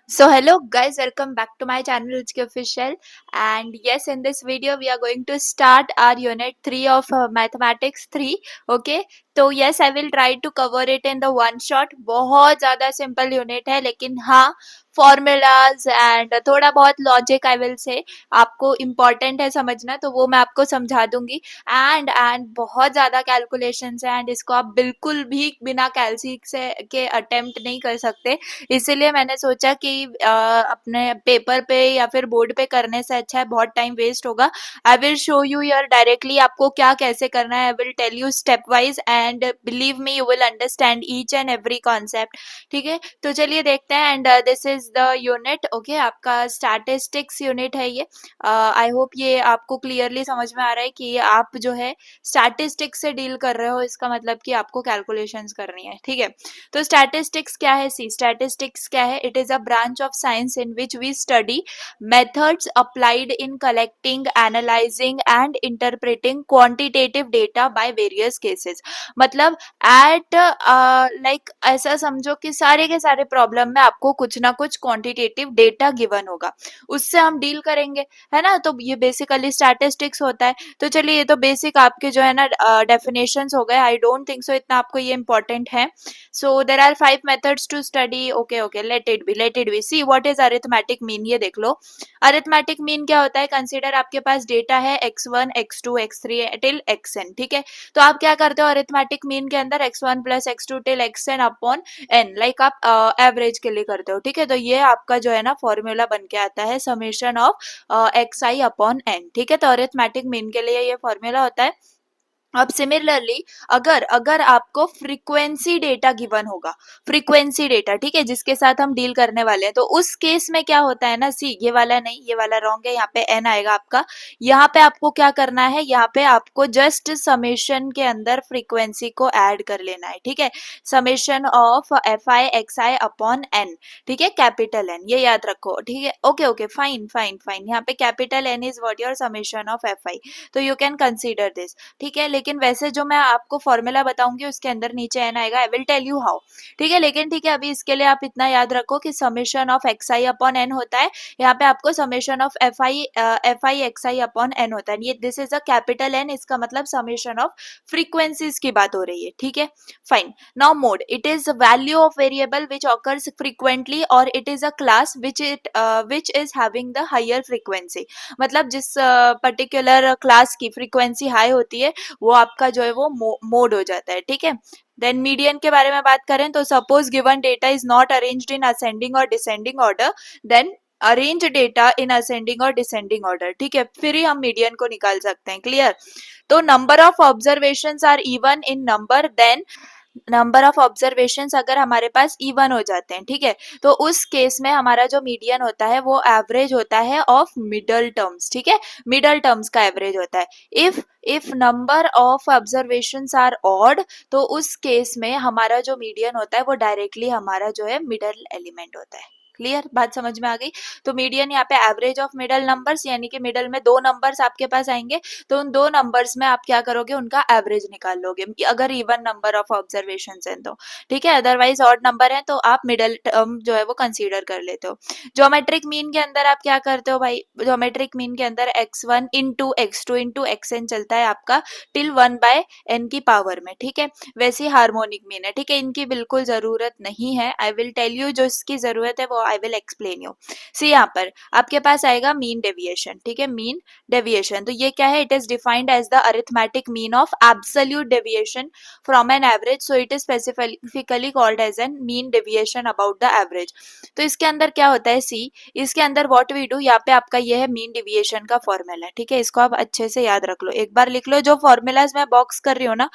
So hello guys, welcome back to my channel HK Official. And yes, in this video we are going to start our unit 3 of mathematics 3. Okay, तो yes, I will try to cover it in the one shot. बहुत ज़्यादा simple unit है, लेकिन हाँ formulas and थोड़ा बहुत logic I will say आपको important है समझना, तो वो मैं आपको समझा दूंगी. एंड बहुत ज़्यादा कैलकुलेशंस है, एंड इसको आप बिल्कुल भी बिना कैलसी से के अटेम्प्ट नहीं कर सकते. इसीलिए मैंने सोचा कि अपने पेपर पे या फिर बोर्ड पे करने से अच्छा है, बहुत टाइम वेस्ट होगा. आई विल शो यू यर डायरेक्टली आपको क्या कैसे करना है. I will tell you step wise and believe me you will understand each and every concept. ठीक है, तो चलिए देखते हैं. And this is the unit. Okay, आपका स्टैटिस्टिक्स यूनिट है ये. आई होप ये आपको क्लियरली समझ में आ रहा है कि आप जो है स्टैटिस्टिक्स से डील कर रहे हो, इसका मतलब कि आपको कैलकुलेशंस करनी है. ठीक है, तो स्टैटिस्टिक्स क्या है? सी स्टैटिस्टिक्स क्या है? It is a branch of science in which we study methods applied in collecting, analysing and interpreting quantitative data by various cases. मतलब एट लाइक ऐसा समझो कि सारे के सारे प्रॉब्लम में आपको कुछ ना कुछ क्वांटिटेटिव डेटा गिवन होगा, उससे हम डील करेंगे, है ना. तो ये बेसिकली स्टैटिस्टिक्स होता है. तो चलिए, ये तो बेसिक आपके जो है ना डेफिनेशंस हो गए. आई डोंट थिंक सो इतना आपको ये इंपॉर्टेंट है. So there are 5 methods to study. Okay, let it be. See what is arithmetic mean, ये देख लो. Arithmetic mean क्या होता है? Consider आपके पास डेटा है x1, x2, x3 till xn. ठीक है, तो आप क्या करते हो arithmetic mean के अंदर? x1 plus x2 till xn upon n, like आप एवरेज के लिए करते हो. ठीक है, तो ये आपका जो है ना फॉर्मूला बन के आता है summation of xi upon n. ठीक है, तो अरिथमेटिक मीन के लिए ये फॉर्मूला होता है. अब सिमिलरली अगर अगर आपको फ्रीक्वेंसी डेटा गिवन होगा, फ्रीक्वेंसी डेटा, ठीक है, जिसके साथ हम डील करने वाले हैं, तो उस केस में क्या होता है ना, सी ये वाला नहीं, ये वाला रॉन्ग है, यहाँ पे एन आएगा आपका. यहाँ पे आपको क्या करना है? यहाँ पे आपको जस्ट समेशन के अंदर फ्रीक्वेंसी को ऐड कर लेना है. ठीक है, summation of f i x i upon n. ठीक है, कैपिटल एन, ये याद रखो. ठीक है, ओके, फाइन फाइन फाइन. यहाँ पे capital n is what your summation of f i, तो यू कैन कंसीडर दिस. ठीक है, लेकिन वैसे जो मैं आपको फॉर्मूला बताऊंगी उसके अंदर नीचे एन आएगा. I will tell you how. ठीक है, लेकिन ठीक है, अभी इसके लिए आप इतना याद रखो कि summation of x i upon n होता है. यहाँ पे आपको summation of f i x i upon n होता है. ये this is a capital n, इसका मतलब समेशन ऑफ फ्रीक्वेंसीज की बात हो रही है. ठीक है, fine. Now mode, it is value of variable which occurs frequently, और it is a class which is having the higher frequency. मतलब जिस पर्टिकुलर क्लास की फ्रीक्वेंसी हाई होती है, वो आपका जो है वो मोड हो जाता है. ठीक है, देन मीडियन के बारे में बात करें तो suppose given data is not arranged in ascending और descending order, then arrange data in ascending और डिसेंडिंग ऑर्डर. ठीक है, फिर ही हम मीडियन को निकाल सकते हैं. क्लियर? तो number of observations are even in number, then number of observations अगर हमारे पास इवन हो जाते हैं, ठीक है, तो उस केस में हमारा जो मीडियन होता है वो एवरेज होता है ऑफ मिडल टर्म्स. ठीक है, मिडल टर्म्स का एवरेज होता है. If number of observations are odd, तो उस केस में हमारा जो मीडियन होता है वो डायरेक्टली हमारा जो है मिडल एलिमेंट होता है. क्लियर? बात समझ में आ गई? तो मीडियन यहाँ पे एवरेज ऑफ मिडल नंबर्स, यानी कि मिडल में दो नंबर्स आपके पास आएंगे, तो उन दो नंबर्स में आप क्या करोगे? उनका एवरेज निकाल लोगे, अगर इवन नंबर ऑफ ऑब्जर्वेशन है तो. ठीक है, अदरवाइज ऑड नंबर है तो आप मिडल टर्म जो है वो कंसीडर कर लेते हो. ज्योमेट्रिक मीन के अंदर आप क्या करते हो भाई? ज्योमेट्रिक मीन के अंदर x1 into x2 into xn चलता है आपका टिल 1/n की पावर में. ठीक है, वैसे हार्मोनिक मीन है. ठीक है, इनकी बिल्कुल जरूरत नहीं है. आई विल टेल यू, जो इसकी जरूरत है वो आई विल एक्सप्लेन यू. सी यहाँ पर आपके पास आएगा मीन डेविएशन. ठीक है, मीन डेविएशन, तो ये क्या है? It is defined as the arithmetic mean of absolute deviation from an average, so it is specifically called as an mean deviation about the average. तो इसके अंदर क्या होता है? सी इसके अंदर व्हाट वी डू, यहाँ पे आपका ये है मीन डेविएशन का फॉर्मूला. ठीक है, इसको आप अच्छे से याद रख लो, एक बार लिख लो. जो फॉर्मूलाज मैं बॉक्स कर रही हूँ ना,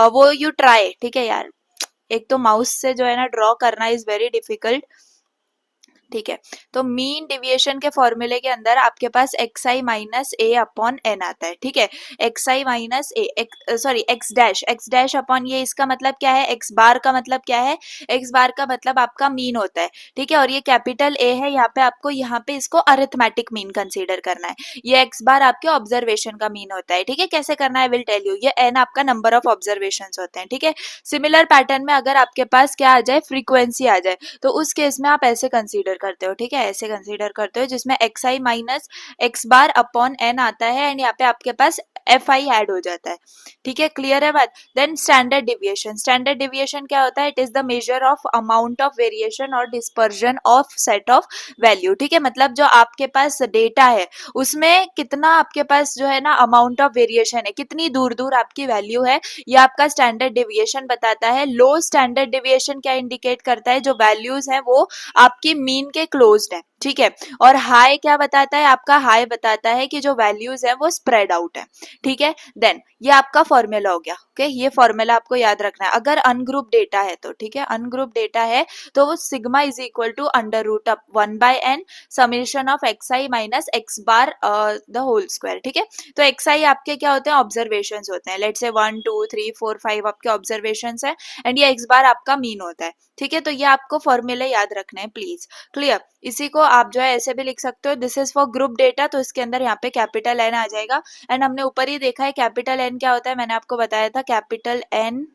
वो यू ट्राई. ठीक है यार, एक तो माउस से जो है ना ड्रॉ करना इज वेरी डिफिकल्ट. ठीक है, तो मीन डिविएशन के फॉर्मूले के अंदर आपके पास x i minus A upon n आता है. ठीक है, x i minus A, sorry x dash upon ये, इसका मतलब क्या है? एक्स बार का मतलब क्या है? एक्स बार का मतलब आपका मीन होता है. ठीक है, और ये कैपिटल ए है, यहाँ पे आपको यहाँ पे इसको अरिथमेटिक मीन कंसीडर करना है. ये एक्स बार आपके ऑब्जर्वेशन का मीन होता है. ठीक है, कैसे करना है विल टेल यू. ये एन आपका नंबर ऑफ ऑब्जर्वेशन होते हैं. ठीक है, सिमिलर पैटर्न में अगर आपके पास क्या आ जाए? फ्रीक्वेंसी आ जाए, तो उस केस में आप ऐसे कंसीडर करते हो, ठीक है, ऐसे कंसीडर करते हो जिसमें x i minus x bar upon n आता है एंड यहाँ पे आपके पास एफ आई ऐड हो जाता है, ठीक है, क्लियर है बात। Then standard deviation, standard deviation क्या होता है, it is the measure of amount of variation और dispersion of set of value, ठीक है, मतलब जो आपके पास डेटा है उसमें कितना आपके पास जो है ना अमाउंट ऑफ वेरिएशन है, कितनी दूर दूर आपकी वैल्यू है, ये आपका स्टैंडर्ड डिविएशन बताता है। लो स्टैंडर्ड डिविएशन क्या इंडिकेट करता है, जो वैल्यूज हैं वो आपकी मीन के क्लोज्ड है, ठीक है, और हाई क्या बताता है, आपका हाई बताता है कि जो वैल्यूज है वो स्प्रेड आउट है, ठीक है। देन ये आपका फॉर्मूला हो गया, ओके, ये फॉर्मूला आपको याद रखना है अगर अनग्रुप डेटा है तो, ठीक है, अनग्रुप डेटा है तो वो sigma is equal to under root of 1/n summation of x i minus x bar the whole square, ठीक है। तो एक्स आई आपके क्या होते हैं, ऑब्जर्वेशन होते हैं, लेट से 1 2 3 4 5 आपके ऑब्जर्वेशन है एंड ये एक्स बार आपका मीन होता है, ठीक है। तो ये आपको फॉर्मूले याद रखने हैं प्लीज, क्लियर। इसी को आप जो है ऐसे भी लिख सकते हो, this is for group data, तो इसके अंदर यहाँ पे कैपिटल एन आ जाएगा एंड हमने ऊपर ही देखा है कैपिटल एन क्या होता है, मैंने आपको बताया था कैपिटल एन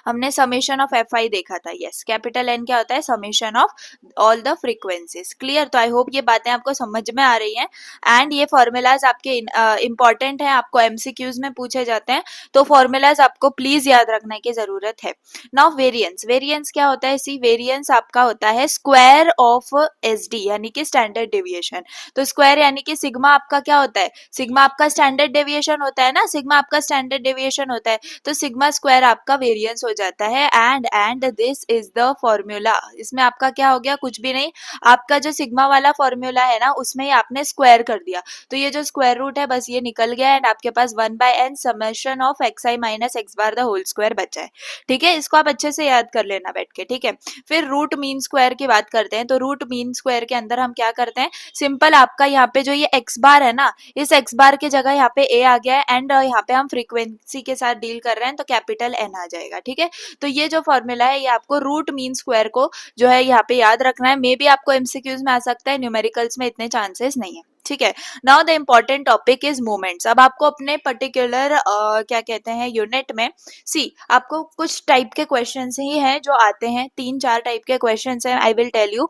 हमने समेशन ऑफ एफ आई देखा था, यस, कैपिटल एन क्या होता है, summation of all the frequencies, clear. तो आई होप ये बातें आपको समझ में आ रही हैं एंड ये फॉर्मूलाज आपके इंपॉर्टेंट हैं, आपको एमसीक्यूज में पूछे जाते हैं, तो फॉर्मूलाज आपको प्लीज याद रखने की जरूरत है। नाउ वेरिएंस, वेरिएंस क्या होता है, सी वेरिएंस आपका होता है स्क्वायर ऑफ एस डी यानी कि स्टैंडर्ड डेविएशन, तो स्क्वायर यानी कि सिग्मा आपका क्या होता है, सिग्मा आपका स्टैंडर्ड डेविएशन होता है ना, सिग्मा आपका स्टैंडर्ड डेविएशन होता है, तो सिग्मा स्क्वायर आपका वेरिएंस हो जाता है and this is the formula. इसमें आपका क्या हो गया, कुछ भी नहीं, आपका जो सिग्मा वाला फॉर्मूला है ना उसमें ही आपने स्क्वायर कर दिया, तो ये जो स्क्वायर रूट है बस ये निकल गया एंड आपके पास 1/n summation of x i minus x bar the whole square बचा है, ठीक है। इसको आप अच्छे से याद कर लेना बैठ के, ठीक है। फिर रूट मीन स्क्वायर की बात करते हैं, तो रूट मीन स्क्वायर के अंदर हम क्या करते हैं, सिंपल आपका यहाँ पे जो ये एक्स बार है ना, इस एक्स बार की जगह यहाँ पे ए आ गया है एंड यहाँ पे हम फ्रीक्वेंसी के साथ डील कर रहे हैं तो कैपिटल एन आ जाएगा, ठीक है। तो ये जो फॉर्मूला है ये आपको रूट मीन स्क्वायर को जो है यहाँ पे याद रखना है, मे बी आपको एमसीक्यूज में आ सकता है, न्यूमेरिकल्स में इतने चांसेस नहीं है, ठीक है। Now the important topic is moments. अब आपको अपने पर्टिकुलर क्या कहते हैं यूनिट में, सी आपको कुछ टाइप के क्वेश्चंस ही हैं जो आते हैं, 3-4 टाइप के क्वेश्चंस हैं, I will tell you.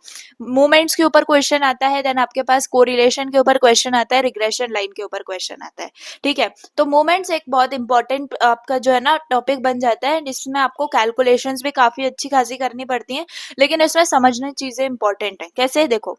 Moments के ऊपर क्वेश्चन आता है, देन आपके पास कोरिलेशन के ऊपर क्वेश्चन आता है, रिग्रेशन लाइन के ऊपर क्वेश्चन आता है, ठीक है। तो मोमेंट्स एक बहुत इंपॉर्टेंट आपका जो है ना टॉपिक बन जाता है जिसमें आपको कैलकुलेशंस भी काफी अच्छी खासी करनी पड़ती हैं, लेकिन इसमें समझने चीजें इंपॉर्टेंट है, कैसे, देखो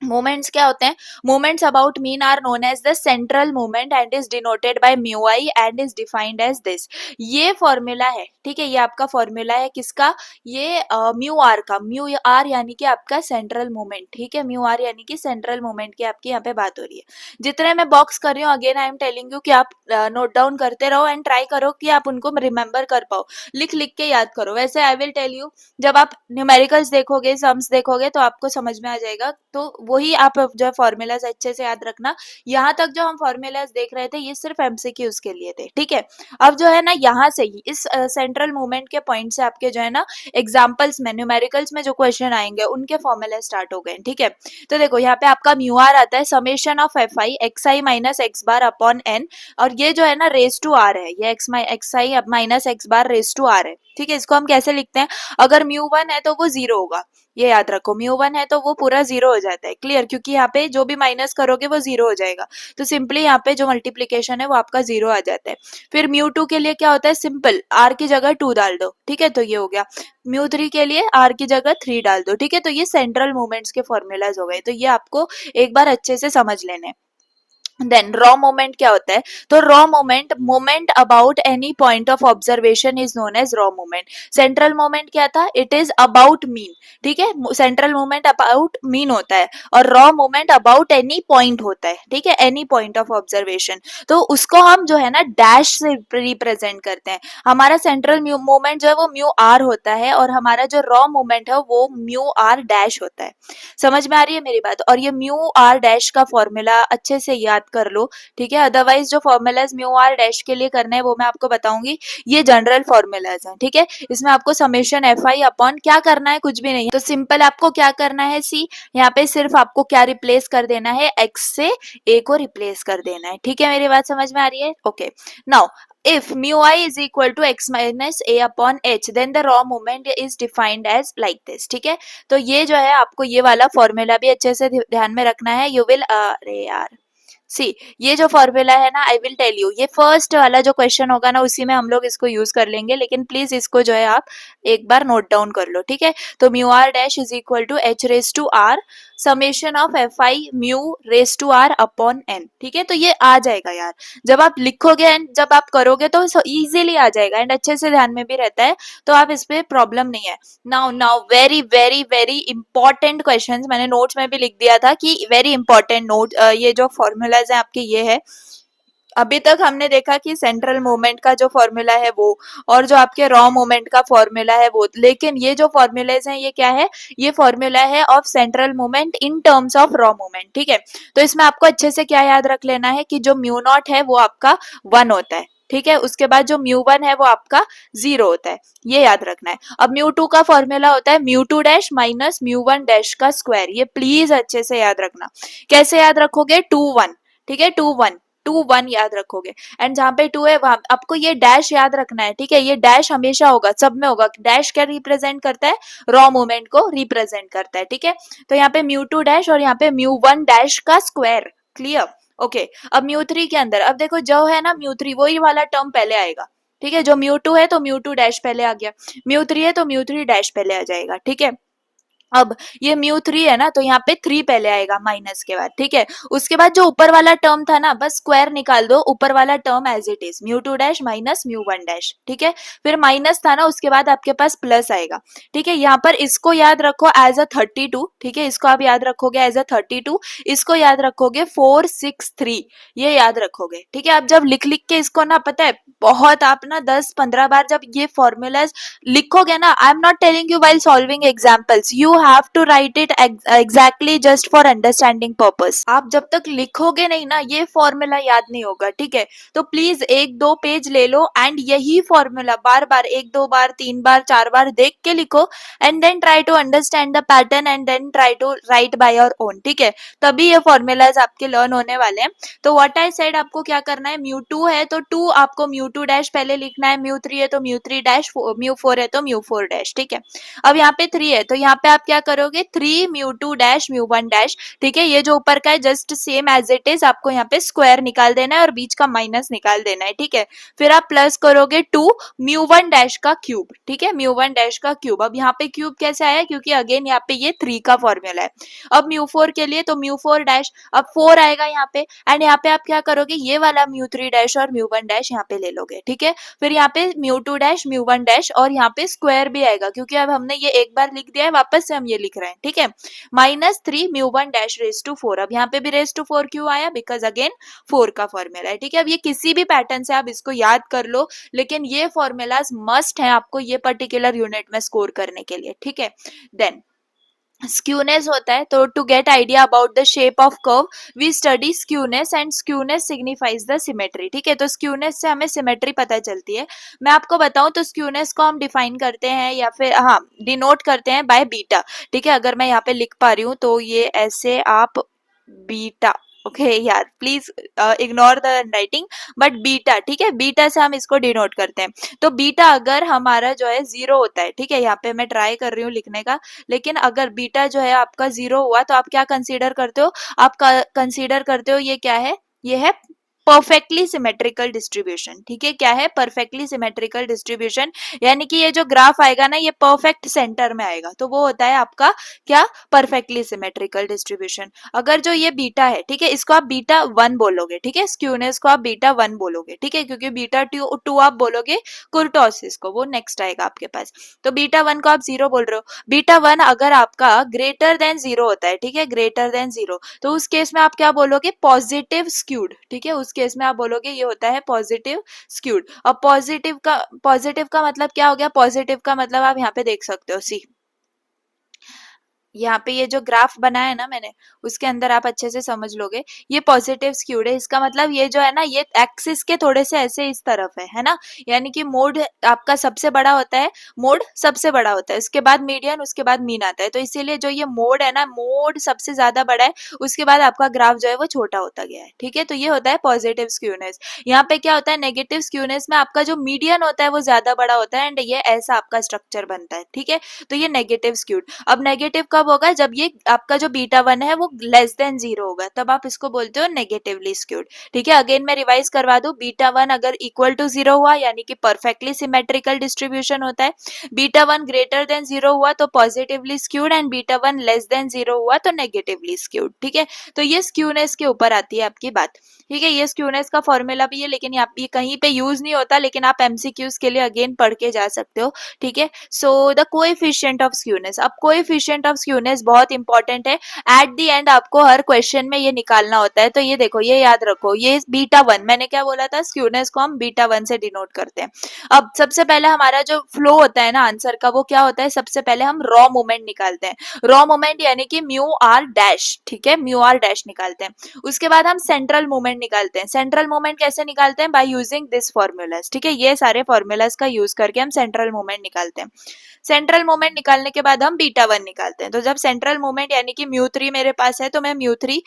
मोमेंट्स क्या होते हैं, moments about mean are known as the central moment and is denoted by mu i and is defined as this, ये फॉर्मूला है, ठीक है, ये आपका फॉर्मूला है किसका, ये म्यू आर का, म्यू आर यानी कि आपका सेंट्रल मोमेंट, ठीक है, म्यू आर यानी कि सेंट्रल मोमेंट की आपकी यहाँ पे बात हो रही है। जितने मैं बॉक्स कर रही हूँ again I am telling you कि आप नोट डाउन करते रहो एंड ट्राई करो कि आप उनको रिमेंबर कर पाओ, लिख लिख के याद करो। वैसे आई विल टेल यू जब आप न्यूमेरिकल्स देखोगे, सम्स देखोगे तो आपको समझ में आ जाएगा, तो वही आप जो फॉर्मूलाज अच्छे से याद रखना। यहाँ तक जो हम फॉर्मूलाज देख रहे थे ये सिर्फ एमसीक्यूज के लिए थे, ठीक है। अब जो है ना यहाँ से ही इस सेंट्रल मूवमेंट के पॉइंट से आपके जो है ना एग्जाम्पल्स में, न्यूमेरिकल्स में जो क्वेश्चन आएंगे उनके फॉर्मूला स्टार्ट हो गए, ठीक है। तो देखो यहाँ पे आपका म्यू आर आता है summation of f i x i minus x bar upon n, और ये जो है ना रेस टू आर है, ये x i minus x bar raise to r है, ठीक है। इसको हम कैसे लिखते हैं, अगर म्यू वन है तो वो जीरो होगा, ये याद रखो, म्यू वन है तो वो पूरा जीरो हो जाता है, क्लियर, क्योंकि यहाँ पे जो भी माइनस करोगे वो जीरो हो जाएगा, तो सिंपली यहाँ पे जो मल्टीप्लीकेशन है वो आपका जीरो आ जाता है। फिर म्यू टू के लिए क्या होता है, सिंपल आर की जगह 2 डाल दो, ठीक है, तो ये हो गया। म्यू थ्री के लिए आर की जगह 3 डाल दो, ठीक है। तो ये सेंट्रल मूवमेंट्स के फॉर्मूलाज हो गए, तो ये आपको एक बार अच्छे से समझ लेने। देन रॉ मोमेंट क्या होता है, तो raw moment, moment about any point of observation is known as raw moment. Central moment क्या था, इट इज अबाउट मीन, ठीक है, सेंट्रल मोमेंट अबाउट मीन होता है और raw moment about any point होता है, ठीक है, एनी पॉइंट ऑफ ऑब्जर्वेशन, तो उसको हम जो है ना डैश से रिप्रेजेंट करते हैं। हमारा सेंट्रल मोमेंट जो है वो म्यू आर होता है और हमारा जो रॉ मोमेंट है वो म्यू आर डैश होता है, समझ में आ रही है मेरी बात। और ये म्यू आर डैश का फॉर्मूला अच्छे से याद कर लो, ठीक है, अदरवाइज जो फॉर्मूलाज म्यू आर डैश के लिए करने हैं वो मैं आपको बताऊंगी, ये जनरल फॉर्मूलाज हैं, ठीक है। इसमें आपको समेशन एफ आई अपॉन क्या करना है, कुछ भी नहीं, तो सिंपल आपको क्या करना है, सी यहाँ पे सिर्फ आपको क्या रिप्लेस कर देना है, एक्स से ए को रिप्लेस कर देना है, ठीक है, मेरी बात समझ में आ रही है, okay. Now if mu I is equal to x minus a upon h, then the raw moment is defined as like this. ठीक है, तो ये जो है आपको ये वाला फॉर्मूला भी अच्छे से ध्यान में रखना है. यू विल अरे यार सी, ये जो फॉर्मूला है ना, आई विल टेल यू, ये फर्स्ट वाला जो क्वेश्चन होगा ना उसी में हम लोग इसको यूज कर लेंगे, लेकिन प्लीज इसको जो है आप एक बार नोट डाउन कर लो. ठीक है, तो mu r dash is equal to h raise to r summation of f i mu raise to r upon n. ठीक है, तो ये आ जाएगा यार, जब आप लिखोगे एंड जब आप करोगे तो इजीली आ जाएगा एंड अच्छे से ध्यान में भी रहता है, तो आप इस पे प्रॉब्लम नहीं है. Now now very very very important questions, मैंने नोट्स में भी लिख दिया था कि वेरी इंपॉर्टेंट नोट, ये जो फॉर्मूलाज है आपके ये है. अभी तक हमने देखा कि सेंट्रल मोमेंट का जो फॉर्मूला है वो, और जो आपके रॉ मोमेंट का फॉर्मूला है वो, लेकिन ये जो फॉर्मूलाज हैं ये क्या है, ये फॉर्मूला है of central moment in terms of raw moment. ठीक है, तो इसमें आपको अच्छे से क्या याद रख लेना है कि जो म्यू नॉट है वो आपका 1 होता है. ठीक है, उसके बाद जो म्यू 1 है वो आपका 0 होता है, ये याद रखना है. अब म्यू 2 का फॉर्मूला होता है mu 2 dash minus mu 1 dash का स्क्वायर. ये प्लीज अच्छे से याद रखना. कैसे याद रखोगे, 2 1. ठीक है, 2 1 2 1 याद रखोगे, एंड जहां पे 2 है वहां आपको ये डैश याद रखना है. ठीक है, ये डैश हमेशा होगा, सब में होगा. डैश क्या रिप्रेजेंट करता है, रॉ मोमेंट को रिप्रेजेंट करता है. ठीक है, तो यहाँ पे म्यू 2 डैश और यहाँ पे म्यू 1 डैश का स्क्वायर. Clear, okay. अब म्यू 3 के अंदर, अब देखो जो है ना म्यू 3 वही वाला टर्म पहले आएगा. ठीक है, जो म्यू 2 है तो म्यू 2 डैश पहले आ गया, म्यू 3 है तो म्यू 3 डैश पहले आ जाएगा. ठीक है, अब ये म्यू 3 है ना, तो यहाँ पे 3 पहले आएगा माइनस के बाद. ठीक है, उसके बाद जो ऊपर वाला टर्म था ना, बस स्क्वायर निकाल दो, ऊपर वाला term as it is mu 2 dash minus mu 1 dash. ठीक है, फिर माइनस था ना, उसके बाद आपके पास प्लस आएगा. ठीक है, यहाँ पर इसको याद रखो एज अ 32. ठीक है, इसको आप याद रखोगे एज अ 32, इसको याद रखोगे 4 6 3, ये याद रखोगे. ठीक है, आप जब लिख लिख के इसको ना, पता है बहुत आप ना 10-15 बार जब ये फॉर्मूलाज लिखोगे ना, I am not telling you while solving examples, you have to write it exactly just for understanding purpose. आप जब तक लिखोगे नहीं ना, ये फॉर्मूला याद नहीं होगा. ठीक है, तो प्लीज 1-2 पेज ले लो एंड यही फॉर्मूला बार बार 1-2 बार 3 बार 4 बार देख के लिखो, and then try to understand the pattern and then try to write by your own. ठीक है, तभी ये फॉर्मूलाज आपके लर्न होने वाले हैं. तो व्हाट आई सेड, आपको क्या करना है, म्यू 2 है तो 2 आपको म्यू 2 डैश पहले लिखना है, म्यू 3 है तो म्यू 3 डैश, म्यू 4 है तो म्यू 4 डैश. ठीक है, अब यहाँ पे 3 है तो यहाँ पे आप क्या करोगे, 3 म्यू 2 डैश म्यू 1 डैश. ठीक है, ये जो ऊपर का है just same as it is, आपको यहाँ पे स्क्वायर निकाल देना है और बीच का माइनस निकाल देना है. ठीक है, फिर आप प्लस करोगे 2 म्यू 1 डैश का क्यूब. ठीक है, म्यू 1 डैश का क्यूब. अब यहाँ पे क्यूब कैसे आया, क्योंकि अगेन यहाँ पे ये 3 का फॉर्मूला है. अब म्यू 4 के लिए तो म्यू 4 डैश, अब 4 आएगा यहाँ पे, एंड यहाँ पे आप क्या करोगे, ये वाला म्यू 3 डैश और म्यू 1 डैश यहाँ पे ले लोगे. ठीक है, फिर यहाँ पे म्यू 2 डैश म्यू 1 डैश और यहाँ पे स्क्वायर भी आएगा, क्योंकि अब हमने ये एक बार लिख दिया है, वापस से हम ये लिख रहे हैं. ठीक है, minus 3 mu 1 dash raise to 4. अब यहाँ पे भी रेस टू 4 क्यों आया, बिकॉज अगेन 4 का फॉर्मूला है. ठीक है, अब ये किसी भी पैटर्न से आप इसको याद कर लो, लेकिन ये फॉर्मूलाज मस्ट है आपको ये पर्टिकुलर यूनिट में स्कोर करने के लिए. ठीक है, देन स्क्यूनेस होता है, तो to get idea about the shape of curve we study skewness, and skewness signifies the symmetry. ठीक है, तो स्क्यूनेस से हमें सिमेट्री पता चलती है. मैं आपको बताऊं तो स्क्यूनेस को हम डिफाइन करते हैं या फिर हाँ डिनोट करते हैं बाय बीटा. ठीक है, अगर मैं यहाँ पे लिख पा रही हूँ तो ये ऐसे आप बीटा, ओके यार please ignore the writing, but beta. ठीक है, बीटा से हम इसको डिनोट करते हैं. तो बीटा अगर हमारा जो है 0 होता है, ठीक है, यहाँ पे मैं ट्राई कर रही हूँ लिखने का, लेकिन अगर बीटा जो है आपका 0 हुआ तो आप क्या कंसीडर करते हो, आप कंसीडर करते हो ये क्या है, ये है परफेक्टली सिमेट्रिकल डिस्ट्रीब्यूशन. ठीक है, क्या है, परफेक्टली सिमेट्रिकल डिस्ट्रीब्यूशन, यानी कि ये जो ग्राफ आएगा ना ये परफेक्ट सेंटर में आएगा, तो वो होता है आपका क्या, परफेक्टली सिमेट्रिकल डिस्ट्रीब्यूशन. अगर जो ये बीटा है, ठीक है, इसको आप बीटा 1 बोलोगे. ठीक है, स्क्यूनेस को आप बीटा 1 बोलोगे. ठीक है, क्योंकि बीटा 2 आप बोलोगे कुर्टोसिस को, वो नेक्स्ट आएगा आपके पास. तो बीटा 1 को आप 0 बोल रहे हो. बीटा 1 अगर आपका ग्रेटर देन 0 होता है, ठीक है, ग्रेटर देन 0, तो उस केस में आप क्या बोलोगे, पॉजिटिव स्क्यूड. ठीक है, उस केस में आप बोलोगे ये होता है पॉजिटिव स्क्यूड. अब पॉजिटिव का मतलब क्या हो गया, पॉजिटिव का मतलब आप यहाँ पे देख सकते हो, सी यहाँ पे ये जो ग्राफ बनाया है ना मैंने, उसके अंदर आप अच्छे से समझ लोगे, ये पॉजिटिव स्क्यूड है। इसका मतलब ये जो है ना, ये एक्सिस के थोड़े से ऐसे इस तरफ है ना, यानी कि मोड आपका सबसे बड़ा होता है, मोड सबसे बड़ा होता है, उसके बाद मीडियन, उसके बाद मीन आता है। तो इसीलिए जो ये मोड है ना, मोड सबसे ज्यादा बड़ा है, उसके बाद आपका ग्राफ जो है वो छोटा होता गया है। ठीक है, तो ये होता है पॉजिटिव स्क्यूनेस। यहाँ पे क्या होता है, नेगेटिव स्क्यूनेस में आपका जो मीडियन होता है वो ज्यादा बड़ा होता है, एंड ये ऐसा आपका स्ट्रक्चर बनता है। ठीक है, तो ये नेगेटिव स्क्यूड। अब नेगेटिव कब होगा, जब ये आपका जो बीटा वन है वो लेस देन जीरो होगा, तब आप इसको बोलते हो नेगेटिवली स्क्यूड। ठीक है, अगेन मैं रिवाइज करवा दूं, बीटा वन अगर इक्वल टू जीरो हुआ यानी कि परफेक्टली सिमेट्रिकल डिस्ट्रीब्यूशन होता है, beta one greater than zero हुआ तो positively skewed, and beta one less than zero हुआ तो नेगेटिवली स्क्यूड। ठीक है, तो ये स्क्यूनेस के ऊपर आती है आपकी बात। ठीक है, ये स्क्यूनेस का फॉर्मूला भी है, लेकिन यहाँ ये कहीं पे यूज नहीं होता, लेकिन आप एमसीक्यूज के लिए अगेन पढ़ के जा सकते हो। ठीक है, so the coefficient of skewness. अब कोएफिशिएंट ऑफ स्क्यूनेस बहुत इंपॉर्टेंट है, एट द एंड आपको हर क्वेश्चन में ये निकालना होता है। तो ये देखो, ये याद रखो, ये बीटा वन, मैंने क्या बोला था, स्क्यूनेस को हम बीटा वन से डिनोट करते हैं। अब सबसे पहले हमारा जो फ्लो होता है ना आंसर का, वो क्या होता है, सबसे पहले हम रॉ मोमेंट निकालते हैं, रॉ मोमेंट यानी कि म्यू आर डैश। ठीक है, म्यू आर डैश निकालते हैं। उसके बाद हम सेंट्रल मोमेंट निकालते हैं। सेंट्रल मोमेंट कैसे निकालते हैं, बाय यूजिंग दिस फॉर्मूलाज। ठीक है, ये सारे फॉर्मूलाज का यूज करके हम सेंट्रल मोमेंट निकालते हैं। सेंट्रल मोमेंट निकालने के बाद हम बीटा वन निकालते हैं। तो जब सेंट्रल मोमेंट यानी कि म्यू थ्री मेरे पास है, तो मैं म्यू थ्री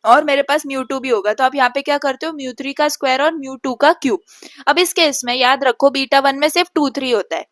और मेरे पास म्यू टू भी होगा, तो आप यहाँ पे क्या करते हो, म्यू थ्री का स्क्वायर और म्यू टू का क्यूब। अब इस केस में याद रखो, बीटा वन में सिर्फ टू थ्री होता है,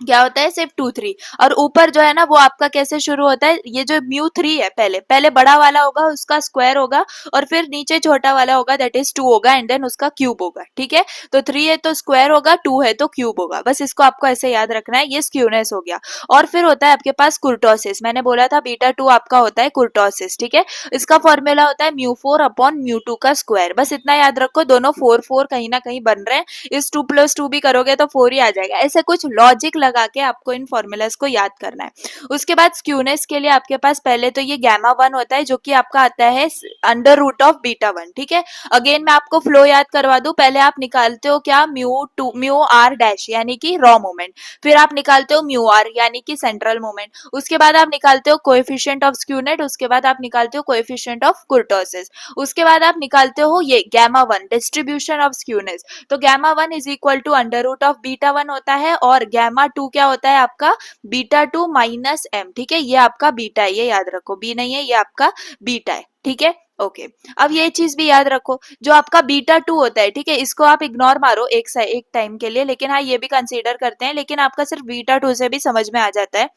क्या होता है, सिर्फ टू थ्री। और ऊपर जो है ना, वो आपका कैसे शुरू होता है, ये जो म्यू थ्री है, पहले पहले बड़ा वाला होगा, उसका स्क्वायर होगा, और फिर नीचे छोटा वाला होगा, दैट इज टू होगा, एंड देन उसका क्यूब होगा। ठीक है, तो थ्री है तो स्क्वायर होगा, टू है तो क्यूब होगा, बस इसको आपको ऐसे याद रखना है। ये स्क्यूनेस हो गया। और फिर होता है आपके पास कुर्टोसिस। मैंने बोला था बीटा टू आपका होता है कुर्टोसिस। ठीक है, इसका फॉर्मूला होता है mu four upon mu two का स्क्वायर। बस इतना याद रखो, दोनों फोर फोर कहीं ना कहीं बन रहे हैं, इस टू प्लस टू भी करोगे तो फोर ही आ जाएगा। ऐसे कुछ लॉजिक लगा के आपको इन फॉर्मूलाज को याद करना है। उसके बाद स्क्यूनेस के लिए आपके पास पहले तो ये गैमा वन होता है, जो कि आपका आता है under root of beta one. ठीक है, अगेन मैं आपको फ्लो याद करवा दूं, पहले आप निकालते हो क्या, म्यू आर डैश यानी कि रॉ मोमेंट, फिर आप निकालते हो म्यू आर यानी कि सेंट्रल मोमेंट, उसके बाद आप निकालते हो कोएफिशिएंट ऑफ स्क्यूनेट, उसके बाद आप निकालते हो कोएफिशिएंट ऑफ कुर्टोसिस, उसके बाद आप निकालते हो ये gamma one, distribution of skewness. तो gamma one is equal to under root of beta one होता है, और गैमा टू क्या होता है आपका, बीटा टू माइनस एम। ठीक है, ये आपका बीटा है, ये याद रखो, बी नहीं है, ये आपका बीटा है। ठीक है, ओके। अब ये चीज भी याद रखो, जो आपका बीटा टू होता है, ठीक है, इसको आप इग्नोर मारो एक टाइम के लिए, लेकिन हाँ ये भी कंसीडर करते हैं, लेकिन आपका सिर्फ बीटा टू से भी समझ में आ जाता है।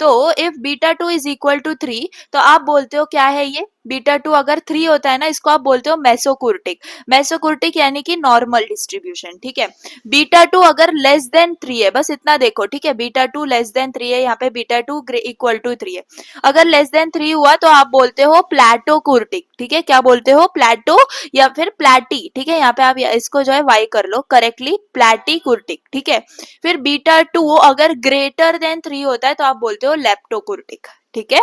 तो if beta two is equal to three, तो आप बोलते हो क्या है ये, बीटा टू अगर थ्री होता है ना, इसको आप बोलते हो मेसोकुर्टिक। मेसोकुर्टिक यानी कि नॉर्मल डिस्ट्रीब्यूशन। ठीक है, बीटा टू अगर लेस देन थ्री है, बस इतना देखो। ठीक है, beta two less than three है, यहाँ पे beta two equal to three है, अगर लेस देन थ्री हुआ तो आप बोलते हो प्लेटोकुर्टिक। ठीक है, क्या बोलते हो, प्लेटो या फिर प्लेटी। ठीक है, यहाँ पे आप इसको जो है वाई कर लो करेक्टली, प्लेटिकुर्टिक। ठीक है, फिर बीटा टू अगर ग्रेटर देन थ्री होता है तो आप बोलते हो लेप्टोकुर्टिक। ठीक है,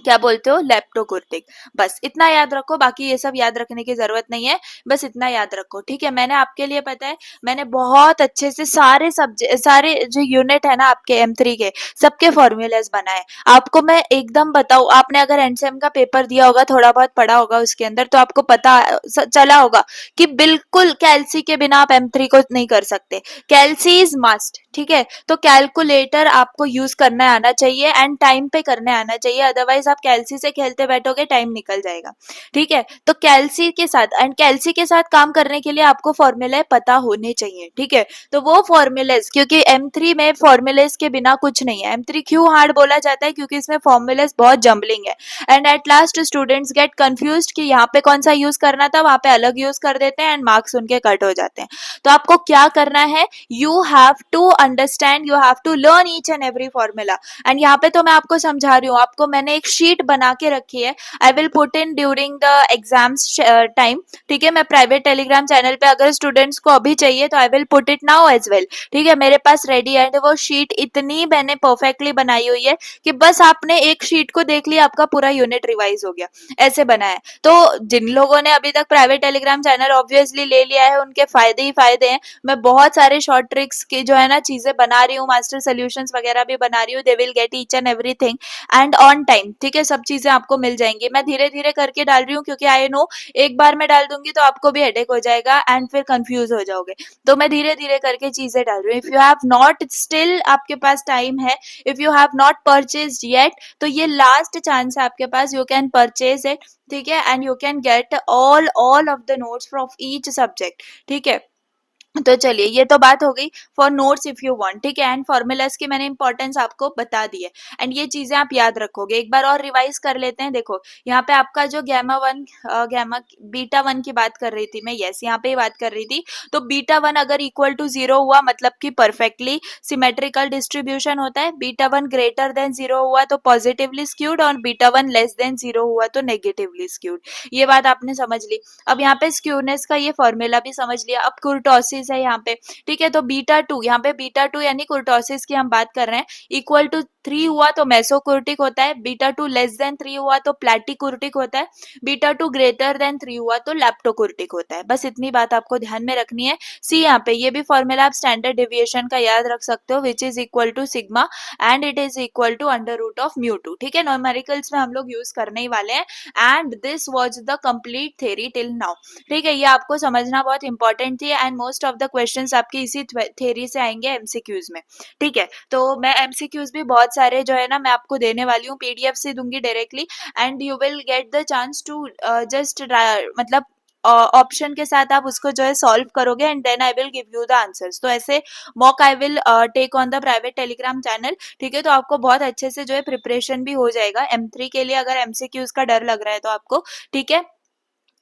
क्या बोलते हो, लेप्टोकुर्टिक। बस इतना याद रखो, बाकी ये सब याद रखने की जरूरत नहीं है, बस इतना याद रखो। ठीक है, मैंने आपके लिए पता है, मैंने बहुत अच्छे से सारे सब्जेक्ट, सारे जो यूनिट है ना आपके M3 के, सबके फॉर्मूलाज बनाए। आपको मैं एकदम बताऊं, आपने अगर एनसीएम का पेपर दिया होगा, थोड़ा बहुत पढ़ा होगा उसके अंदर, तो आपको पता चला होगा कि बिल्कुल कैल्सी के बिना आप M3 को नहीं कर सकते, कैल्सी इज मस्ट। ठीक है, तो कैलकुलेटर आपको यूज करना आना चाहिए, एंड टाइम पे करने आना चाहिए, अदरवाइज आप कैल्सी से खेलते बैठोगे, टाइम निकल जाएगा। ठीक है, तो कैल्सी के साथ, एंड कैल्सी के साथ काम करने के लिए आपको फॉर्मूले पता होने चाहिए। ठीक है, तो वो फॉर्मूलेज, क्योंकि M3 में फॉर्मूलेज के बिना कुछ नहीं है। M3 क्यों हार्ड बोला जाता है, क्योंकि इसमें फॉर्मूलेज बहुत जम्बलिंग है, and at last students gate confused कि यहाँ पे कौन सा यूज करना था, वहां पे अलग यूज कर देते हैं, एंड मार्क्स उनके कट हो जाते हैं। तो आपको क्या करना है, you have to understand, you have to learn each and every formula. And यहाँ पे तो मैं आपको समझा रही हूँ, आपको मैंने एक शीट बना के रखी है, I will put in during the exams time. ठीक है, मैं प्राइवेट टेलीग्राम चैनल पे, अगर स्टूडेंट्स को अभी चाहिए तो I will put it now as well. ठीक है, मेरे पास रेडी है, वो शीट इतनी मैंने परफेक्टली बनाई हुई है कि बस आपने एक शीट को देख लिया, आपका पूरा यूनिट रिवाइज हो गया, ऐसे बना है। तो जिन लोगों ने अभी तक प्राइवेट टेलीग्राम चैनल ऑब्वियसली ले लिया है, उनके फायदे ही फायदे हैं। मैं बहुत सारे शॉर्ट ट्रिक्स की जो है ना चीजें बना रही हूँ, मास्टर सोल्यूशंस वगैरह भी बना रही हूँ, they will get each and everything and on time, ठीक है, सब चीजें आपको मिल जाएंगी। मैं धीरे धीरे करके डाल रही हूँ क्योंकि आई नो एक बार मैं डाल दूंगी तो आपको भी हेडेक हो जाएगा एंड फिर कंफ्यूज हो जाओगे, तो मैं धीरे धीरे करके चीजें डाल रही हूँ। If you have not still आपके पास टाइम है, if you have not purchase yet, तो ये लास्ट चांस है आपके पास, यू कैन परचेज इट, ठीक है, and you can get all of the notes from each subject, ठीक है। तो चलिए ये तो बात हो गई for notes if you want, ठीक है, एंड फॉर्मूलाज की मैंने इंपॉर्टेंस आपको बता दी है एंड ये चीजें आप याद रखोगे। एक बार और रिवाइज कर लेते हैं। देखो यहाँ पे आपका जो गैमा बीटा वन की बात कर रही थी मैं, यस यहाँ पे ही बात कर रही थी। तो बीटा वन अगर इक्वल टू 0 हुआ मतलब कि परफेक्टली सिमेट्रिकल डिस्ट्रीब्यूशन होता है, बीटा वन ग्रेटर देन 0 हुआ तो पॉजिटिवली स्क्यूड, और बीटा वन लेस देन 0 हुआ तो नेगेटिवली स्क्यूड। ये बात आपने समझ ली। अब यहाँ पे स्क्यूनेस का ये फॉर्मूला भी समझ लिया। अब कुर्टोसिस है यहाँ पे, ठीक है, तो बीटा टू, यहाँ पे बीटा टू यानी कुर्टोसिस की हम बात कर रहे हैं, इक्वल टू 3 हुआ तो मेसोकुर्टिक होता है, बीटा टू लेस देन 3 हुआ तो प्लैटिकुर्टिक होता है, बीटा टू ग्रेटर देन 3 हुआ तो लैप्टोकुर्टिक होता है। बस इतनी बात आपको ध्यान में रखनी है। सी यहाँ पे ये भी फॉर्मूला आप स्टैंडर्ड डेविएशन का याद रख सकते हो, which is equal to sigma and it is equal to under root of mu two, ठीक है, न्यूमेरिकल्स में हम लोग यूज करने ही वाले हैं। And this was the complete theory till now, ठीक है, ये आपको समझना बहुत इंपॉर्टेंट थी and most of the questions आपके इसी थ्योरी से आएंगे एमसीक्यूज में, ठीक है। तो मैं एमसीक्यूज भी बहुत सारे जो है ना मैं आपको देने वाली हूँ, पीडीएफ से दूंगी directly and you will get the chance to just मतलब ऑप्शन के साथ आप उसको जो है सॉल्व करोगे and then I will give you the answers. तो ऐसे mock I will take on the private Telegram channel, ठीक है, तो आपको बहुत अच्छे से जो है प्रिपरेशन भी हो जाएगा M3 के लिए, अगर एमसीक्यूज का डर लग रहा है तो आपको, ठीक है।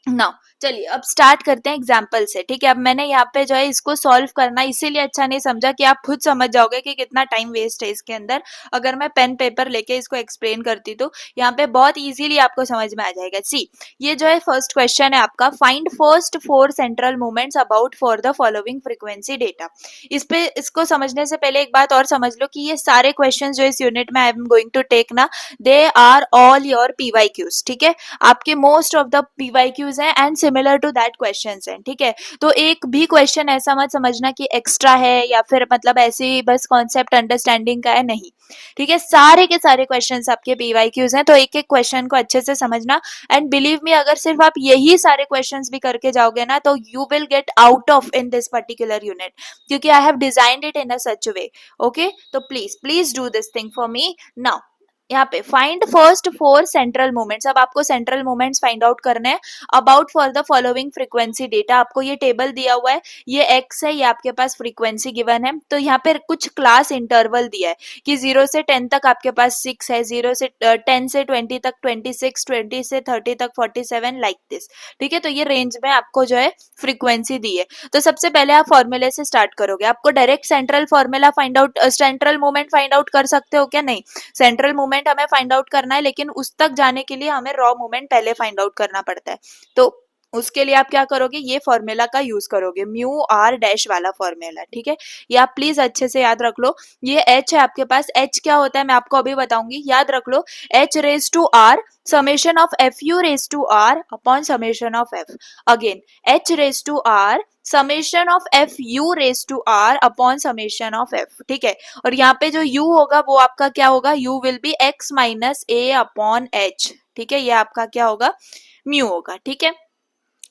नाउ चलिए अब स्टार्ट करते हैं एग्जाम्पल से, ठीक है। अब मैंने यहाँ पे जो है इसको सॉल्व करना इसीलिए अच्छा नहीं समझा कि आप खुद समझ जाओगे कि कितना टाइम वेस्ट है इसके अंदर। अगर मैं पेन पेपर लेके इसको एक्सप्लेन करती तो यहाँ पे बहुत इजीली आपको समझ में आ जाएगा। सी ये जो है फर्स्ट क्वेश्चन है आपका, find first 4 central movements about for the following frequency data. इस पे इसको समझने से पहले एक बात और समझ लो कि ये सारे क्वेश्चन जो इस यूनिट में I am going to take ना, they are all your PYQs, ठीक है, आपके मोस्ट ऑफ द PYQs हैं and similar to that questions हैं, ठीक है। तो एक भी क्वेश्चन ऐसा मत समझना कि एक्स्ट्रा है या फिर मतलब ऐसे ही बस कॉन्सेप्ट अंडरस्टैंडिंग का है, नहीं, ठीक है, सारे के सारे क्वेश्चंस आपके PYQs हैं। तो एक एक क्वेश्चन को अच्छे से समझना एंड बिलीव मी अगर सिर्फ आप यही सारे क्वेश्चंस भी करके जाओगे ना तो you will get out of in this particular unit, क्योंकि I have designed it in a such way, okay. तो please please do this thing for me now. यहाँ पे फाइंड फर्स्ट 4 सेंट्रल मूवमेंट्स, अब आपको सेंट्रल मूवमेंट्स फाइंड आउट करने हैं about for the following frequency data. आपको ये table दिया हुआ है, ये x है, ये आपके पास फ्रीक्वेंसी गिवन है। तो यहाँ पे कुछ क्लास इंटरवल दिया है कि 0 से 10 तक आपके पास 6 है, 0 से 10 से 20 तक 26, 20 से 30 तक 47, लाइक दिस, ठीक है। तो ये रेंज में आपको जो है फ्रीक्वेंसी दी है। तो सबसे पहले आप फॉर्मूले से स्टार्ट करोगे। आपको direct central formula find out, central movement find out कर सकते हो क्या? नहीं, सेंट्रल मूवमेंट हमें फाइंड आउट करना है, लेकिन उस तक जाने के लिए हमें रॉ मूवमेंट पहले फाइंड आउट करना पड़ता है। तो उसके लिए आप क्या करोगे, ये फॉर्मूला का यूज करोगे, म्यू आर डैश वाला फॉर्मूला, ठीक है। ये आप प्लीज अच्छे से याद रख लो। ये h है आपके पास, h क्या होता है मैं आपको अभी बताऊंगी, याद रख लो, h raise to r summation of f u raise to r upon summation of f, again h raise to r summation of f u raise to r upon summation of f, ठीक है। और यहाँ पे जो u होगा वो आपका क्या होगा, u will be x minus A upon H, ठीक है, ये आपका क्या होगा, म्यू होगा, ठीक है।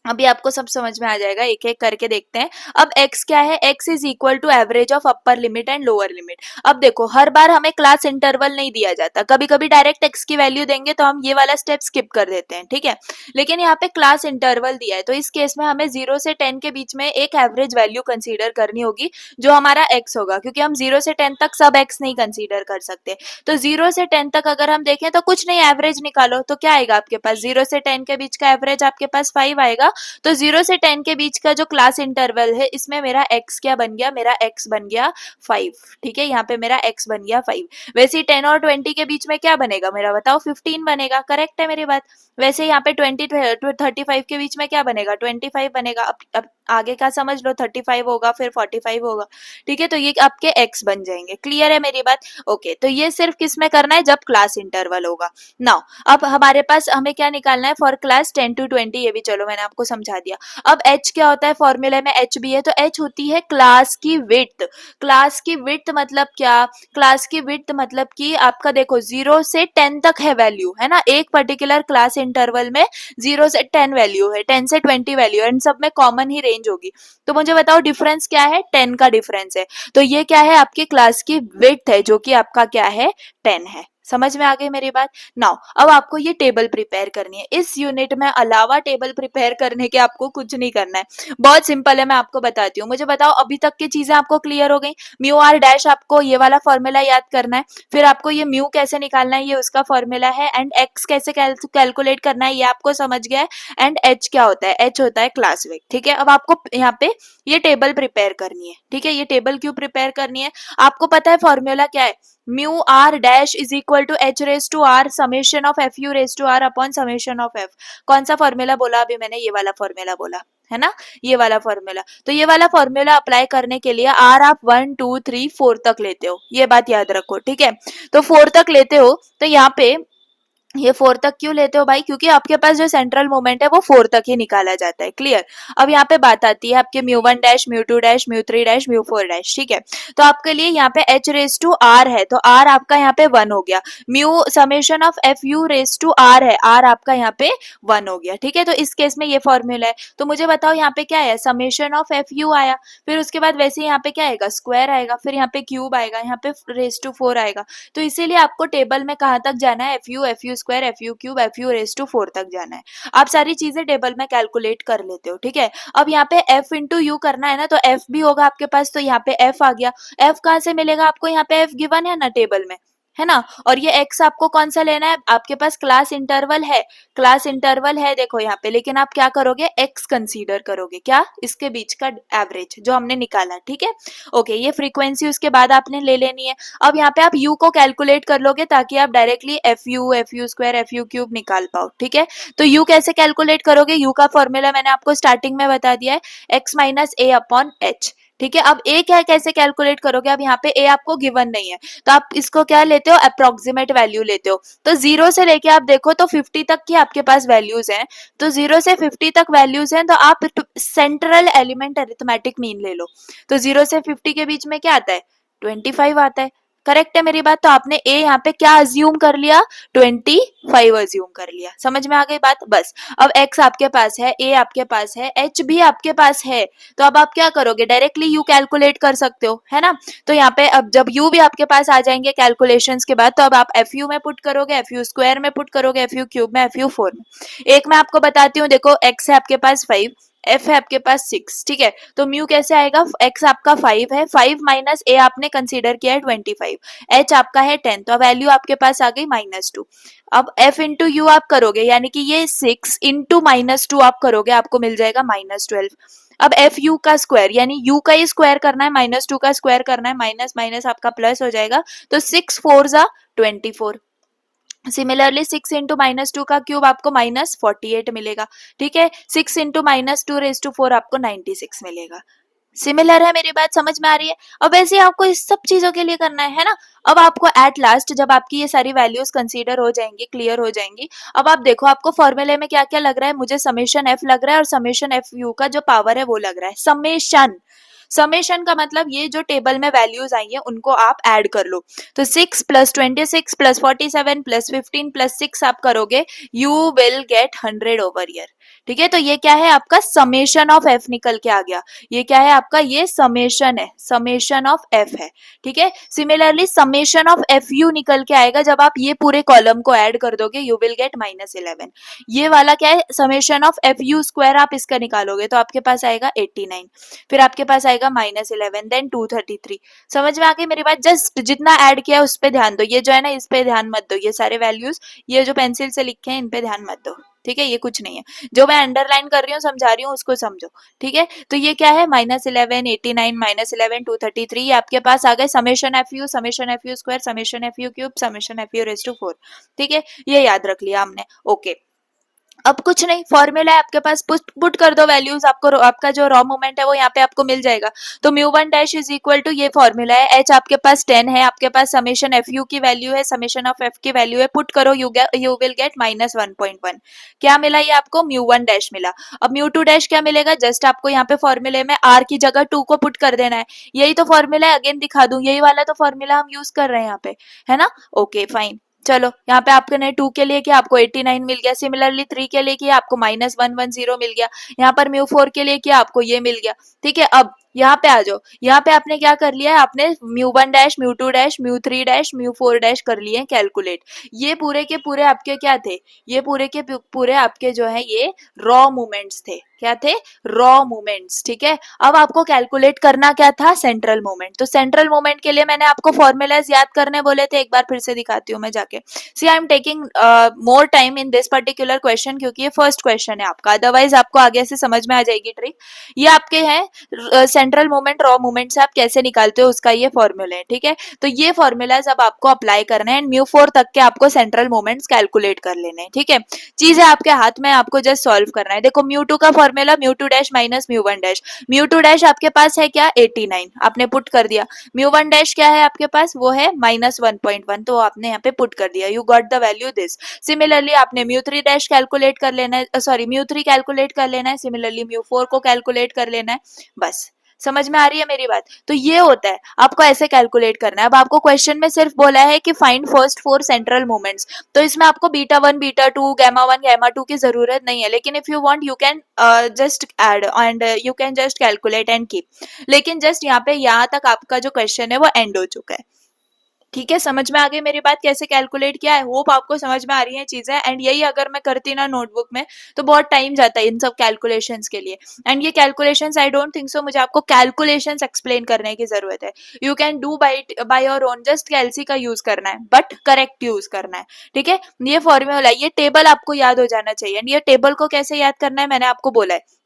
अभी आपको सब समझ में आ जाएगा, एक एक करके देखते हैं। अब x क्या है, x is equal to average of upper limit and lower limit. अब देखो हर बार हमें क्लास इंटरवल नहीं दिया जाता, कभी कभी डायरेक्ट x की वैल्यू देंगे तो हम ये वाला स्टेप स्किप कर देते हैं, ठीक है। लेकिन यहाँ पे क्लास इंटरवल दिया है तो इस केस में हमें 0 से 10 के बीच में एक एवरेज वैल्यू कंसीडर करनी होगी जो हमारा x होगा, क्योंकि हम 0 से 10 तक सब x नहीं कंसीडर कर सकते। तो 0 से 10 तक अगर हम देखें तो कुछ नहीं, एवरेज निकालो तो क्या आएगा आपके पास, 0 से 10 के बीच का एवरेज आपके पास 5 आएगा। तो 0 से 10 के बीच का जो क्लास इंटरवल है इसमें मेरा x क्या बन गया, मेरा x बन गया 5, ठीक है, यहाँ पे मेरा x बन गया 5। वैसे ही 10 और 20 के बीच में क्या बनेगा मेरा, बताओ, 15 बनेगा, करेक्ट है मेरी बात। वैसे यहाँ पे 20 35 के बीच में क्या बनेगा, 25 बनेगा। अब आगे का समझ लो, 35 होगा फिर 45 होगा, ठीक है। तो ये आपके x बन जाएंगे, क्लियर है मेरी बात, ओके। तो ये सिर्फ किस में करना है, जब क्लास इंटरवल होगा। नाउ अब हमारे पास हमें क्या निकालना है फॉर क्लास 10 to 20, ये भी चलो मैंने आपको आपको समझा दिया। अब h क्या होता है, फॉर्मूले में h भी है, तो h होती है क्लास की विड्थ। क्लास की विड्थ मतलब क्या, क्लास की विड्थ मतलब कि आपका देखो 0 से 10 तक है वैल्यू, है ना, एक पर्टिकुलर क्लास इंटरवल में 0 से 10 वैल्यू है, 10 से 20 वैल्यू है, इन सब में कॉमन ही रेंज होगी। तो मुझे बताओ डिफरेंस क्या है, 10 का डिफरेंस है। तो ये क्या है, आपकी क्लास की विड्थ है, जो कि आपका क्या है, 10 है। समझ में आ गई मेरी बात। नाउ अब आपको ये टेबल प्रिपेयर करनी है। इस यूनिट में अलावा टेबल प्रिपेयर करने के आपको कुछ नहीं करना है, बहुत सिंपल है, मैं आपको बताती हूँ। मुझे बताओ अभी तक की चीजें आपको क्लियर हो गई। म्यू आर डैश, आपको ये वाला फॉर्मूला याद करना है, फिर आपको ये म्यू कैसे निकालना है, ये उसका फॉर्मूला है, एंड एक्स कैसे कैलकुलेट करना है, ये आपको समझ गया है। एंड एच क्या होता है, एच होता है क्लास वेट। ठीक है, अब आपको यहाँ पे ये टेबल प्रिपेयर करनी है। ठीक है, ये टेबल क्यों प्रिपेयर करनी है, आपको पता है फॉर्मूला क्या है, mu r dash is equal to h raise to r summation of f u raise to r upon summation of f. कौन सा फॉर्मूला बोला अभी मैंने, ये वाला फॉर्मूला बोला है ना, ये वाला फॉर्मूला। तो ये वाला फॉर्मूला अप्लाई करने के लिए आर आप 1 2 3 4 तक लेते हो, ये बात याद रखो। ठीक है, तो 4 तक लेते हो, तो यहाँ पे ये 4 तक क्यों लेते हो भाई, क्योंकि आपके पास जो सेंट्रल मोमेंट है वो 4 तक ही निकाला जाता है। क्लियर। अब यहाँ पे बात आती है आपके mu 1 dash, mu 2 dash, mu 3 dash, mu 4 dash. ठीक है, तो आपके लिए यहाँ पे h रेस टू r है, तो r आपका यहाँ पे 1 हो गया। Mu summation of f u raise to r है, r आपका यहाँ पे 1 हो गया। ठीक है, तो इस केस में ये फॉर्मूला है। तो मुझे बताओ यहाँ पे क्या है, समेशन ऑफ एफ यू आया, फिर उसके बाद वैसे यहाँ पे क्या आएगा, स्क्वायर आएगा, फिर यहाँ पे क्यूब आएगा, यहाँ पे रेस टू 4 आएगा। तो इसीलिए आपको टेबल में कहाँ तक जाना है, f u square, f u cube, f u raise to 4 तक जाना है। आप सारी चीजें टेबल में कैलकुलेट कर लेते हो। ठीक है, अब यहाँ पे एफ इंटू यू करना है ना, तो एफ भी होगा आपके पास, तो यहाँ पे एफ आ गया। एफ कहाँ से मिलेगा आपको, यहाँ पे एफ गिवन है ना टेबल में, है ना। और ये एक्स आपको कौन सा लेना है, आपके पास क्लास इंटरवल है, क्लास इंटरवल है देखो यहाँ पे, लेकिन आप क्या करोगे, एक्स कंसीडर करोगे, क्या, इसके बीच का एवरेज जो हमने निकाला। ठीक है, ओके, ये फ्रीक्वेंसी उसके बाद आपने ले लेनी है। अब यहाँ पे आप u को कैलकुलेट कर लोगे, ताकि आप directly F u square, f u cube निकाल पाओ। ठीक है, तो u कैसे कैलकुलेट करोगे, u का फॉर्मूला मैंने आपको स्टार्टिंग में बता दिया है, x माइनस ए अपॉन एच। ठीक है, अब a क्या कैसे कैलकुलेट करोगे, अब यहाँ पे a आपको गिवन नहीं है, तो आप इसको क्या लेते हो, अप्रोक्सीमेट वैल्यू लेते हो। तो 0 से लेके आप देखो तो 50 तक की आपके पास वैल्यूज हैं, तो 0 से 50 तक वैल्यूज हैं, तो आप सेंट्रल एलिमेंट अरिथमेटिक मीन ले लो। तो 0 से 50 के बीच में क्या आता है, 25 आता है। करेक्ट है मेरी बात। तो आपने ए यहाँ पे क्या अज्यूम कर लिया, 25 अज्यूम कर लिया। समझ में आ गई बात। बस अब x आपके पास है, a आपके पास है, h भी आपके पास है, तो अब आप क्या करोगे, डायरेक्टली u कैलकुलेट कर सकते हो, है ना। तो यहाँ पे अब जब u भी आपके पास आ जाएंगे कैलकुलेशंस के बाद, तो अब आप एफ यू में पुट करोगे, एफ यू स्क्वायर में पुट करोगे, एफ यू क्यूब में, एफ यू 4 में। एक मैं आपको बताती हूँ, देखो x है आपके पास 5, एफ है आपके पास 6। ठीक है, तो म्यू कैसे आएगा, एक्स आपका 5 है, 5 माइनस ए आपने कंसीडर किया है 25, एच आपका है 10, तो वैल्यू आपके पास आ गई -2। अब एफ इंटू यू आप करोगे, यानी कि ये 6 इंटू -2 आप करोगे, आपको मिल जाएगा -12। अब एफ यू का स्क्वायर, यानी यू का ही स्क्वायर करना है, -2 का स्क्वायर करना है, माइनस माइनस आपका प्लस हो जाएगा, तो 6 4 जा 24। सिमिलरली 6 इंटू -2 का क्यूब आपको -48 मिलेगा। ठीक है, 6 इंटू -2 रेज टू 4 आपको 96 मिलेगा। सिमिलर है मेरी बात, समझ में आ रही है। अब वैसे ही आपको इस सब चीजों के लिए करना है ना। अब आपको एट लास्ट जब आपकी ये सारी वैल्यूज कंसीडर हो जाएंगी, क्लियर हो जाएंगी, अब आप देखो आपको फॉर्मूले में क्या क्या लग रहा है, मुझे समेशन एफ लग रहा है, और समेशन एफ यू का जो पावर है वो लग रहा है, समेशन। समेशन का मतलब ये जो टेबल में वैल्यूज आई है उनको आप ऐड कर लो। तो 6 प्लस 26 प्लस 47 प्लस 15 प्लस 6 आप करोगे, you will gate 100 over year. ठीक है, तो ये क्या है आपका समेशन ऑफ एफ निकल के आ गया। ये क्या है आपका, ये समेशन है, समेशन ऑफ एफ है। ठीक है, similarly summation of f you निकल के आएगा, जब आप ये पूरे कॉलम को ऐड कर दोगे, यू विल गेट -11। ये वाला क्या है, summation of f u square, आप इसका निकालोगे तो आपके पास आएगा 89, फिर आपके पास आएगा -11, देन 233। समझ में आ गई मेरी बात। जस्ट जितना ऐड किया उस पे ध्यान दो, ये जो है ना इस पे ध्यान मत दो, ये सारे वैल्यूज ये जो पेंसिल से लिखे हैं इन पे ध्यान मत दो। ठीक है, ये कुछ नहीं है, जो मैं अंडरलाइन कर रही हूँ समझा रही हूँ उसको समझो। ठीक है, तो ये क्या है, -11, 89, -11, 233, ये आपके पास आ गए summation f u square, summation f u cube, summation f u raise to 4। ठीक है, ये याद रख लिया हमने। ओके, अब कुछ नहीं, फॉर्मूला है आपके पास, पुट पुट कर दो वैल्यूज, आपको आपका जो रॉ मोमेंट है वो यहाँ पे आपको मिल जाएगा। तो mu one dash is equal to, ये फॉर्मूला है, एच आपके पास 10 है, आपके पास समेशन एफ यू की वैल्यू है, समेशन ऑफ एफ की वैल्यू है, पुट करो, यू विल गेट -1.1। क्या मिला ये आपको? म्यू वन डैश मिला। अब म्यू टू डैश क्या मिलेगा? जस्ट आपको यहाँ पे फॉर्मूले में आर की जगह 2 को पुट कर देना है। यही तो फॉर्मूला है, अगेन दिखा दूं, यही वाला तो फॉर्मूला हम यूज कर रहे हैं यहाँ पे, है ना? Okay fine. चलो यहाँ पे आपने 2 के लिए किया, आपको 89 मिल गया। सिमिलरली 3 के लिए किया, आपको -110 मिल गया। यहाँ पर म्यू 4 के लिए किया, आपको ये मिल गया। ठीक है, अब यहाँ पे आ जाओ। यहाँ पे आपने क्या कर लिया है? आपने mu one dash, mu two dash, mu three dash, mu four dash कर लिए कैलकुलेट। ये पूरे के पूरे आपके क्या थे? ये पूरे के पूरे आपके जो है ये रॉ मूवमेंट्स थे। क्या थे? Raw movements. ठीक है, अब आपको कैलकुलेट करना क्या था? Central movement. तो सेंट्रल मूवमेंट के लिए मैंने आपको फॉर्मूलाज याद करने बोले थे, एक बार फिर से दिखाती हूँ मैं जाके। See I am taking more time in this particular question क्योंकि ये फर्स्ट क्वेश्चन है आपका, अदरवाइज आपको आगे से समझ में आ जाएगी ट्रिक। ये आपके हैं सेंट्रल मूवमेंट, रॉ मूवमेंट से आप कैसे निकालते हो उसका ये फॉर्मूला है। ठीक है, तो ये फॉर्मूलाज अब आपको अप्लाई करना है एंड म्यू फोर तक के आपको सेंट्रल मूवमेंट्स कैलकुलेट कर लेने हैं। ठीक है, चीज है आपके हाथ में, आपको जस्ट सॉल्व करना है। देखो म्यू टू का formula mu two dash minus mu one dash. Mu two dash आपके पास है क्या? 89, आपने पुट कर दिया। म्यू वन डैश क्या है आपके पास? वो है -1.1, तो आपने यहाँ पे पुट कर दिया, you got the value this. Similarly आपने म्यू थ्री डैश कैलकुलेट कर लेना है, सॉरी म्यू थ्री कैलकुलेट कर लेना है, सिमिलरली म्यू फोर को कैलकुलेट कर लेना है। बस समझ में आ रही है मेरी बात? तो ये होता है, आपको ऐसे कैलकुलेट करना है। अब आपको क्वेश्चन में सिर्फ बोला है कि फाइंड फर्स्ट 4 सेंट्रल मूवमेंट्स, तो इसमें आपको beta one, beta two, gamma one, gamma two की जरूरत नहीं है, लेकिन if you want you can just add and you can just calculate and keep. लेकिन जस्ट यहाँ पे यहाँ तक आपका जो क्वेश्चन है वो एंड हो चुका है। ठीक है, समझ में आ गई मेरी बात कैसे कैलकुलेट किया है? होप आपको समझ में आ रही है चीजें। एंड यही अगर मैं करती ना नोटबुक में तो बहुत टाइम जाता है इन सब कैलकुलेशंस के लिए। एंड ये calculations I don't think so मुझे आपको कैलकुलेशंस एक्सप्लेन करने की जरूरत है। You can do by your own, just calci का यूज करना है बट करेक्ट यूज करना है। ठीक है, ये फॉर्मूला, ये टेबल आपको याद हो जाना चाहिए। एंड ये टेबल को कैसे याद करना है मैंने आपको बोला है।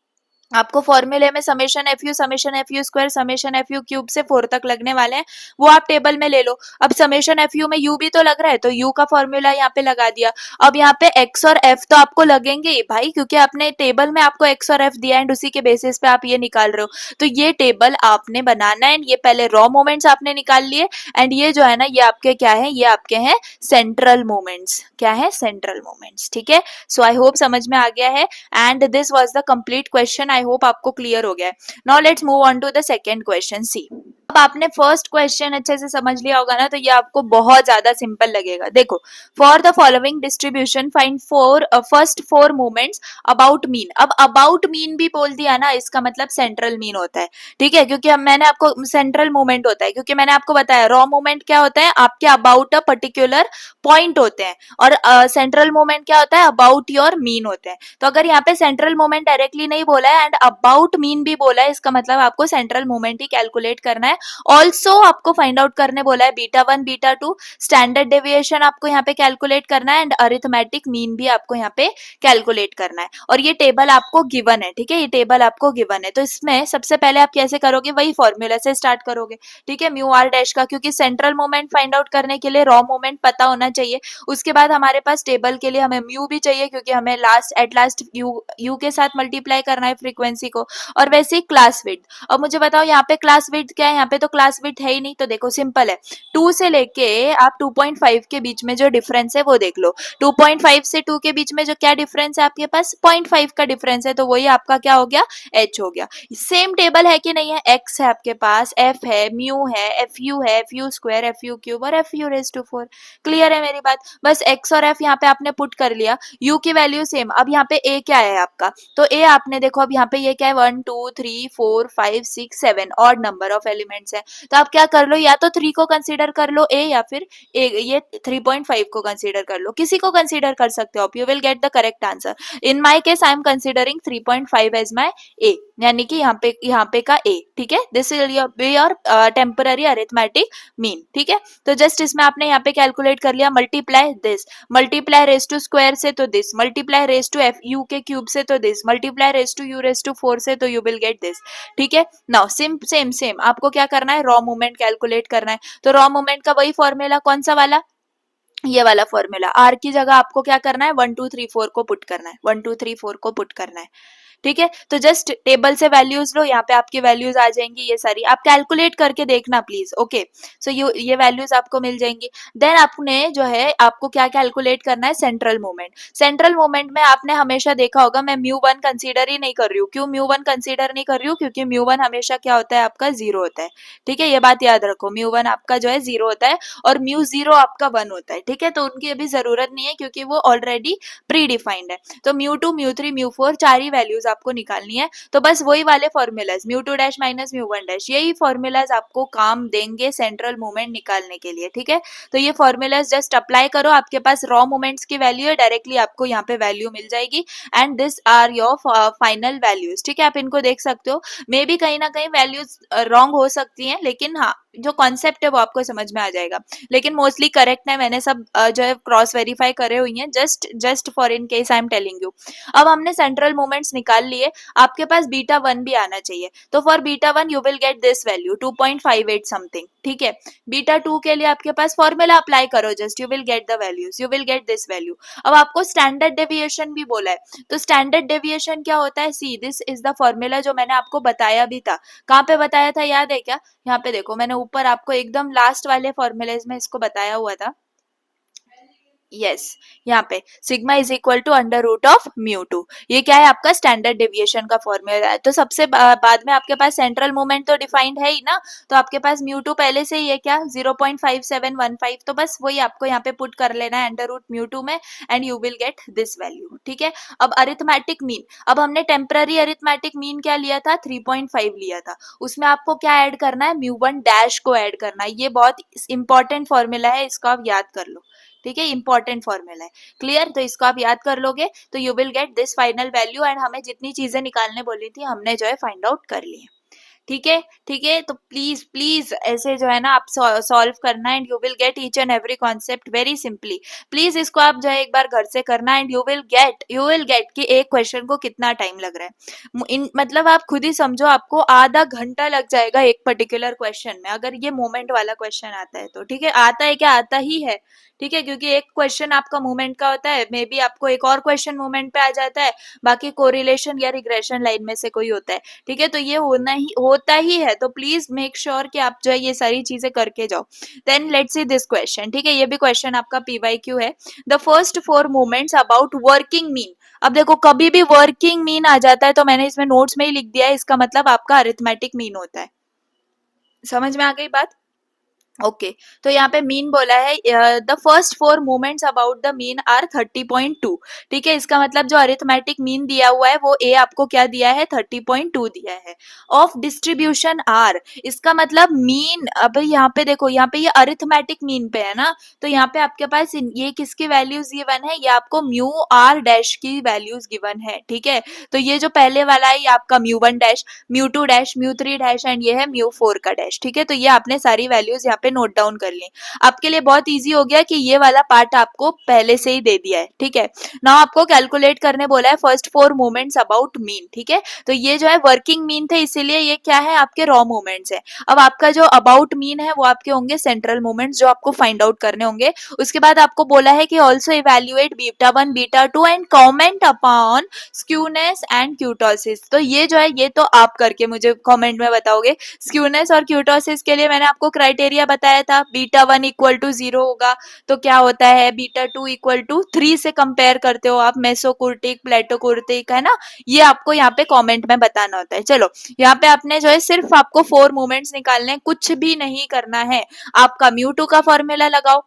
आपको फॉर्मूले में summation f u square, summation f u cube से 4 तक लगने वाले हैं, वो आप टेबल में ले लो। अब समेशन एफ यू में यू भी तो लग रहा है, तो यू का फॉर्मूला यहाँ पे लगा दिया। अब यहाँ पे एक्स और एफ तो आपको लगेंगे ही भाई, क्योंकि आपने टेबल में आपको एक्स और एफ दिया एंड उसी के बेसिस पे आप ये निकाल रहे हो। तो ये टेबल आपने बनाना है। ये पहले रॉ मोमेंट्स आपने निकाल लिए एंड ये जो है ना ये आपके क्या है? ये आपके हैं सेंट्रल मोमेंट्स। क्या है? Central moments. ठीक है, सो आई होप समझ में आ गया है and this was the complete question. I hope आपको क्लियर हो गया है। Now let's move on to the second question. See, अब आपने फर्स्ट क्वेश्चन अच्छे से समझ लिया होगा ना, तो ये आपको बहुत ज्यादा सिंपल लगेगा। देखो, for the following distribution find first 4 movements about mean. अब अबाउट मीन भी बोल दिया ना, इसका मतलब सेंट्रल मीन होता है। ठीक है, क्योंकि मैंने आपको सेंट्रल मूवमेंट होता है, क्योंकि मैंने आपको बताया रॉ मूवमेंट क्या होता है? आपके अबाउट अ पर्टिकुलर पॉइंट होते हैं, और सेंट्रल मूवमेंट क्या होता है? अबाउट योर मीन होते हैं। तो अगर यहाँ पे सेंट्रल मूवमेंट डायरेक्टली नहीं बोला है एंड अबाउट मीन भी बोला है, इसका मतलब आपको सेंट्रल मूवमेंट ही कैलकुलेट करना है। ऑल्सो आपको फाइंड आउट करने बोला है beta one, beta two, standard deviation आपको यहाँ पे कैलकुलेट करना है एंड अरिथमेटिक मीन भी आपको यहाँ पे कैलकुलेट करना है। और ये टेबल आपको गिवन है। ठीक है, ये टेबल आपको गिवन है, तो इसमें सबसे पहले आप कैसे करोगे? वही फॉर्मूला से स्टार्ट करोगे। ठीक है, म्यू आर डैश का, क्योंकि सेंट्रल मोमेंट फाइंड आउट करने के लिए रॉ मोमेंट पता होना चाहिए। उसके बाद हमारे पास टेबल के लिए हमें म्यू भी चाहिए, क्योंकि हमें एट लास्ट यू के साथ मल्टीप्लाई करना है फ्रीक्वेंसी को, और वैसे ही क्लास विड्थ। अब मुझे बताओ यहाँ पे क्लास विड्थ क्या है? यहाँ पे तो क्लास विड्थ है ही नहीं। तो देखो सिंपल है, 2 से लेके आप 2.5 के बीच में जो डिफरेंस है वो देख लो। 2.5 से 2 के बीच में जो क्या डिफरेंस है आपके पास? 0.5 का डिफरेंस है, तो वही आपका क्या हो गया? एच हो गया। सेम टेबल है कि नहीं है? एक्स है आपके पास, एफ है, म्यू है, एफ यू है, f u square, f u cube और f u raise to 4। Clear है मेरी बात? बस एक्स और एफ यहाँ पे आपने पुट कर लिया, यू की वैल्यू सेम। अब यहाँ पे ए क्या है आपका? तो ए आपने देखो, अब यहाँ पे ये क्या है? 1 2 3 4 5 6 7 ऑड नंबर ऑफ एलिमेंट्स है। तो आप क्या कर लो, या तो 3 को कंसीडर कर लो ए, या फिर ये 3.5 को कंसीडर कर लो। किसी को कंसीडर कर सकते हो आप, you will get the correct answer. In my case I am considering 3.5 as my A, यानी कि यहाँ पे का ए। ठीक है, this is your temporary arithmetic mean. ठीक है, तो जस्ट इसमें आपने यहाँ पे कैलकुलेट कर लिया, multiply this, multiply raise to square से तो this, multiply raise to f u के क्यूब से तो this, multiply raise to u raise to 4 से तो यू विल गेट दिस। ठीक है, नाउ सेम आपको क्या करना है? रॉ मूवमेंट कैलकुलेट करना है। तो रॉ मूवमेंट का वही फॉर्मूला, कौन सा वाला? ये वाला फॉर्मूला, आर की जगह आपको क्या करना है, 1 2 3 4 को पुट करना है, 1 2 3 4 को पुट करना है। ठीक है, तो जस्ट टेबल से वैल्यूज लो, यहाँ पे आपकी वैल्यूज आ जाएंगी ये सारी, आप कैलकुलेट करके देखना प्लीज। ओके, सो ये वैल्यूज आपको मिल जाएंगी। देन आपने जो है आपको क्या कैलकुलेट करना है, सेंट्रल मोमेंट। सेंट्रल मोमेंट में आपने हमेशा देखा होगा, मैं म्यू 1 कंसीडर ही नहीं कर रही हूँ। क्यों म्यू 1 कंसीडर नहीं कर रही हूँ, क्योंकि म्यू 1 हमेशा क्या होता है, आपका 0 होता है। ठीक है, ये बात याद रखो, म्यू 1 आपका जो है 0 होता है और म्यू 0 आपका 1 होता है। ठीक है, तो उनकी अभी जरूरत नहीं है क्योंकि वो ऑलरेडी प्री डिफाइंड है। तो म्यू 2 म्यू 3 म्यू 4 चार ही वैल्यूज आपको निकालनी है। तो बस वही वाले formulas, mu 2 dash minus mu 1 dash, यही फॉर्मूलाज आपको काम देंगे सेंट्रल मूवमेंट निकालने के लिए। ठीक है, तो ये फॉर्मूलाज जस्ट अप्लाई करो, आपके पास रॉ मोमेंट्स की वैल्यू है, डायरेक्टली आपको यहाँ पे वैल्यू मिल जाएगी and this are your final values. ठीक है, आप इनको देख सकते हो, मे बी कहीं ना कहीं वैल्यूज रॉन्ग हो सकती हैं, लेकिन हाँ जो कॉन्सेप्ट है वो आपको समझ में आ जाएगा। लेकिन मोस्टली करेक्ट है, मैंने सब जो है क्रॉस वेरीफाई करे हुई हैं, just for in case I am telling you. अब हमने सेंट्रल मोमेंट्स निकाल लिए, आपके पास बीटा 1 भी आना चाहिए। तो for beta 1 you will get this value 2.58 something. ठीक है, बीटा 2 के लिए आपके पास फॉर्मूला अप्लाई करो, just you will get the values, you will get this value. अब आपको स्टैंडर्ड डेविएशन भी बोला है, तो स्टैंडर्ड डेविएशन क्या होता है, see this is the formula जो मैंने आपको बताया भी था। कहाँ पे बताया था, याद है क्या? यहाँ पे देखो, मैंने ऊपर आपको एकदम लास्ट वाले फॉर्मूलेज में इसको बताया हुआ था। यस, यहाँ पे sigma is equal to under root of mu 2, ये क्या है, आपका स्टैंडर्ड डेविएशन का फॉर्मूला है। तो सबसे बाद में आपके पास सेंट्रल मोमेंट तो डिफाइंड है ही ना, तो आपके पास म्यू 2 पहले से ही है क्या, 0.5715, तो बस वही आपको यहाँ पे पुट कर लेना है अंडर रूट म्यू 2 में and you will get this value. ठीक है, अब अरिथमेटिक मीन, अब हमने टेम्पररी अरिथमेटिक मीन क्या लिया था, 3.5 लिया था, उसमें आपको क्या ऐड करना है, म्यू 1 डैश को ऐड करना है। ये बहुत इंपॉर्टेंट फॉर्मूला है, इसको आप याद कर लो। ठीक है, इंपॉर्टेंट फॉर्मूला है, क्लियर? तो इसको आप याद कर लोगे तो you will get this final value and हमें जितनी चीजें निकालने बोली थी हमने जो है फाइंड आउट कर ली है। ठीक है, ठीक है, तो प्लीज प्लीज ऐसे जो है ना आप सॉल्व करना and you will gate each and every concept very simply. Please इसको आप जो है एक बार घर से करना एंड यू विल गेट कि एक क्वेश्चन को कितना टाइम लग रहा है। मतलब आप खुद ही समझो, आपको आधा घंटा लग जाएगा एक पर्टिकुलर क्वेश्चन में, अगर ये मोमेंट वाला क्वेश्चन आता है तो। ठीक है, आता है क्या, आता ही है। ठीक है, क्योंकि एक क्वेश्चन आपका मूवमेंट का होता है, मे बी आपको एक और क्वेश्चन मूवमेंट पे आ जाता है, बाकी कोरिलेशन या रिग्रेशन लाइन में से कोई होता है। ठीक है, तो ये होता ही है, तो प्लीज मेक श्योर कि आप जो है ये सारी चीजें करके जाओ। Then let's see this question. ठीक है, ये भी क्वेश्चन आपका पीवाईक्यू है। The first 4 movements about working mean. अब देखो, कभी भी वर्किंग मीन आ जाता है तो मैंने इसमें नोट्स में ही लिख दिया है, इसका मतलब आपका अरिथमेटिक मीन होता है। समझ में आ गई बात? ओके, तो यहाँ पे मीन बोला है, the first 4 moments about the mean are 30.2। ठीक है, इसका मतलब जो अरिथमेटिक मीन दिया हुआ है वो ए आपको क्या दिया है, 30.2 दिया है। ऑफ डिस्ट्रीब्यूशन आर, इसका मतलब मीन, अब यहाँ पे देखो, यहाँ पे ये अरिथमेटिक मीन पे है ना, तो यहाँ पे आपके पास ये किसकी वैल्यूज गिवन है, ये आपको म्यू आर डैश की वैल्यूज गिवन है। ठीक है, तो ये जो पहले वाला है ये आपका mu 1 dash, mu 2 dash, mu 3 dash and ये है म्यू 4 का डैश। ठीक है, तो ये आपने सारी वैल्यूज यहाँ पे नोट डाउन कर ली। आपके लिए बहुत इजी हो गया कि ये वाला पार्ट आपको पहले से ही दे दिया है। ठीक है, नाउ आपको कैलकुलेट करने बोला है फर्स्ट 4 मोमेंट्स अबाउट मीन। ठीक है, तो ये जो है वर्किंग मीन थे, इसीलिए ये क्या है, आपके रॉ मोमेंट्स है। अब आपका जो अबाउट मीन है वो आपके होंगे सेंट्रल मोमेंट्स, जो आपको फाइंड आउट करने होंगे। उसके बाद आपको बोला है कि also evaluate beta 1 beta 2 and comment upon skewness and kurtosis. तो ये जो है ये तो आप करके मुझे कमेंट में बताओगे। स्क्यूनेस और क्यूटोसिस के लिए मैंने आपको क्राइटेरिया बताया था, बीटा 1 इक्वल टू 0 होगा तो क्या होता है, बीटा 2 इक्वल टू 3 से कंपेयर करते हो आप, मेसोकुर्टिक प्लेटोकुर्टिक, है ना, ये आपको यहाँ पे कमेंट में बताना होता है। चलो, यहाँ पे आपने जो है सिर्फ आपको 4 मोमेंट्स निकालने हैं, कुछ भी नहीं करना है। आपका म्यू 2 का फॉर्मूला लगाओ,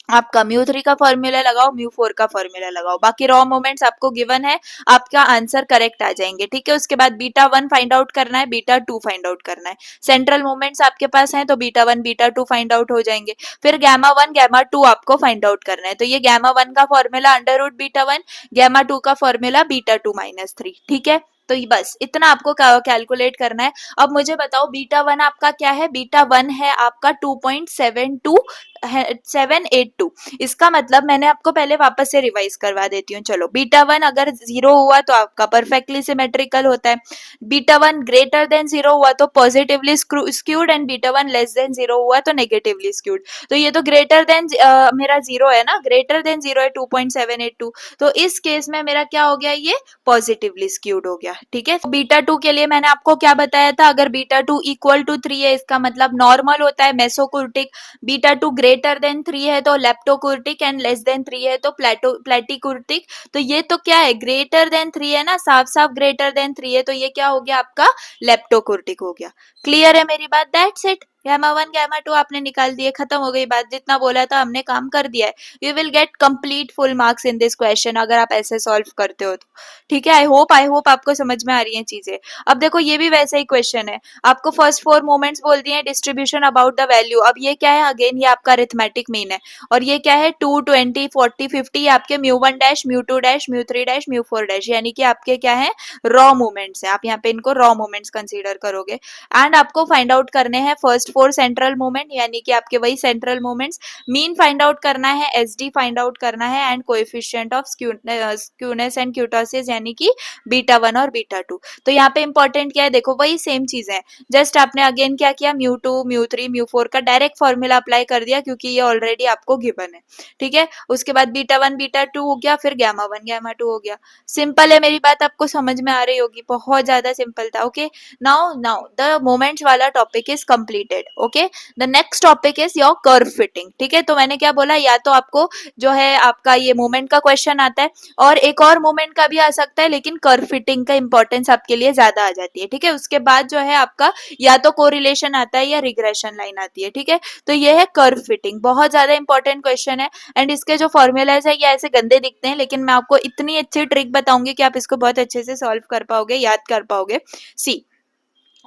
आपका म्यू 3 का फॉर्मूला लगाओ, म्यू 4 का फॉर्मूला लगाओ, बाकी रॉ मोमेंट्स आपको गिवन है, आपका आंसर करेक्ट आ जाएंगे। ठीक है, उसके बाद बीटा 1 फाइंड आउट करना है, बीटा 2 फाइंड आउट करना है। सेंट्रल मोमेंट्स आपके पास हैं तो बीटा 1 बीटा 2 फाइंड आउट हो जाएंगे। फिर गामा 1 गामा 2 आपको फाइंड आउट करना है, तो ये गामा 1 का formula under root beta 1, gamma 2 का फॉर्मूला बीटा 2 माइनस 3। ठीक है, तो बस इतना आपको कैलकुलेट करना है। अब मुझे बताओ बीटा 1 आपका क्या है, बीटा 1 है आपका 2.72 0.782। इसका मतलब मैंने आपको पहले वापस से रिवाइज करवा देती हूँ। चलो, बीटा वन अगर 0 हुआ तो आपका परफेक्टली सिमेट्रिकल होता है, बीटा वन ग्रेटर देन 0 हुआ तो positively skewed, and beta one less than 0 हुआ तो नेगेटिवली स्क्यूड। तो ये तो ग्रेटर देन मेरा 0 है ना, ग्रेटर देन 0 है 2.782, तो इस केस में मेरा क्या हो गया, ये पॉजिटिवली स्क्यूड हो गया। ठीक है, बीटा टू के लिए मैंने आपको क्या बताया था, अगर बीटा टू इक्वल टू 3 है इसका मतलब नॉर्मल होता है, मेसोकुर्टिक। बीटा टू ग्रेटर देन 3 है तो लेप्टोकुर्टिक, एंड लेस देन 3 है तो प्लेटिकुर्टिक। तो ये तो क्या है, ग्रेटर देन 3 है ना, साफ साफ ग्रेटर देन 3 है, तो ये क्या हो गया आपका लेप्टोकुर्टिक हो गया। क्लियर है मेरी बात? That's it. Gamma one gamma two आपने निकाल दिए, खत्म हो गई बात, जितना बोला था हमने काम कर दिया है। You will get complete full marks in this question अगर आप ऐसे सॉल्व करते हो तो। ठीक है, आई होप आपको समझ में आ रही हैं चीजें। अब देखो, ये भी वैसा ही क्वेश्चन है, आपको फर्स्ट 4 मोमेंट्स बोल दिए, डिस्ट्रीब्यूशन अबाउट द वैल्यू। अब ये क्या है, अगेन ये आपका अरिथमेटिक मीन है, और ये क्या है 2, 20, 40, 50 आपके mu one dash, mu two dash, mu three dash, mu four dash, यानी कि आपके क्या है, रॉ मोमेंट्स है। आप यहाँ पे इनको रॉ मोमेंट्स कंसीडर करोगे, एंड आपको फाइंड आउट करने हैं फर्स्ट 4 सेंट्रल मोमेंट, यानी कि आपके वही central moments. Mean find out करना है, एसडी फाइंड आउट करना है, and coefficient of skewness and kurtosis, यानी कि बीटा वन और बीटा टू। तो यहाँ पे इंपॉर्टेंट क्या है, देखो वही सेम चीज है, जस्ट आपने अगेन क्या किया, mu two, mu three, mu four का डायरेक्ट फॉर्मूला अप्लाई कर दिया, क्योंकि ये ऑलरेडी आपको गिवन है। ठीक है, उसके बाद बीटा वन बीटा टू हो गया, फिर गैमा वन गैमा टू हो गया। सिंपल है, मेरी बात आपको समझ में आ रही होगी, बहुत ज्यादा सिंपल था। ओके, नाउ द मोमेंट्स वाला topic is completed. Okay, the next topic is your curve fitting. ठीक है, तो मैंने क्या बोला, या तो आपको जो है आपका ये मोमेंट का क्वेश्चन आता है, और एक और मोमेंट का भी आ सकता है, लेकिन कर्व फिटिंग का इंपॉर्टेंस आपके लिए ज्यादा आ जाती है। ठीक है, उसके बाद जो है आपका या तो कोरिलेशन आता है या रिग्रेशन लाइन आती है। ठीक है, तो ये है कर्व फिटिंग, बहुत ज्यादा इंपॉर्टेंट क्वेश्चन है, एंड इसके जो फॉर्मूलाज है ये ऐसे गंदे दिखते हैं, लेकिन मैं आपको इतनी अच्छी ट्रिक बताऊंगी कि आप इसको बहुत अच्छे से सॉल्व कर पाओगे, याद कर पाओगे। सी,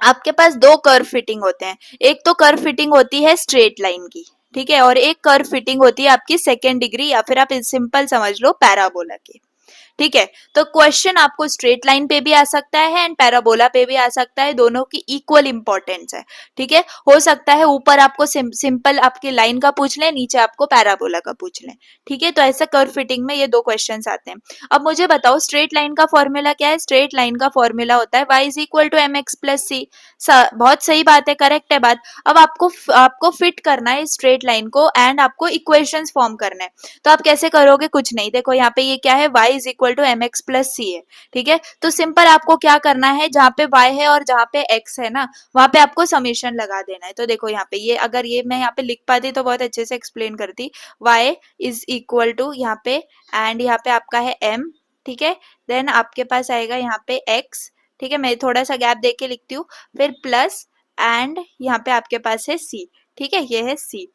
आपके पास दो कर्व फिटिंग होते हैं, एक तो कर्व फिटिंग होती है स्ट्रेट लाइन की, ठीक है, और एक कर्व फिटिंग होती है आपकी सेकेंड डिग्री, या फिर आप सिंपल समझ लो पैराबोला की। ठीक है, तो क्वेश्चन आपको स्ट्रेट लाइन पे भी आ सकता है एंड पैराबोला पे भी आ सकता है, दोनों की इक्वल इंपॉर्टेंस है। ठीक है, हो सकता है ऊपर आपको सिंपल आपकी लाइन का पूछ लें, नीचे आपको पैराबोला का पूछ लें। ठीक है, तो ऐसा कर्व फिटिंग में ये दो क्वेश्चंस आते हैं। अब मुझे बताओ, स्ट्रेट लाइन का फॉर्मूला क्या है? स्ट्रेट लाइन का फॉर्मूला होता है y is equal to m x plus c. बहुत सही बात है, करेक्ट है बात। अब आपको फिट करना है स्ट्रेट लाइन को, एंड आपको इक्वेशंस फॉर्म करना है। तो आप कैसे करोगे? कुछ नहीं, देखो यहाँ पे ये क्या है, y is equal to m x plus c है। ठीक है, तो सिंपल आपको क्या करना है, जहाँ पे y है और जहाँ पे x है ना, वहां पे आपको समेशन लगा देना है। तो देखो यहाँ पे ये, अगर ये मैं यहाँ पे लिख पाती तो बहुत अच्छे से एक्सप्लेन करती। y इज इक्वल टू यहाँ पे, एंड यहाँ पे आपका है m, ठीक है, देन आपके पास आएगा यहाँ पे x, ठीक है, मैं थोड़ा सा गैप दे के लिखती हूँ, फिर प्लस, एंड यहाँ पे आपके पास है c। ठीक है, ये है c।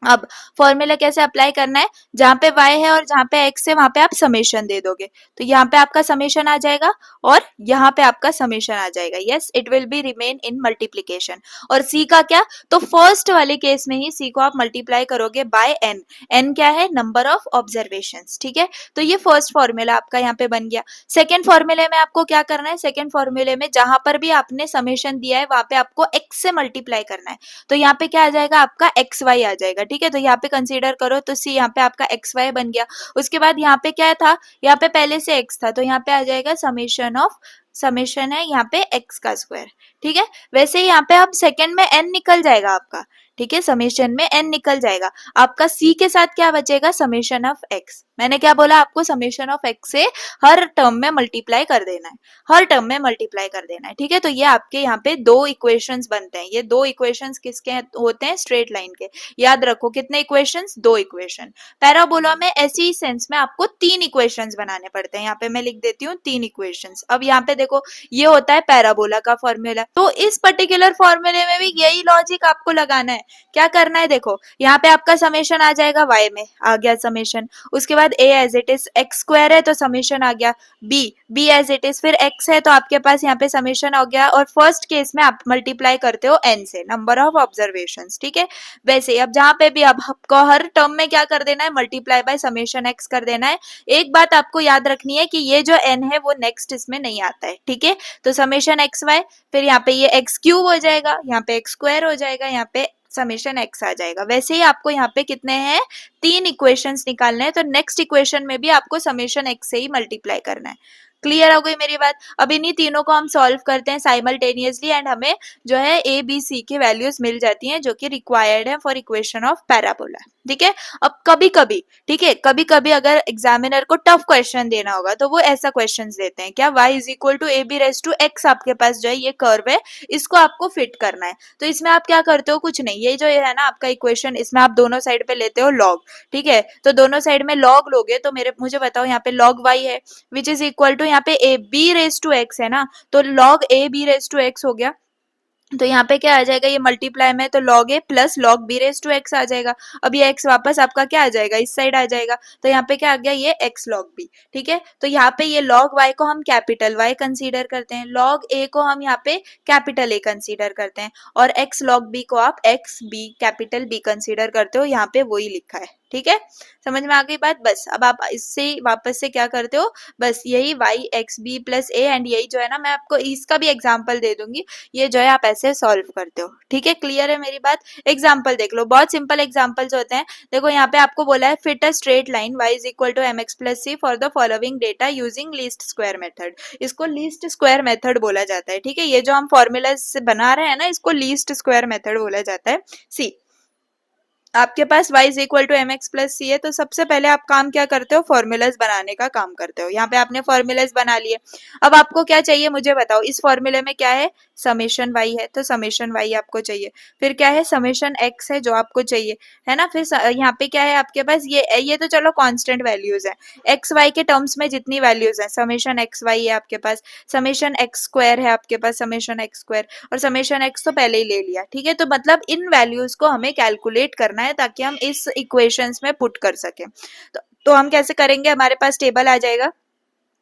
अब फॉर्मूला कैसे अप्लाई करना है, जहां पे y है और जहां पे x है वहां पे आप समेशन दे दोगे, तो यहाँ पे आपका समेशन आ जाएगा और यहाँ पे आपका समेशन आ जाएगा। Yes, it will be remain in multiplication. और c का क्या, तो फर्स्ट वाले केस में ही c को आप मल्टीप्लाई करोगे बाय n। n क्या है, नंबर ऑफ ऑब्जर्वेशंस। ठीक है, तो ये फर्स्ट फॉर्मूला आपका यहाँ पे बन गया। सेकेंड फॉर्मूले में आपको क्या करना है, सेकेंड फॉर्मूले में जहां पर भी आपने समेशन दिया है वहां पे आपको x से मल्टीप्लाई करना है, तो यहाँ पे क्या आ जाएगा, आपका एक्स वाई आ जाएगा। ठीक है, तो यहाँ पे कंसीडर करो, तो सी यहाँ पे आपका एक्स वाई बन गया। उसके बाद यहाँ पे क्या था, यहाँ पे पहले से एक्स था, तो यहाँ पे आ जाएगा समेशन है यहाँ पे एक्स का स्क्वायर। ठीक है, वैसे ही यहाँ पे अब सेकंड में एन निकल जाएगा आपका। ठीक है, समेशन में एन निकल जाएगा, आपका सी के साथ क्या बचेगा, समेशन ऑफ एक्स। मैंने क्या बोला आपको, समेशन ऑफ एक्स से हर टर्म में मल्टीप्लाई कर देना है, हर टर्म में मल्टीप्लाई कर देना है। ठीक है, तो ये आपके यहाँ पे दो इक्वेशंस बनते हैं। ये दो इक्वेशंस किसके होते हैं, स्ट्रेट लाइन के। याद रखो कितने इक्वेशंस, दो इक्वेशन। पैराबोला में ऐसी सेंस में आपको तीन इक्वेशंस बनाने पड़ते हैं, यहाँ पे मैं लिख देती हूँ तीन इक्वेशंस। अब यहाँ पे देखो, ये होता है पैराबोला का फॉर्मूला, तो इस पर्टिकुलर फॉर्मूले में भी यही लॉजिक आपको लगाना है। क्या करना है, देखो यहाँ पे आपका समेशन आ जाएगा, y में आ गया समेशन, उसके बाद a as it is, x square है तो समेशन आ गया, b एज इट इज, फिर x है तो आपके पास यहाँ पे समेशन आ गया, और फर्स्ट केस में आप मल्टीप्लाई करते हो n से, नंबर ऑफ ऑब्जर्वेशंस। ठीक है, वैसे अब जहाँ पे भी अब आपको हर टर्म में क्या कर देना है, मल्टीप्लाई बाय समेशन x कर देना है। एक बात आपको याद रखनी है कि ये जो n है वो नेक्स्ट इसमें नहीं आता है। ठीक है, तो समेशन एक्स वाई, फिर यहाँ पे ये एक्स क्यूब हो जाएगा, यहाँ पे एक्स स्क्वायर हो जाएगा, यहाँ पे समेशन एक्स आ जाएगा। वैसे ही आपको यहाँ पे कितने हैं, 3 इक्वेशंस निकालने हैं, तो नेक्स्ट इक्वेशन में भी आपको समेशन एक्स से ही मल्टीप्लाई करना है। क्लियर हो गई मेरी बात। अब इन्हीं तीनों को हम सॉल्व करते हैं साइमल्टेनियसली एंड हमें जो है ए बी सी की वैल्यूज मिल जाती हैं जो कि रिक्वायर्ड है फॉर इक्वेशन ऑफ पैराबोला। ठीक है। अब कभी कभी, ठीक है, कभी कभी अगर एग्जामिनर को टफ क्वेश्चन देना होगा तो वो ऐसा क्वेश्चन देते हैं, क्या y is equal to a b raise to x आपके पास जो है ये कर्व है, इसको आपको फिट करना है। तो इसमें आप क्या करते हो, कुछ नहीं, ये जो है ना आपका इक्वेशन, इसमें आप दोनों साइड पे लेते हो लॉग। ठीक है, तो दोनों साइड में लॉग लोगे तो मुझे बताओ यहाँ पे log y है विच इज इक्वल टू यहाँ पे a b raise to x है ना, तो log a b raise to x हो गया। तो यहाँ पे क्या आ जाएगा, ये मल्टीप्लाई में, तो log a plus log b raise to x आ जाएगा। अब ये x वापस आपका क्या आ जाएगा, इस साइड आ जाएगा, तो यहाँ पे क्या आ गया, ये x log b। ठीक है, तो यहाँ पे ये log y को हम कैपिटल y कंसीडर करते हैं, log a को हम यहाँ पे कैपिटल a कंसीडर करते हैं, और x log b को आप x b capital b consider करते हो, यहाँ पे वही लिखा है। ठीक है, समझ में आ गई बात। बस अब आप इससे वापस से क्या करते हो, बस यही y x b plus a, and यही जो है ना, मैं आपको इसका भी एग्जाम्पल दे दूंगी, ये जो है आप ऐसे सॉल्व करते हो। ठीक है, क्लियर है मेरी बात। एग्जाम्पल देख लो, बहुत सिंपल एग्जाम्पल्स होते हैं। देखो यहाँ पे आपको बोला है fit a straight line y is equal to m x plus c for the following data using least square method. इसको लीस्ट स्क्वायर मेथड बोला जाता है। ठीक है, ये जो हम फॉर्मूला से बना रहे हैं ना, इसको लीस्ट स्क्वायर मेथड बोला जाता है। सी, आपके पास y is equal to m x plus c है, तो सबसे पहले आप काम क्या करते हो, फॉर्मूलाज बनाने का काम करते हो। यहाँ पे आपने फॉर्मूलाज बना लिए। अब आपको क्या चाहिए मुझे बताओ, इस फॉर्मूले में क्या है, समेशन y है, तो समेशन y आपको चाहिए। फिर क्या है, समेशन x है जो आपको चाहिए, है ना। फिर यहाँ पे क्या है आपके पास, ये तो चलो कांस्टेंट वैल्यूज है, एक्स वाई के टर्म्स में जितनी वैल्यूज है, समेशन एक्स वाई है आपके पास, समेशन एक्स स्क्वायर है आपके पास, समेशन एक्स स्क्वायर, और समेशन एक्स तो पहले ही ले लिया। ठीक है, तो मतलब इन वैल्यूज को हमें कैलकुलेट करना है ताकि हम इस इक्वेशंस में पुट कर सकें। तो हम कैसे करेंगे, हमारे पास टेबल आ जाएगा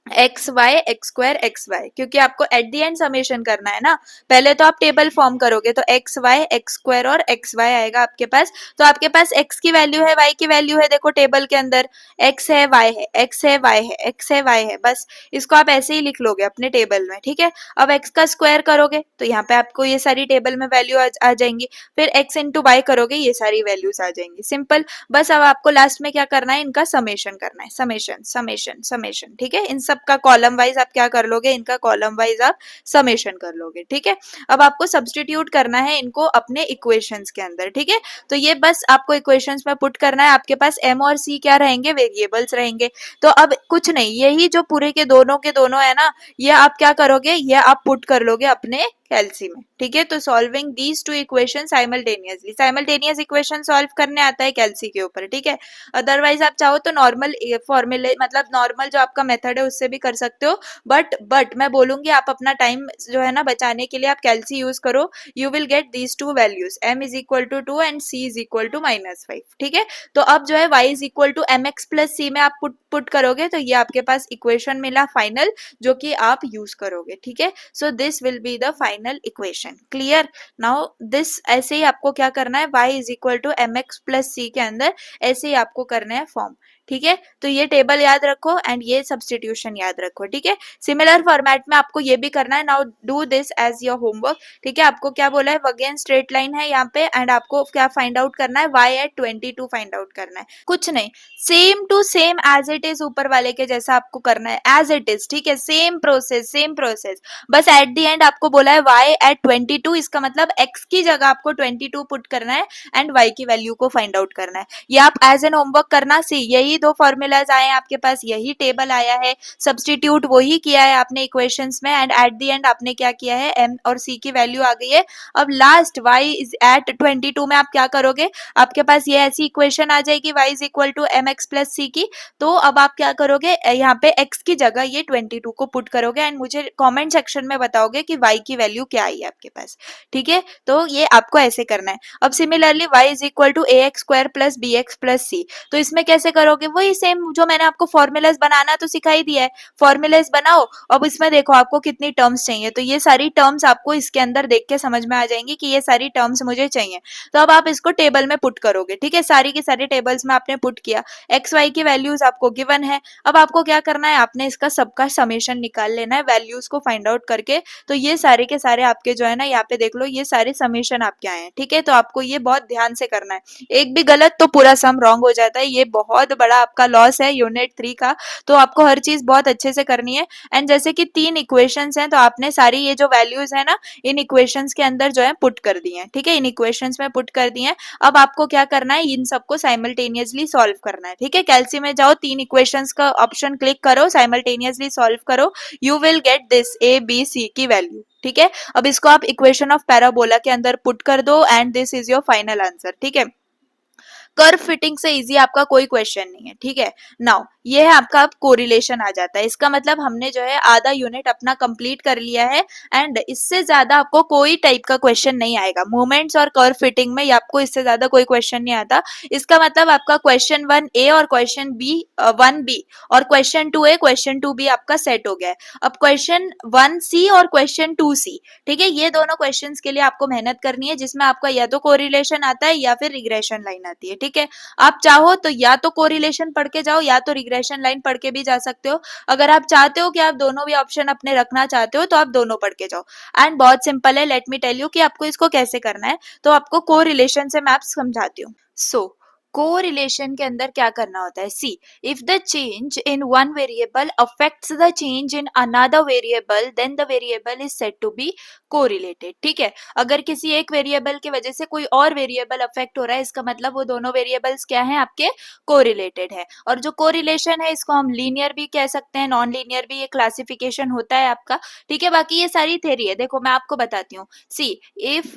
x y x square x y, क्योंकि आपको एट दी एंड समेशन करना है ना। पहले तो आप टेबल फॉर्म करोगे तो एक्स वाई एक्स स्क्वायर और एक्स वाई आएगा आपके पास। तो आपके पास एक्स की वैल्यू है, वाई की वैल्यू है, देखो टेबल के अंदर एक्स है वाई है, एक्स है वाई है, एक्स है वाई है, बस इसको आप ऐसे ही लिख लोगे अपने टेबल में। ठीक है, अब एक्स का स्क्वायर करोगे तो यहाँ पे आपको ये सारी टेबल में वैल्यू आ जाएंगी, फिर एक्स इंटू वाई करोगे, ये सारी वैल्यूज आ जाएंगी, सिंपल। बस अब आपको लास्ट में क्या करना है, इनका समेशन करना है, समेशन समेशन समेशन। ठीक है, इन सब का कॉलम वाइज आप क्या कर लोगे, इनका कॉलम वाइज आप समेशन कर लोगे। ठीक है, अब आपको सब्स्टिट्यूट करना है इनको अपने इक्वेशंस के अंदर। ठीक है, तो ये बस आपको इक्वेशंस में पुट करना है। आपके पास m और c क्या रहेंगे, वेरिएबल्स रहेंगे। तो अब कुछ नहीं, यही जो पूरे के दोनों है ना, ये आप क्या करोगे, ये आप पुट कर लोगे अपने कैलसी में। ठीक है, तो solving these two equation simultaneously, simultaneous equation solve करने आता है कैलसी के ऊपर। ठीक है, अदरवाइज आप चाहो तो नॉर्मल फॉर्मूले, मतलब नॉर्मल जो आपका मेथड है उससे भी कर सकते हो, बट मैं बोलूंगी आप अपना टाइम जो है ना बचाने के लिए आप कैलसी यूज करो। You will get these two values, m is equal to 2 and c is equal to -5। ठीक है, तो अब जो है y is equal to m x plus c में आप पुट करोगे तो ये आपके पास इक्वेशन मिला फाइनल, जो कि आप यूज करोगे। ठीक है, so this will be the final equation. Clear, now this ऐसे ही आपको क्या करना है, y is equal to m x plus c के अंदर ऐसे ही आपको करना है फॉर्म। ठीक है, तो ये टेबल याद रखो एंड ये सब्स्टिट्यूशन याद रखो। ठीक है, सिमिलर फॉर्मेट में आपको ये भी करना है। Now do this as your homework. ठीक है, आपको क्या बोला है, अगेन स्ट्रेट लाइन है यहाँ पे एंड आपको क्या फाइंड आउट करना है, y एट 22 फाइंड आउट करना है। कुछ नहीं, same to same as it is ऊपर वाले के जैसा आपको करना है, एज इट इज। ठीक है, सेम प्रोसेस सेम प्रोसेस, बस एट द एंड आपको बोला है y एट 22, इसका मतलब x की जगह आपको 22 पुट करना है एंड y की वैल्यू को फाइंड आउट करना है। ये आप एज एन होमवर्क करना। सी, यही दो फॉर्मूलाज आए हैं आपके पास, यही टेबल आया है, सब्स्टिट्यूट वही किया है आपने इक्वेशंस में एंड एट द एंड आपने क्या किया है, m और c की वैल्यू आ गई है। अब लास्ट y इज एट 22 में आप क्या करोगे, आपके पास ये ऐसी इक्वेशन आ जाएगी y is equal to m x plus c की। तो अब आप क्या करोगे, यहाँ पे x की जगह ये 22 को पुट करोगे एंड मुझे कमेंट सेक्शन में बताओगे कि y की वैल्यू क्या आई है आपके पास। ठीक है, तो ये आपको ऐसे करना है। अब similarly y is equal to a x square plus b x plus c, तो इसमें कैसे करोगे, वही सेम जो मैंने आपको फॉर्मूलाज बनाना तो सिखाई दिया है, फॉर्मूलाज बनाओ। अब इसमें देखो आपको कितनी टर्म्स चाहिए, तो ये सारी टर्म्स आपको इसके अंदर देख के समझ में आ जाएंगी कि ये सारी टर्म्स मुझे चाहिए। तो अब आप इसको टेबल में पुट करोगे, ठीक है, सारी की सारी टेबल्स में आपने पुट किया, एक्स वाई की वैल्यूज आपको गिवन है। अब आपको क्या करना है, आपने इसका सबका समेशन निकाल लेना है वैल्यूज को फाइंड आउट करके। तो ये सारे के सारे आपके जो है ना, यहाँ पे देख लो ये सारे समेशन आपके आए हैं, ठीक है। तो आपको ये बहुत ध्यान से करना है, एक भी गलत तो पूरा सम रॉन्ग हो जाता है, ये बहुत बड़ा आपका लॉस है यूनिट 3 का। तो आपको हर चीज बहुत अच्छे से करनी है। एंड जैसे कि 3 इक्वेशंस हैं, तो आपने सारी ये जो वैल्यूज है ना, इन इक्वेशंस के अंदर जो है पुट कर दी है, ठीक है, इन इक्वेशंस में पुट कर दी है। अब आपको क्या करना है, इन सबको साइमल्टेनियसली सॉल्व करना है, ठीक है। कैल्सी में जाओ, 3 इक्वेशंस का ऑप्शन क्लिक करो, साइमल्टेनियसली सॉल्व करो, you will get this a b c की वैल्यू, ठीक है। अब इसको आप इक्वेशन ऑफ पैराबोला के अंदर पुट कर दो and this is your final answer, ठीक है। कर्व फिटिंग से इजी आपका कोई क्वेश्चन नहीं है, ठीक है। नाउ ये है आपका अब कोरिलेशन आ जाता है, इसका मतलब हमने जो है आधा यूनिट अपना कंप्लीट कर लिया है। एंड इससे ज्यादा आपको कोई टाइप का क्वेश्चन नहीं आएगा मोमेंट्स और कर्व फिटिंग में, आपको इससे ज्यादा कोई क्वेश्चन नहीं आता। इसका मतलब आपका क्वेश्चन 1A और क्वेश्चन बी 1B और क्वेश्चन 2A क्वेश्चन 2B आपका सेट हो गया है। अब क्वेश्चन 1C और क्वेश्चन 2C, ठीक है, ये दोनों क्वेश्चन के लिए आपको मेहनत करनी है, जिसमें आपका या तो कोरिलेशन आता है या फिर रिग्रेशन लाइन आती है, ठीक है। आप चाहो तो या तो कोरिलेशन पढ़ के जाओ या तो रिग्रेशन लाइन पढ़ के भी जा सकते हो। अगर आप चाहते हो कि आप दोनों भी ऑप्शन अपने रखना चाहते हो तो आप दोनों पढ़ के जाओ। एंड बहुत सिंपल है, लेट मी टेल यू कि आपको इसको कैसे करना है। तो आपको कोरिलेशन से मैं आप समझाती हूँ। सो कोरिलेशन के अंदर क्या करना होता है, see if the change in one variable affects the change in another variable then the variable is said to be correlated, ठीक है। अगर किसी एक वेरिएबल की वजह से कोई और वेरिएबल अफेक्ट हो रहा है, इसका मतलब वो दोनों वेरिएबल्स क्या हैं, आपके कोरिलेटेड है। और जो कोरिलेशन है इसको हम लीनियर भी कह सकते हैं, नॉन लीनियर भी, ये क्लासिफिकेशन होता है आपका, ठीक है। बाकी ये सारी थ्योरी है, देखो मैं आपको बताती हूँ। See if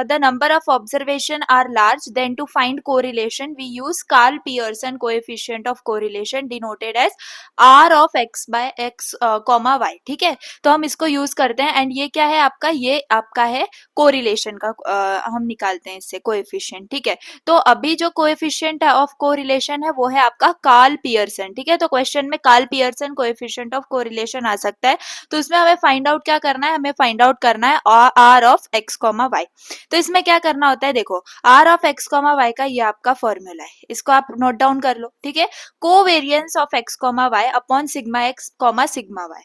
the number of observation are large then to find correlation we use Karl Pearson coefficient of correlation denoted as r of x by x comma y, ठीक है। तो हम इसको यूज करते हैं एंड ये क्या है आपका, ये आपका है कोरिलेशन का हम निकालते हैं इससे कोएफिशिएंट, ठीक है। तो अभी जो कोएफिशिएंट ऑफ कोरिलेशन है वो है आपका कार्ल पियर्सन, ठीक है। तो क्वेश्चन में Karl Pearson coefficient of correlation आ सकता है। तो इसमें हमें फाइंड आउट क्या करना है, हमें फाइंड आउट करना है r of x comma y. तो इसमें क्या करना होता है, देखो r of x comma y का ये आपका फॉर्मूला है, इसको आप नोट डाउन कर लो, ठीक है। Covariance of x comma y upon sigma x comma sigma y,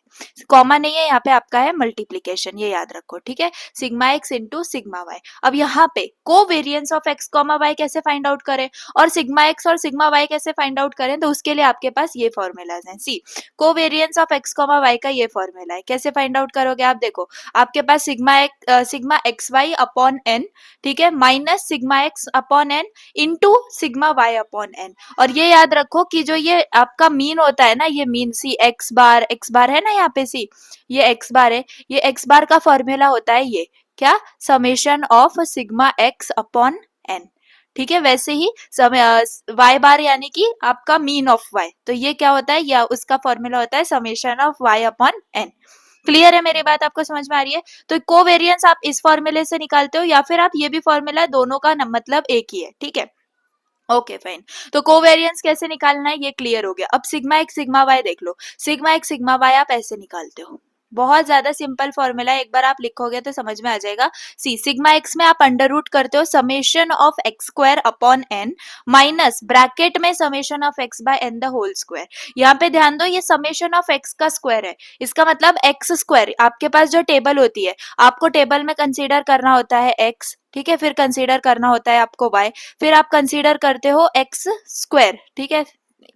comma नहीं है यहाँ पे, आपका है मल्टीप्लीकेशन, ये याद रखो, ठीक है, sigma x into sigma y. अब यहाँ पे covariance of x comma y कैसे फाइंड आउट करें और सिग्मा x और सिग्मा y कैसे फाइंड आउट करें, तो उसके लिए आपके पास ये फॉर्मूलाज हैं। See covariance of x comma y का ये फॉर्मूला है, कैसे फाइंड आउट करोगे आप, देखो आपके पास sigma x y upon n, ठीक है, minus sigma x upon n into sigma Y upon n. और ये याद रखो कि जो ये आपका मीन होता है ना, ये मीन सी एक्स बार है ना, यहाँ पे सी ये एक्स बार है, ये एक्स बार का फॉर्मूला होता है ये क्या, summation of sigma x upon n, ठीक है। वैसे ही वाई बार यानी कि आपका मीन ऑफ वाई, तो ये क्या होता है, या उसका फॉर्मूला होता है summation of y upon n. Clear है मेरी बात, आपको समझ में आ रही है। तो कोवेरिएंस आप इस फॉर्मूले से निकालते हो या फिर आप ये भी फॉर्मूला, दोनों का मतलब एक ही है, ठीक है। ओके फाइन, तो कोवेरिएंस कैसे निकालना है ये क्लियर हो गया। अब सिग्मा एक्स सिग्मा वाई देख लो, सिग्मा एक्स सिग्मा वाई आप ऐसे निकालते हो, बहुत ज्यादा सिंपल फॉर्मूला है, एक बार आप लिखोगे तो समझ में आ जाएगा। सी सिग्मा एक्स में आप अंडर रूट करते हो summation of x square upon n minus bracket में summation of x by n the whole square. यहाँ पे ध्यान दो, ये समेशन ऑफ एक्स का स्क्वायर है, इसका मतलब एक्स स्क्वायर, आपके पास जो टेबल होती है, आपको टेबल में कंसीडर करना होता है एक्स, ठीक है, फिर कंसीडर करना होता है आपको वाई, फिर आप कंसीडर करते हो एक्स स्क्वायर, ठीक है,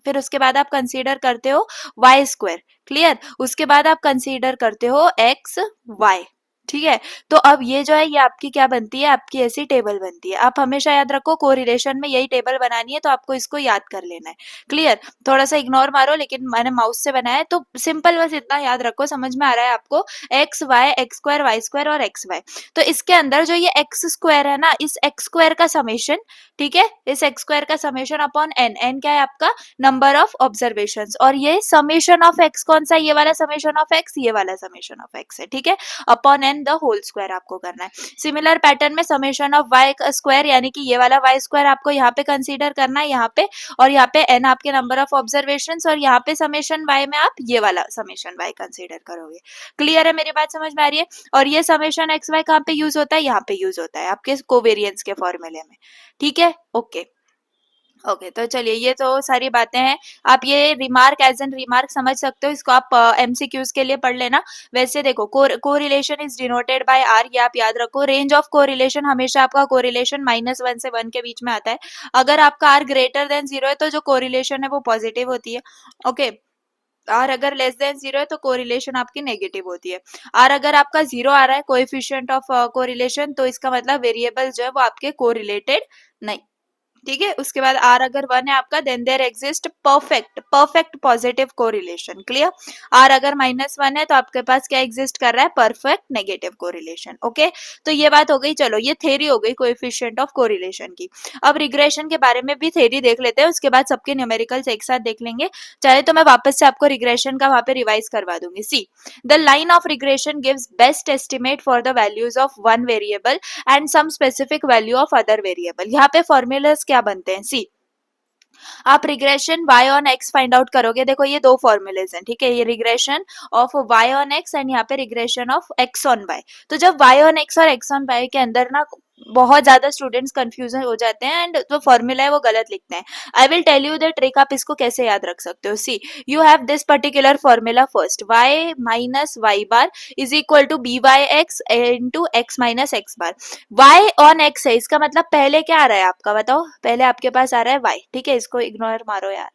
फिर उसके बाद आप कंसीडर करते हो वाई स्क्वायर, क्लियर, उसके बाद आप कंसीडर करते हो एक्स वाई, ठीक है। तो अब ये जो है ये आपकी क्या बनती है, आपकी ऐसी टेबल बनती है। आप हमेशा याद रखो कोरिलेशन में यही टेबल बनानी है, तो आपको इसको याद कर लेना है, क्लियर। थोड़ा सा इग्नोर मारो, लेकिन मैंने माउस से बनाया है तो सिंपल, बस इतना याद रखो, समझ में आ रहा है आपको, x y x square y square और एक्स वाई। तो इसके अंदर जो ये एक्स स्क्वायर है ना, इस एक्स स्क्वायर का समेशन, ठीक है, इस एक्स स्क्वायर का समेशन अपॉन एन, एन क्या है आपका नंबर ऑफ ऑब्जर्वेशंस, और ये समेशन ऑफ एक्स कौन सा, ये वाला समेशन ऑफ एक्स, ये वाला समेशन ऑफ एक्स है, ठीक है, upon n then the whole square आपको करना है। सिमिलर पैटर्न में समेशन ऑफ वाई स्क्वायर यानी कि ये वाला वाई स्क्वायर आपको यहाँ पे कंसीडर करना है, यहाँ पे, और यहाँ पे एन आपके नंबर ऑफ ऑब्जर्वेशन, और यहाँ पे समेशन वाई में आप ये वाला समेशन वाई कंसीडर करोगे। क्लियर है, मेरी बात समझ में आ रही है? और ये समेशन एक्स वाई कहाँ पे यूज होता है? यहाँ पे यूज होता है आपके कोवेरियंस के फॉर्मूले में। ठीक है, ओके ओके तो चलिए, ये तो सारी बातें हैं। आप ये रिमार्क एज एन रिमार्क समझ सकते हो, इसको आप एमसीक्यूज के लिए पढ़ लेना। वैसे देखो, correlation is denoted by r, ये आप याद रखो। रेंज ऑफ कोरिलेशन हमेशा आपका कोरिलेशन -1 से 1 के बीच में आता है। अगर आपका आर ग्रेटर देन 0 है तो जो कोरिलेशन है वो पॉजिटिव होती है। ओके, आर अगर लेस देन 0 है तो कोरिलेशन आपकी नेगेटिव होती है। आर अगर आपका 0 आ रहा है कोएफिशिएंट ऑफ कोरिलेशन, तो इसका मतलब वेरिएबल जो है वो आपके कोरिलेटेड नहीं। ठीक है, उसके बाद आर अगर 1 है आपका, then there exist perfect positive correlation. Clear? R अगर -1 है तो आपके पास क्या एग्जिस्ट कर रहा है? Perfect negative correlation. ओके, तो ये बात हो गई। चलो, ये थ्योरी हो गई कोएफिशिएंट ऑफ कोरिलेशन की। अब रिग्रेशन के बारे में भी थ्योरी देख लेते हैं, उसके बाद सबके न्यूमेरिकल्स एक साथ देख लेंगे। चाहे तो मैं वापस से आपको रिग्रेशन का वहां पे रिवाइज करवा दूंगी। See, the line of regression gives best estimate for the values of one variable and some specific value of other variable. यहाँ पे फॉर्मूलाज क्या बनते हैं? सी, आप regression y on x find out करोगे। देखो, ये दो फॉर्मूलेज हैं, ठीक है? ये regression of y on x and यहाँ पे regression of x on y। तो जब y ऑन x और x ऑन y के अंदर ना बहुत ज्यादा स्टूडेंट्स कंफ्यूजन हो जाते हैं एंड जो फॉर्मूला है वो गलत लिखते हैं। I will tell you the trick, आप इसको कैसे याद रख सकते हो। See, you have this particular formula first, y minus y bar is equal to b Y x into x minus x bar. y on x है, इसका मतलब पहले क्या आ रहा है आपका? बताओ, पहले आपके पास आ रहा है y। ठीक है, इसको इग्नोर मारो यार।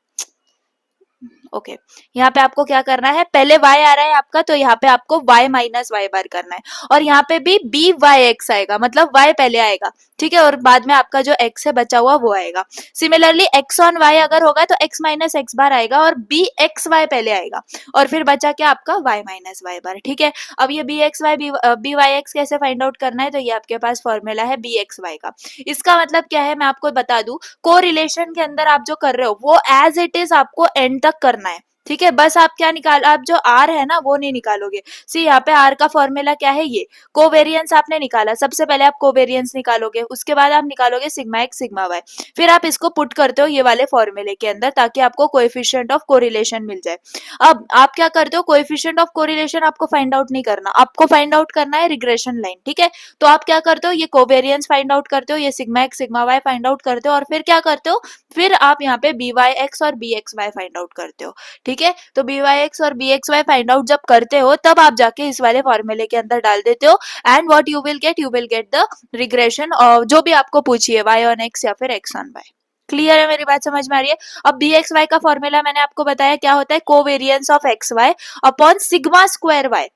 ओके, यहाँ पे आपको क्या करना है? पहले y आ रहा है आपका, तो यहाँ पे आपको y माइनस वाई बार करना है, और यहाँ पे भी बी वाई एक्स आएगा, मतलब y पहले आएगा। ठीक है, और बाद में आपका जो x है बचा हुआ वो आएगा। सिमिलरली x ऑन y अगर होगा तो x माइनस एक्स बार आएगा, और बी एक्स वाई पहले आएगा, और फिर बचा क्या आपका? y minus y bar. ठीक है, अब ये b x y b Y x कैसे फाइंड आउट करना है? तो ये आपके पास फॉर्मूला है बी एक्स वाई का। इसका मतलब क्या है, मैं आपको बता दूं। कोरिलेशन के अंदर आप जो कर रहे हो वो एज इट इज आपको एंड तक करना है। ठीक है, बस आप क्या निकाल, आप जो आर है ना वो नहीं निकालोगे। सी, यहाँ पे आर का फॉर्मूला क्या है? ये कोवेरियंस आपने निकाला, सबसे पहले आप कोवेरियंस निकालोगे, उसके बाद आप निकालोगे सिग्मा एक्स सिग्मा वाई, फिर आप इसको पुट करते हो ये वाले फॉर्मूले के अंदर, ताकि आपको कोएफिशिएंट ऑफ कोरिलेशन मिल जाए। अब आप क्या करते हो? कोएफिशिएंट ऑफ कोरिलेशन आपको फाइंड आउट नहीं करना, आपको फाइंड आउट करना है रिग्रेशन लाइन। ठीक है, तो आप क्या करते हो? ये कोवेरियंस फाइंड आउट करते हो, ये sigma x sigma y find out करते हो, और फिर क्या करते हो? फिर आप यहाँ पे बी वाई एक्स और b x y find out करते हो। ठीक है, तो बी वाई एक्स और b x y find out जब करते हो तब आप जाके इस वाले फॉर्मूले के अंदर डाल देते हो, and what you will get the regression जो भी आपको पूछिए, वाई ऑन एक्स या फिर एक्स ऑन वाई। क्लियर है, मेरी बात समझ में आ रही है? अब बी एक्स वाई का फॉर्मूला मैंने आपको बताया क्या होता है? Covariance of x y upon sigma square y.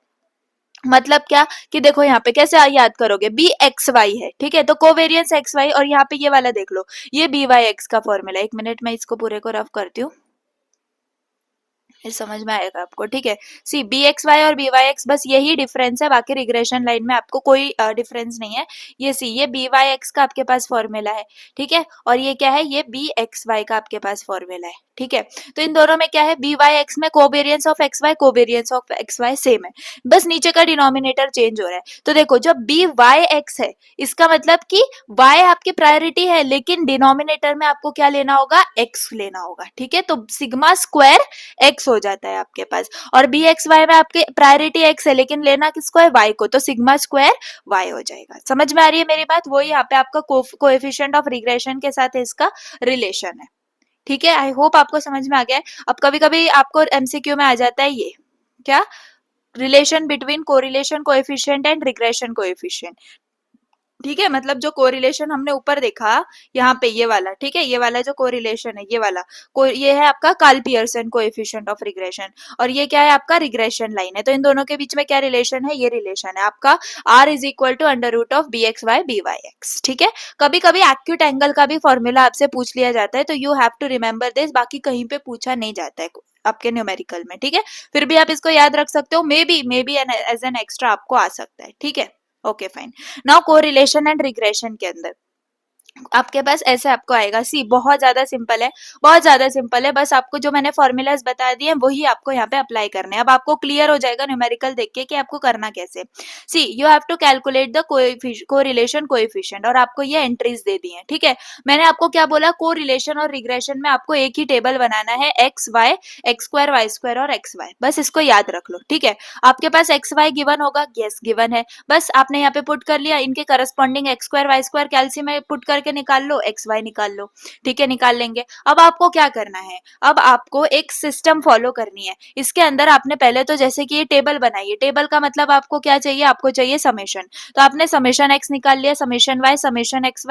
मतलब क्या कि देखो, यहाँ पे कैसे याद करोगे? बी एक्स वाई है, ठीक है, तो कोवेरियंस एक्स वाई, और यहाँ पे ये वाला देख लो, ये बी वाई एक्स का फॉर्मूला। एक मिनट में इसको पूरे को रफ करती हूँ, फिर समझ में आएगा आपको। ठीक है, सी, बी एक्स वाई और बी वाई एक्स बस यही डिफरेंस है, बाकी रिग्रेशन लाइन में आपको कोई डिफरेंस नहीं है। ये सी, ये बी वाई एक्स का आपके पास फॉर्मूला है। ठीक है, और ये क्या है? ये बी एक्स वाई का आपके पास फॉर्मूला है। ठीक है, तो इन दोनों में क्या है? बी वाई एक्स में covariance of x y, covariance of x y same है, बस नीचे का डिनोमिनेटर चेंज हो रहा है। तो देखो, जब बी वाई एक्स है, इसका मतलब कि y आपकी प्रायोरिटी है, लेकिन डिनोमिनेटर में आपको क्या लेना होगा? x लेना होगा। ठीक है, तो सिग्मा स्क्वायर x हो जाता है आपके पास, और बी एक्स वाई में आपके प्रायोरिटी x है, लेकिन लेना किसको है? y को, तो सिग्मा स्क्वायर y हो जाएगा। समझ में आ रही है मेरी बात? वो यहाँ पे आपका कोएफिशिएंट ऑफ रिग्रेशन के साथ इसका रिलेशन है। ठीक है, आई होप आपको समझ में आ गया है। अब कभी कभी आपको एमसीक्यू में आ जाता है ये क्या, relation between correlation coefficient and regression coefficient. ठीक है, मतलब जो कोरिलेशन हमने ऊपर देखा यहाँ पे, ये वाला, ठीक है, ये वाला जो कोरिलेशन है, ये वाला ये है आपका Karl Pearson coefficient of regression, और ये क्या है? आपका रिग्रेशन लाइन है। तो इन दोनों के बीच में क्या रिलेशन है? ये रिलेशन है आपका r is equal to under root of b x y b Y x. ठीक है, कभी कभी एक्यूट एंगल का भी फॉर्मूला आपसे पूछ लिया जाता है, तो you have to remember this, बाकी कहीं पे पूछा नहीं जाता है आपके न्यूमेरिकल में। ठीक है, फिर भी आप इसको याद रख सकते हो, maybe as an extra आपको आ सकता है। ठीक है, okay fine. Now correlation and regression के अंदर आपके पास ऐसे आपको आएगा। सी बहुत ज्यादा सिंपल है, बहुत ज्यादा सिंपल है। बस आपको जो मैंने फॉर्मूलाज बता दिए वही आपको यहाँ पे अप्लाई करने हैं। अब आपको क्लियर हो जाएगा न्यूमेरिकल देख के कि आपको करना कैसे। See you have to calculate the correlation coefficient, और आपको ये एंट्रीज दे दी है। ठीक है, मैंने आपको क्या बोला, कोरिलेशन और रिग्रेशन में आपको एक ही टेबल बनाना है, x y, x square y square और एक्स वाई, बस इसको याद रख लो। ठीक है, आपके पास एक्स वाई गिवन होगा, यस गिवन है, बस आपने यहाँ पे पुट कर लिया, इनके corresponding x square y square calcium में पुट करके निकाल लो, एक्स वाई निकाल लो। ठीक है, निकाल लेंगे। अब आपको क्या करना है, अब आपको एक सिस्टम फॉलो करनी है। इसके अंदर आपने पहले तो जैसे कि ये टेबल बनाई है, टेबल का मतलब आपको क्या चाहिए, आपको चाहिए समेशन। तो आपने समेशन एक्स निकाल लिया, summation y, summation x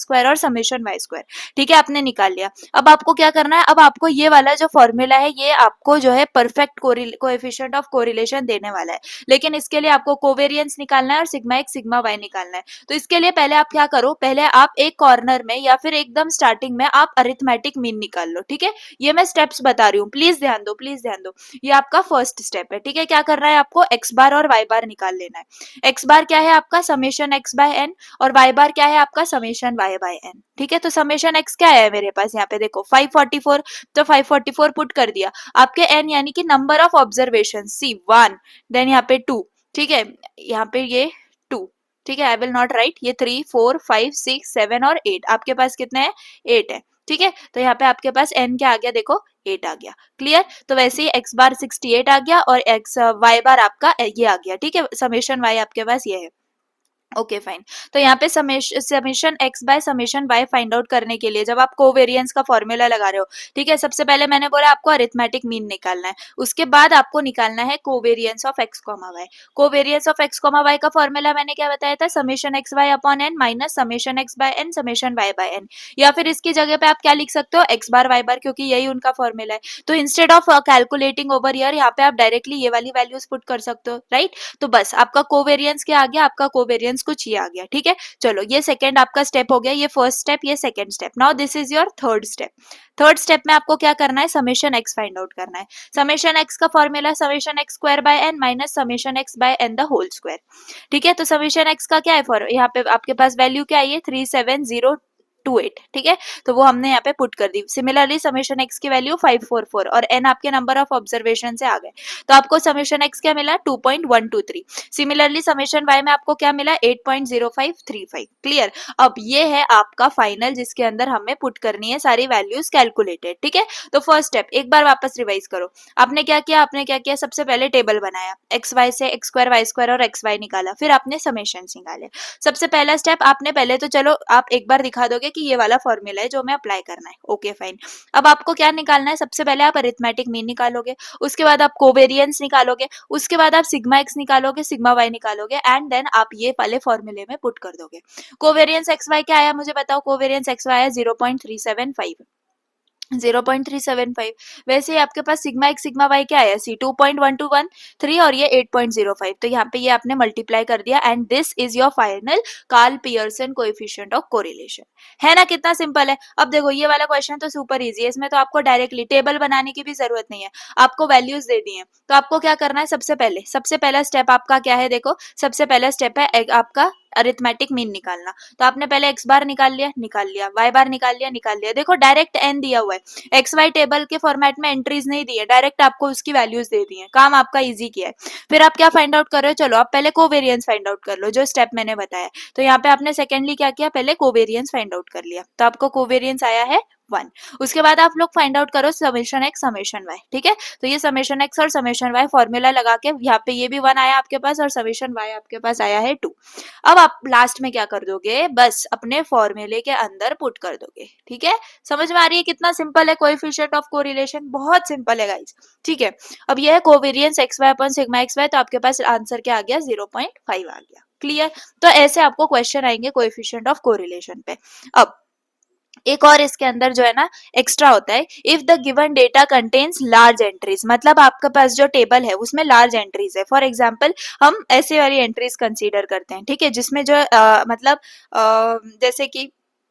square और समेशन वाई स्क्वायर। ठीक है, आपने निकाल लिया। अब आपको क्या करना है, अब आपको ये वाला जो फॉर्मूला है ये आपको जो है परफेक्ट कोएफिशिएंट ऑफ कोरिलेशन देने वाला है, लेकिन इसके लिए आपको कोवेरियंस निकालना है और सिग्मा एक्स सिग्मा वाई निकालना है। तो इसके लिए पहले आप क्या करो, पहले आप एक कॉर्नर में या फिर एकदम स्टार्टिंग में आप अरिथमेटिक मीन निकाल लो। ठीक है, ये मैं स्टेप्स बता रही हूँ, प्लीज ध्यान दो, प्लीज ध्यान दो। ये आपका फर्स्ट स्टेप है। ठीक है, क्या करना है, आपको एक्स बार और वाई बार निकाल लेना है। एक्स बार क्या है आपका समेशन एक्स बाय एन, और वाई बार क्या है आपका समेशन वाई बाय एन। ठीक है, तो समेशन एक्स क्या है मेरे पास यहाँ पे देखो 544, तो 544 पुट कर दिया। आपके एन यानी कि number of observation c 1, then यहाँ पे 2। ठीक है, यहाँ पे ये 2। ठीक है, आई विल नॉट राइट, ये 3 4 5 6 7 और 8, आपके पास कितने हैं, 8 है। ठीक है, तो यहाँ पे आपके पास एन क्या आ गया देखो, 8 आ गया। क्लियर, तो वैसे ही एक्स बार 68 आ गया और एक्स वाई बार आपका ये आ गया। ठीक है, समेशन वाई आपके पास ये है। ओके फाइन, तो यहाँ पे summation x by summation y find out करने के लिए जब आप कोवेरियंस का फॉर्मूला लगा रहे हो, ठीक है, सबसे पहले मैंने बोला आपको अरिथमेटिक मीन निकालना है, उसके बाद आपको निकालना है covariance of x comma y. Covariance of x comma y का फॉर्मूला मैंने क्या बताया था, summation x y upon n minus summation x by n summation y by n, या फिर इसकी जगह पे आप क्या लिख सकते हो, एक्स बार वाई बार, क्योंकि यही उनका फॉर्मूला है। तो instead of calculating over year यहाँ पे आप डायरेक्टली ये वाली वैल्यूज पुट कर सकते हो, राइट। तो बस आपका कोवेरियंस क्या आ गया, आपका कोवेरियंस कुछ ये आ गया। ठीक है, चलो ये सेकंड आपका स्टेप हो गया, ये फर्स्ट स्टेप, ये second step. Now this is your third step. Third step में आपको क्या करना है, समेशन एक्स फाइंड आउट करना है। समेशन एक्स का formula summation x square by n minus summation x by n the whole square. ठीक है, तो समेशन एक्स का क्या है, फॉर यहाँ पे आपके पास वैल्यू क्या है, 37028। ठीक है, तो वो हमने यहाँ पे पुट कर दी। सिमिलरली समेशन एक्स की वैल्यू 544 और एन आपके नंबर ऑफ ऑब्जर्वेशन से आ गए, तो आपको समेशन एक्स क्या मिला, 2.123। सिमिलरली समेशन वाई में आपको क्या मिला, 8.0535। क्लियर, अब ये है आपका फाइनल जिसके अंदर हमें पुट करनी है सारी वैल्यूज कैलकुलेटेड। ठीक है, तो फर्स्ट स्टेप एक बार वापस रिवाइज करो। आपने क्या किया, आपने क्या किया, सबसे पहले टेबल बनाया, एक्स वाई से एक्स स्क्वायर वाई स्क्वायर और एक्स वाई निकाला, फिर आपने समेशन निकाले। सबसे पहला स्टेप आपने पहले तो चलो आप एक बार दिखा दोगे कि ये वाला फॉर्मूला है जो हमें अप्लाई करना है। ओके फाइन, अब आपको क्या निकालना है, सबसे पहले आप अरिथमेटिक मीन निकालोगे, उसके बाद आप कोवेरियंस निकालोगे, उसके बाद आप सिग्मा एक्स निकालोगे, सिग्मा वाई निकालोगे, एंड देन आप ये वाले फॉर्मूले में पुट कर दोगे। कोवेरियंस एक्स वाई क्या आया मुझे बताओ, कोवेरियंस एक्स वाई आया 0.375, 0.375। वैसे ही आपके पास सिग्मा एक्स सिग्मा वाई क्या आया, सी 2.1213 और ये 8.05, तो यहाँ पे ये आपने मल्टीप्लाई कर दिया, and this is your final Karl Pearson coefficient of correlation. है ना, कितना सिंपल है। अब देखो ये वाला क्वेश्चन तो सुपर इजी है, इसमें तो आपको डायरेक्टली टेबल बनाने की भी जरूरत नहीं है, आपको वैल्यूज दे दी है। तो आपको क्या करना है, सबसे पहला स्टेप आपका क्या है, देखो सबसे पहला स्टेप है आपका अरिथमेटिक मीन निकालना। तो आपने पहले एक्स बार निकाल लिया, वाई बार निकाल लिया। देखो डायरेक्ट एन दिया हुआ है, एक्स वाई टेबल के फॉर्मेट में एंट्रीज नहीं दी है, डायरेक्ट आपको उसकी वैल्यूज दे दी है, काम आपका इजी किया है। फिर आप क्या फाइंड आउट कर रहे हो, चलो आप पहले कोवेरियंस फाइंड आउट कर लो, जो स्टेप मैंने बताया। तो यहाँ पे आपने सेकेंडली क्या किया, पहले कोवेरियंस फाइंड आउट कर लिया, तो आपको कोवेरियंस आया है 1। उसके बाद आप लोग फाइंड आउट करो समेशन एक्स समेशन वाई। ठीक है, तो ये समेशन एक्स और समेशन वाई फॉर्मूला लगा के यहाँ पे ये भी 1 आया आपके पास और समेशन वाई आपके पास आया है 2। अब आप लास्ट में क्या कर दोगे, बस अपने फॉर्मूले के अंदर पुट कर दोगे। ठीक है, समझ में आ रही है कितना सिंपल है कोएफिशिएंट ऑफ कोरिलेशन, बहुत सिंपल है गाइस। ठीक है, अब यह है covariance x y upon sigma x y, तो आपके पास आंसर क्या आ गया, 0.5 आ गया। क्लियर, तो ऐसे आपको क्वेश्चन आएंगे कोएफिशिएंट ऑफ कोरिलेशन पे। अब एक और इसके अंदर जो है ना एक्स्ट्रा होता है, if the given data contains large entries, मतलब आपके पास जो टेबल है उसमें लार्ज एंट्रीज है। फॉर एग्जांपल हम ऐसे वाली एंट्रीज कंसीडर करते हैं, ठीक है, जिसमें जो मतलब जैसे कि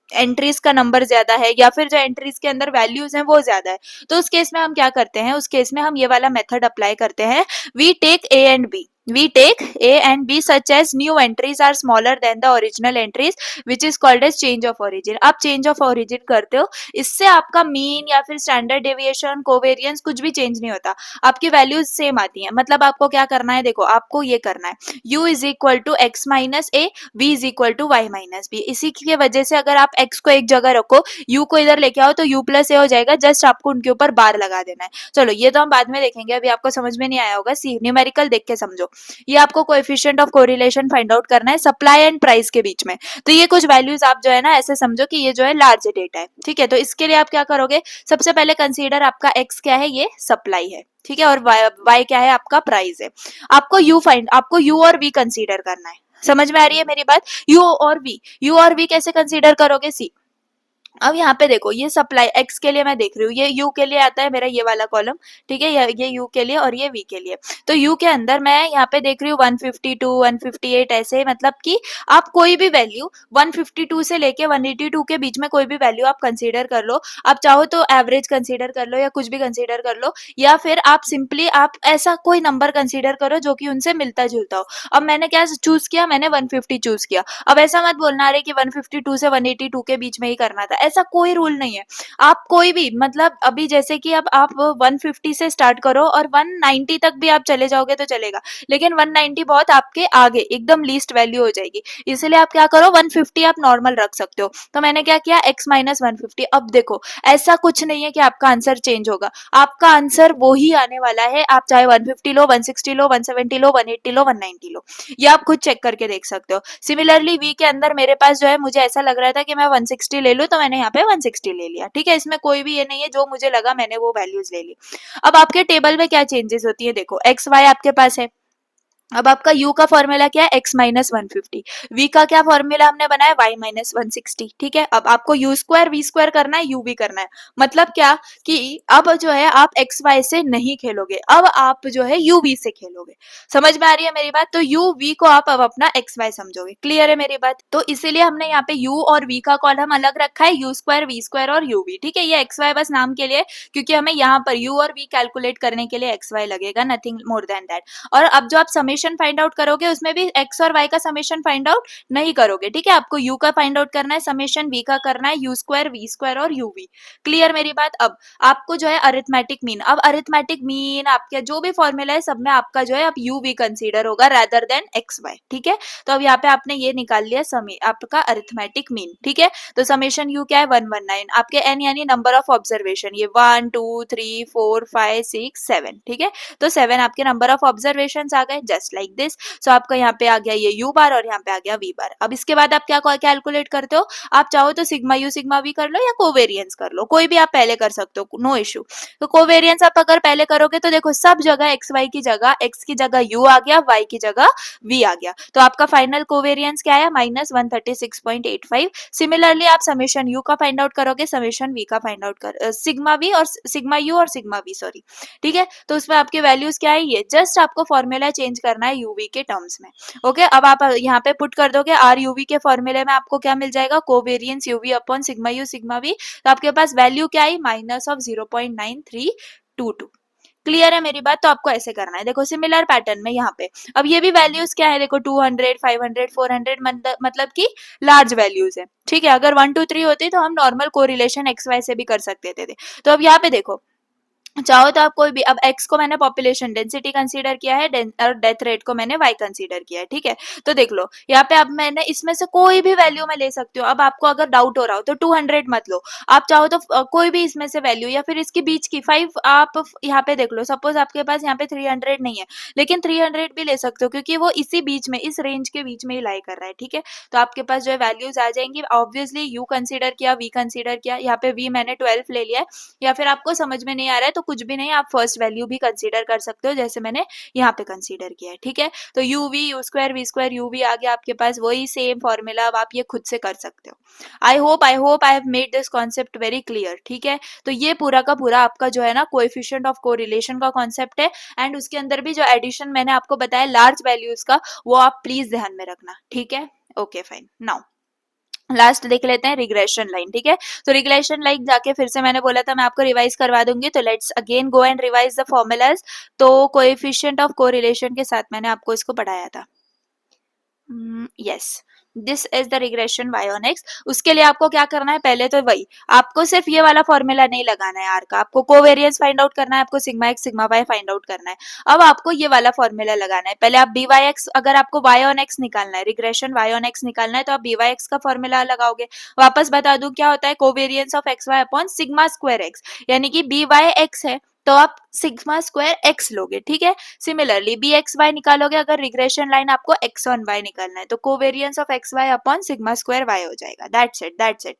एंट्रीज का नंबर ज्यादा है या फिर जो एंट्रीज के अंदर वैल्यूज हैं वो ज्यादा है, तो उस केस में हम क्या करते हैं, उस केस में हम ये वाला मेथड अप्लाई करते हैं, we take a and b. we take A and B such as new entries are smaller than the original entries which is called as change of origin. आप change of origin करते हो, इससे आपका mean या फिर standard deviation covariance कुछ भी change नहीं होता, आपकी वैल्यूज सेम आती हैं. मतलब आपको क्या करना है, देखो आपको ये करना है u is equal to x minus a, v is equal to y minus b. इसी की वजह से अगर आप x को एक जगह रखो, u को इधर लेके आओ तो u प्लस ए हो जाएगा, जस्ट आपको उनके ऊपर बार लगा देना है. चलो ये तो हम बाद में देखेंगे, अभी आपको समझ में नहीं आया होगा, सी न्यूमेरिकल देख के समझो. ये आपको coefficient of correlation find out करना है सप्लाई एंड प्राइस के बीच में. तो ये कुछ वैल्यूज आप जो है ना ऐसे समझो कि ये जो है लार्ज डेटा है, ठीक है. तो इसके लिए आप क्या करोगे, सबसे पहले कंसीडर आपका x क्या है, ये सप्लाई है, ठीक है, और y क्या है, आपका प्राइस है. आपको u और v कंसीडर करना है. समझ में आ रही है मेरी बात. u और v कैसे कंसीडर करोगे, सी. अब यहाँ पे देखो, ये सप्लाई x के लिए मैं देख रही हूँ, ये u के लिए आता है मेरा ये वाला कॉलम, ठीक है, ये u के लिए और ये v के लिए. तो u के अंदर मैं यहाँ पे देख रही हूँ 152 158 ऐसे, मतलब कि आप कोई भी वैल्यू 152 से लेके 182 के बीच में कोई भी वैल्यू आप कंसीडर कर लो. आप चाहो तो एवरेज कंसीडर कर लो या कुछ भी कंसीडर कर लो, या फिर आप सिंपली आप ऐसा कोई नंबर कंसीडर करो जो कि उनसे मिलता जुलता हो. अब मैंने क्या चूज किया, मैंने 150 चूज किया. अब ऐसा मत बोलना रहे कि 152 से 182 के बीच में ही करना था, ऐसा कोई रूल नहीं है. आप कोई भी, मतलब अभी जैसे कि अब आप 150 से स्टार्ट करो और 190 तक भी आप चले जाओगे तो चलेगा, लेकिन 190 बहुत आपके आगे एकदम लीस्ट वैल्यू हो जाएगी. इसलिए आप क्या करो, 150 आप नॉर्मल रख सकते हो. तो मैंने क्या किया, x माइनस 150. अब देखो ऐसा कुछ नहीं है कि आपका आंसर चेंज होगा, आपका आंसर वो ही आने वाला है. आप चाहे 150 लो, 160 लो, 170 लो, 180 लो, 190 लो, ये आप खुद चेक करके देख सकते हो. सिमिलरली v के अंदर मेरे पास जो है, मुझे ऐसा लग रहा था कि मैं 160 ले लूं, तो मैंने यहाँ पे 160 ले लिया, ठीक है. इसमें कोई भी ये नहीं है, जो मुझे लगा मैंने वो वैल्यूज ले ली. अब आपके टेबल में क्या चेंजेस होती है, देखो एक्स वाई आपके पास है. अब आपका u का फॉर्मूला क्या है, x माइनस 150. v का क्या फॉर्मूला हमने बनाया, y माइनस 160, ठीक है. अब आपको u स्क्वायर v स्क्वायर करना है, u भी करना है. मतलब क्या कि अब जो है आप x y से नहीं खेलोगे, अब आप जो है u v से खेलोगे. समझ में आ रही है मेरी बात. तो u v को आप अब अपना x y समझोगे. क्लियर है मेरी बात. तो इसीलिए हमने यहाँ पे u और v का कॉलम अलग रखा है, u स्क्वायर v स्क्वायर और u v, ठीक है. ये x y बस नाम के लिए, क्योंकि हमें यहाँ पर u और v कैलकुलेट करने के लिए x y लगेगा, नथिंग मोर देन दैट. और अब जो आप समेशन फाइंड आउट करोगे उसमें भी x और y का समेशन फाइंड आउट नहीं करोगे, ठीक है. आपको u का फाइंड आउट करना है, समेशन v का करना है, u स्क्वायर v स्क्वायर और uv. क्लियर मेरी बात. अब आपको जो है अरिथमेटिक मीन, अब अरिथमेटिक मीन आपका जो भी फॉर्मूला है सब में आपका जो है अब uv कंसीडर होगा रादर देन xy, ठीक है. तो अब यहाँ पे आपने ये निकाल लिया समय आपका अरिथमेटिक मीन, ठीक है. तो समेशन u क्या है, 119. आपके n यानी नंबर ऑफ ऑब्जर्वेशन, ये 1 2 3 4 5 6 7, ठीक है. तो 7 आपके नंबर ऑफ ऑब्जर्वेशंस आ गए, जस्ट लाइक दिस. सो आपका यहाँ पे आ गया ये u बार और यहाँ पे आ गया v बार. अब इसके बाद आप क्या कैलकुलेट करते हो, आप चाहो तो सिग्मा u सिग्मा v कर लो या कोवेरियंस कर लो, कोई भी आप पहले कर सकते हो, नो इशू. तो कोवेरियंस आप अगर पहले करोगे तो देखो सब जगह एक्स वाई की जगह x की जगह u आ गया, y की जगह v आ गया. तो आपका फाइनल कोवेरियंस क्या है, -136.85. सिमिलरली आप समेशन u का फाइंड आउट करोगे, समेशन v का फाइंड आउट कर सिग्मा v और सिग्मा u और सिग्मा v, सॉरी, ठीक है. तो उसमें आपके वैल्यूज क्या है, ये जस्ट आपको फॉर्मूला चेंज करना है uv के टर्म्स में. ओके. अब आप यहाँ पे पुट कर दोगे r uv के फॉर्मूले में, आपको क्या मिल जाएगा, covariance uv upon sigma u sigma v. तो आपके पास वैल्यू क्या आई, माइनस ऑफ 0.9322. क्लियर है मेरी बात. तो आपको ऐसे करना है, देखो सिमिलर पैटर्न में यहाँ पे अब ये भी वैल्यूज क्या है, देखो 200 500 400, मतलब कि लार्ज वैल्यूज है, ठीक है. अगर 1 2 3 होती तो हम नॉर्मल कोरिलेशन एक्स वाई से भी कर सकते थे. तो अब यहाँ पे देखो, चाहो तो आप कोई भी, अब x को मैंने पॉपुलेशन डेंसिटी कंसीडर किया है और डेथ रेट को मैंने y कंसीडर किया है, ठीक है. तो देख लो यहाँ पे, अब मैंने इसमें से कोई भी वैल्यू में ले सकती हूँ. अब आपको अगर डाउट हो रहा हो तो 200 मत लो, आप चाहो तो कोई भी इसमें से वैल्यू, या फिर इसके बीच की 5 आप यहाँ पे देख लो. सपोज आपके पास यहाँ पे 300 नहीं है, लेकिन 300 भी ले सकते हो, क्योंकि वो इसी बीच में, इस रेंज के बीच में ही लाई कर रहा है, ठीक है. तो आपके पास जो है वैल्यूज आ जाएंगी. ऑब्वियसली u कंसीडर किया, v कंसीडर किया, यहाँ पे v मैंने 12 ले लिया है. या फिर आपको समझ में नहीं आ रहा है तो कुछ भी नहीं, आप फर्स्ट वैल्यू भी कंसीडर कर सकते हो, जैसे मैंने यहाँ पे कंसीडर किया है, ठीक है. तो u square v square u आ गया आपके पास, वही सेम फॉर्मूला, अब आप ये खुद से कर सकते हो. I hope I have made this concept very clear, ठीक है. तो ये पूरा का पूरा आपका जो है ना कोएफिशिएंट ऑफ कोरिलेशन का कॉन्सेप्ट है. एंड उसके अंदर भी जो एडिशन मैंने आपको बताया लार्ज वैल्यूज का, वो आप प्लीज ध्यान में रखना, ठीक है. Okay fine. नाउ लास्ट देख लेते हैं रिग्रेशन लाइन, ठीक है। तो रिग्रेशन लाइन जाके फिर से मैंने बोला था मैं आपको रिवाइज करवा दूंगी, तो let's again go and revise the formulas. तो कोएफिशिएंट ऑफ कोरिलेशन के साथ मैंने आपको इसको पढ़ाया था। Yes, this is the regression y on x। उसके लिए आपको क्या करना है, पहले तो वही, आपको सिर्फ ये वाला फॉर्मूला नहीं लगाना है r का, आपको कोवेरियंस फाइंड आउट करना है, आपको sigma x sigma y find out करना है। अब आपको ये वाला फॉर्मूला लगाना है, पहले आप बी वाई एक्स, अगर आपको y ऑन x निकालना है, रिग्रेशन y ऑन x निकालना है, तो आप बी वाई एक्स का फॉर्मूला लगाओगे। वापस बता दूं क्या होता है, covariance of x y upon sigma square x, यानी कि बी वाई एक्स है तो आप सिग्मा स्क्वायर एक्स लोगे, ठीक है। सिमिलरली बी एक्स वाई निकालोगे, अगर रिग्रेशन लाइन आपको एक्स ऑन वाई निकालना है, तो covariance of x y upon sigma square y हो जाएगा। That's it, that's it.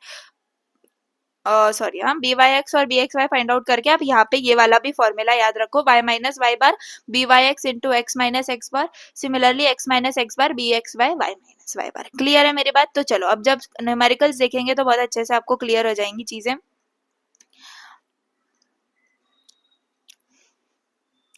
Sorry, हाँ, बी वाई एक्स और b x y find out करके आप यहाँ पे ये वाला भी फॉर्मूला याद रखो, y minus y bar b Y x into x minus x bar, similarly x minus x bar b x y y minus y bar. Clear है मेरी बात? तो चलो अब जब न्यूमेरिकल्स देखेंगे तो बहुत अच्छे से आपको क्लियर हो जाएंगी चीजें।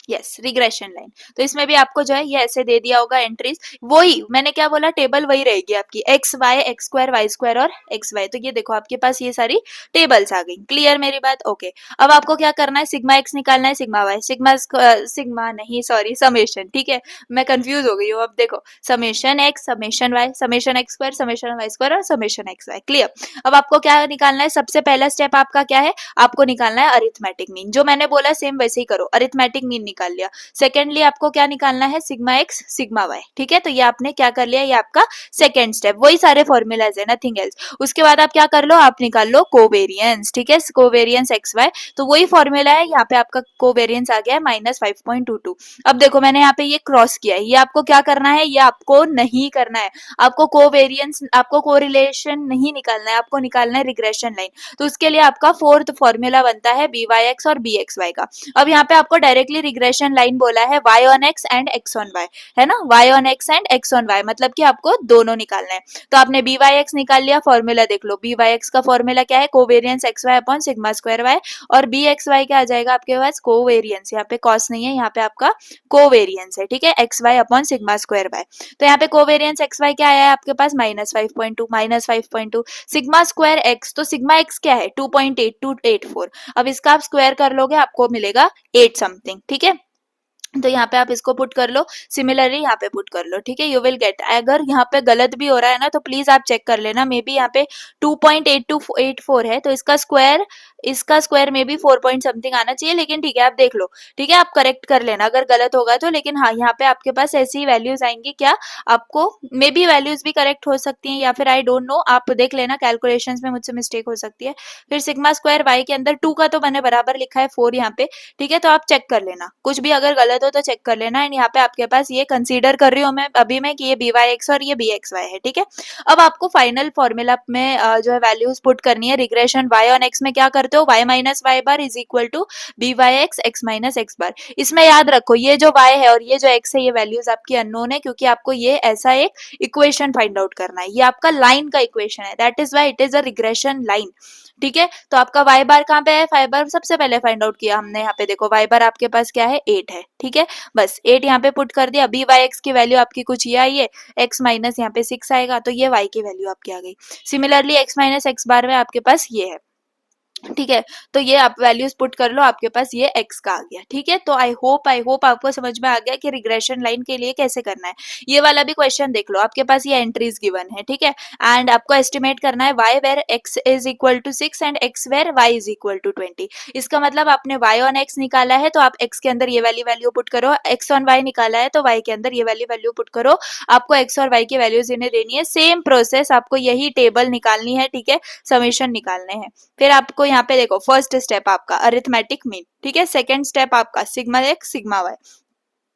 Yes, regression line. तो इसमें भी आपको जो है ये ऐसे दे दिया होगा एंट्रीज, वही मैंने क्या बोला, टेबल वही रहेगी आपकी, x y x square y square और एक्स वाई। तो ये देखो आपके पास ये सारी टेबल्स आ गई। क्लियर मेरी बात? ओके। अब आपको क्या करना है, सिग्मा एक्स निकालना है, सिग्मा वाई, सिग्मा नहीं सॉरी समेशन, ठीक है, मैं कंफ्यूज हो गई हूँ। अब देखो, summation x summation y, summation x square summation y square और समेशन एक्स वाई। क्लियर? अब आपको क्या निकालना है, सबसे पहला स्टेप आपका क्या है, आपको निकालना है अरिथमेटिक मीन। जो मैंने बोला सेम वैसे ही करो, अरिथमेटिक मीन निकाल लिया। सेकेंडली आपको क्या निकालना है, सिग्मा एक्स सिग्मा वाई, ठीक है। तो ये आपने क्या कर लिया, ये आपका सेकेंड स्टेप, वही सारे फॉर्मूलाज है, नथिंग एल्स। उसके बाद आप क्या कर लो, आप निकाल लो कोवेरियंस, ठीक है, कोवेरियंस एक्स वाई। तो वही फॉर्मूला है, यहाँ पे आपका कोवेरियंस आ गया है -5.22। अब देखो मैंने यहाँ पे ये क्रॉस किया है, ये आपको क्या करना है, ये आपको नहीं करना है, आपको कोवेरियंस, आपको कोरिलेशन नहीं निकालना है, आपको निकालना है रिग्रेशन लाइन। तो उसके लिए आपका फोर्थ फॉर्मूला बनता है बी वाई एक्स और बी एक्स वाई का। अब यहाँ पे आपको डायरेक्टली रिग्रेशन लाइन बोला है y on x and x on y, है ना, y on x and x on y, मतलब कि आपको दोनों निकालना है। तो आपने बी वाई एक्स निकाल लिया, फॉर्मूला देख लो, बी वाई एक्स का फॉर्मूला क्या है, covariance x y upon sigma square y, और बी एक्स वाई क्या आ जाएगा आपके पास, कोवेरियंस, यहाँ पे कॉस नहीं है, यहाँ पे आपका कोवेरियंस है, ठीक है, x y upon sigma square y. तो यहाँ पे कोवेरियंस एक्स वाई क्या आया है आपके पास, -5.2, -5.2, सिग्मा स्क्वायर एक्स, तो सिग्मा एक्स क्या है 2.8284। अब इसका आप स्क्वायर कर लोगे, आपको मिलेगा 8 समथिंग, ठीक है। तो यहाँ पे आप इसको पुट कर लो, सिमिलरली यहाँ पे पुट कर लो, ठीक है, यू विल गेट। अगर यहाँ पे गलत भी हो रहा है ना तो प्लीज आप चेक कर लेना, मे बी यहाँ पे 2.8284 है, तो इसका स्क्वायर में भी 4 पॉइंट समथिंग आना चाहिए, लेकिन ठीक है आप देख लो, ठीक है, आप करेक्ट कर लेना अगर गलत होगा तो। लेकिन हाँ, यहाँ पे आपके पास ऐसी वैल्यूज आएंगी, क्या आपको मे बी वैल्यूज भी करेक्ट हो सकती हैं, या फिर आई डोंट नो, आप देख लेना, कैलकुलेशंस में मुझसे मिस्टेक हो सकती है। फिर सिग्मा स्क्वायर वाई के अंदर 2 का तो मैंने बराबर लिखा है 4 यहाँ पे, ठीक है, तो आप चेक कर लेना, कुछ भी अगर गलत हो तो चेक कर लेना। एंड यहाँ पे आपके पास ये कंसीडर कर रही हूँ मैं अभी मैं कि ये बी वाई एक्स और ये बी एक्स वाई है, ठीक है। अब आपको फाइनल फॉर्मूला में जो है वैल्यूज पुट करनी है, रिग्रेशन वाई ऑन एक्स में क्या करते हो, y minus y bar is equal to b Y x x minus x bar. इसमें याद रखो ये जो वाई है और ये जो एक्स है, ये वैल्यूज आपकी अननोन है, क्योंकि आपको ये ऐसा एक इक्वेशन फाइंड आउट करना है, ये आपका लाइन का इक्वेशन है, that is why it is a regression line, ठीक है। तो आपका वाई बार कहाँ पे है, वाई बार सबसे पहले फाइंड आउट किया हमने, यहाँ पे देखो वाई बार आपके पास क्या है 8 है, ठीक है, बस 8 यहाँ पे पुट कर दिया। बी वाई एक्स की वैल्यू आपकी कुछ ये आई है, एक्स माइनस यहाँ पे 6 आएगा, तो ये वाई की वैल्यू आपकी आ गई। सिमिलरली एक्स माइनस एक्स बार में आपके पास ये है, ठीक है। तो ये आप वैल्यूज पुट कर लो, आपके पास ये x का आ गया, ठीक है। तो आई होप आपको समझ में आ गया कि रिग्रेशन लाइन के लिए कैसे करना है। ये वाला भी क्वेश्चन देख लो, आपके पास ये एंट्रीज गिवन है, ठीक है, एंड आपको एस्टिमेट करना है y where x is equal to 6 and x where y is equal to 20। इसका मतलब आपने y ऑन x निकाला है तो आप x के अंदर ये वाली वैल्यू पुट करो, x ऑन y निकाला है तो y के अंदर ये वाली वैल्यू पुट करो, आपको x और y की वैल्यूज इन्हें देनी है, सेम प्रोसेस, आपको यही टेबल निकालनी है, ठीक है, समीशन निकालने हैं। फिर आपको यहाँ पे देखो, फर्स्ट स्टेप आपका अरिथमेटिक मीन, ठीक है, सेकंड स्टेप आपका sigma x sigma y,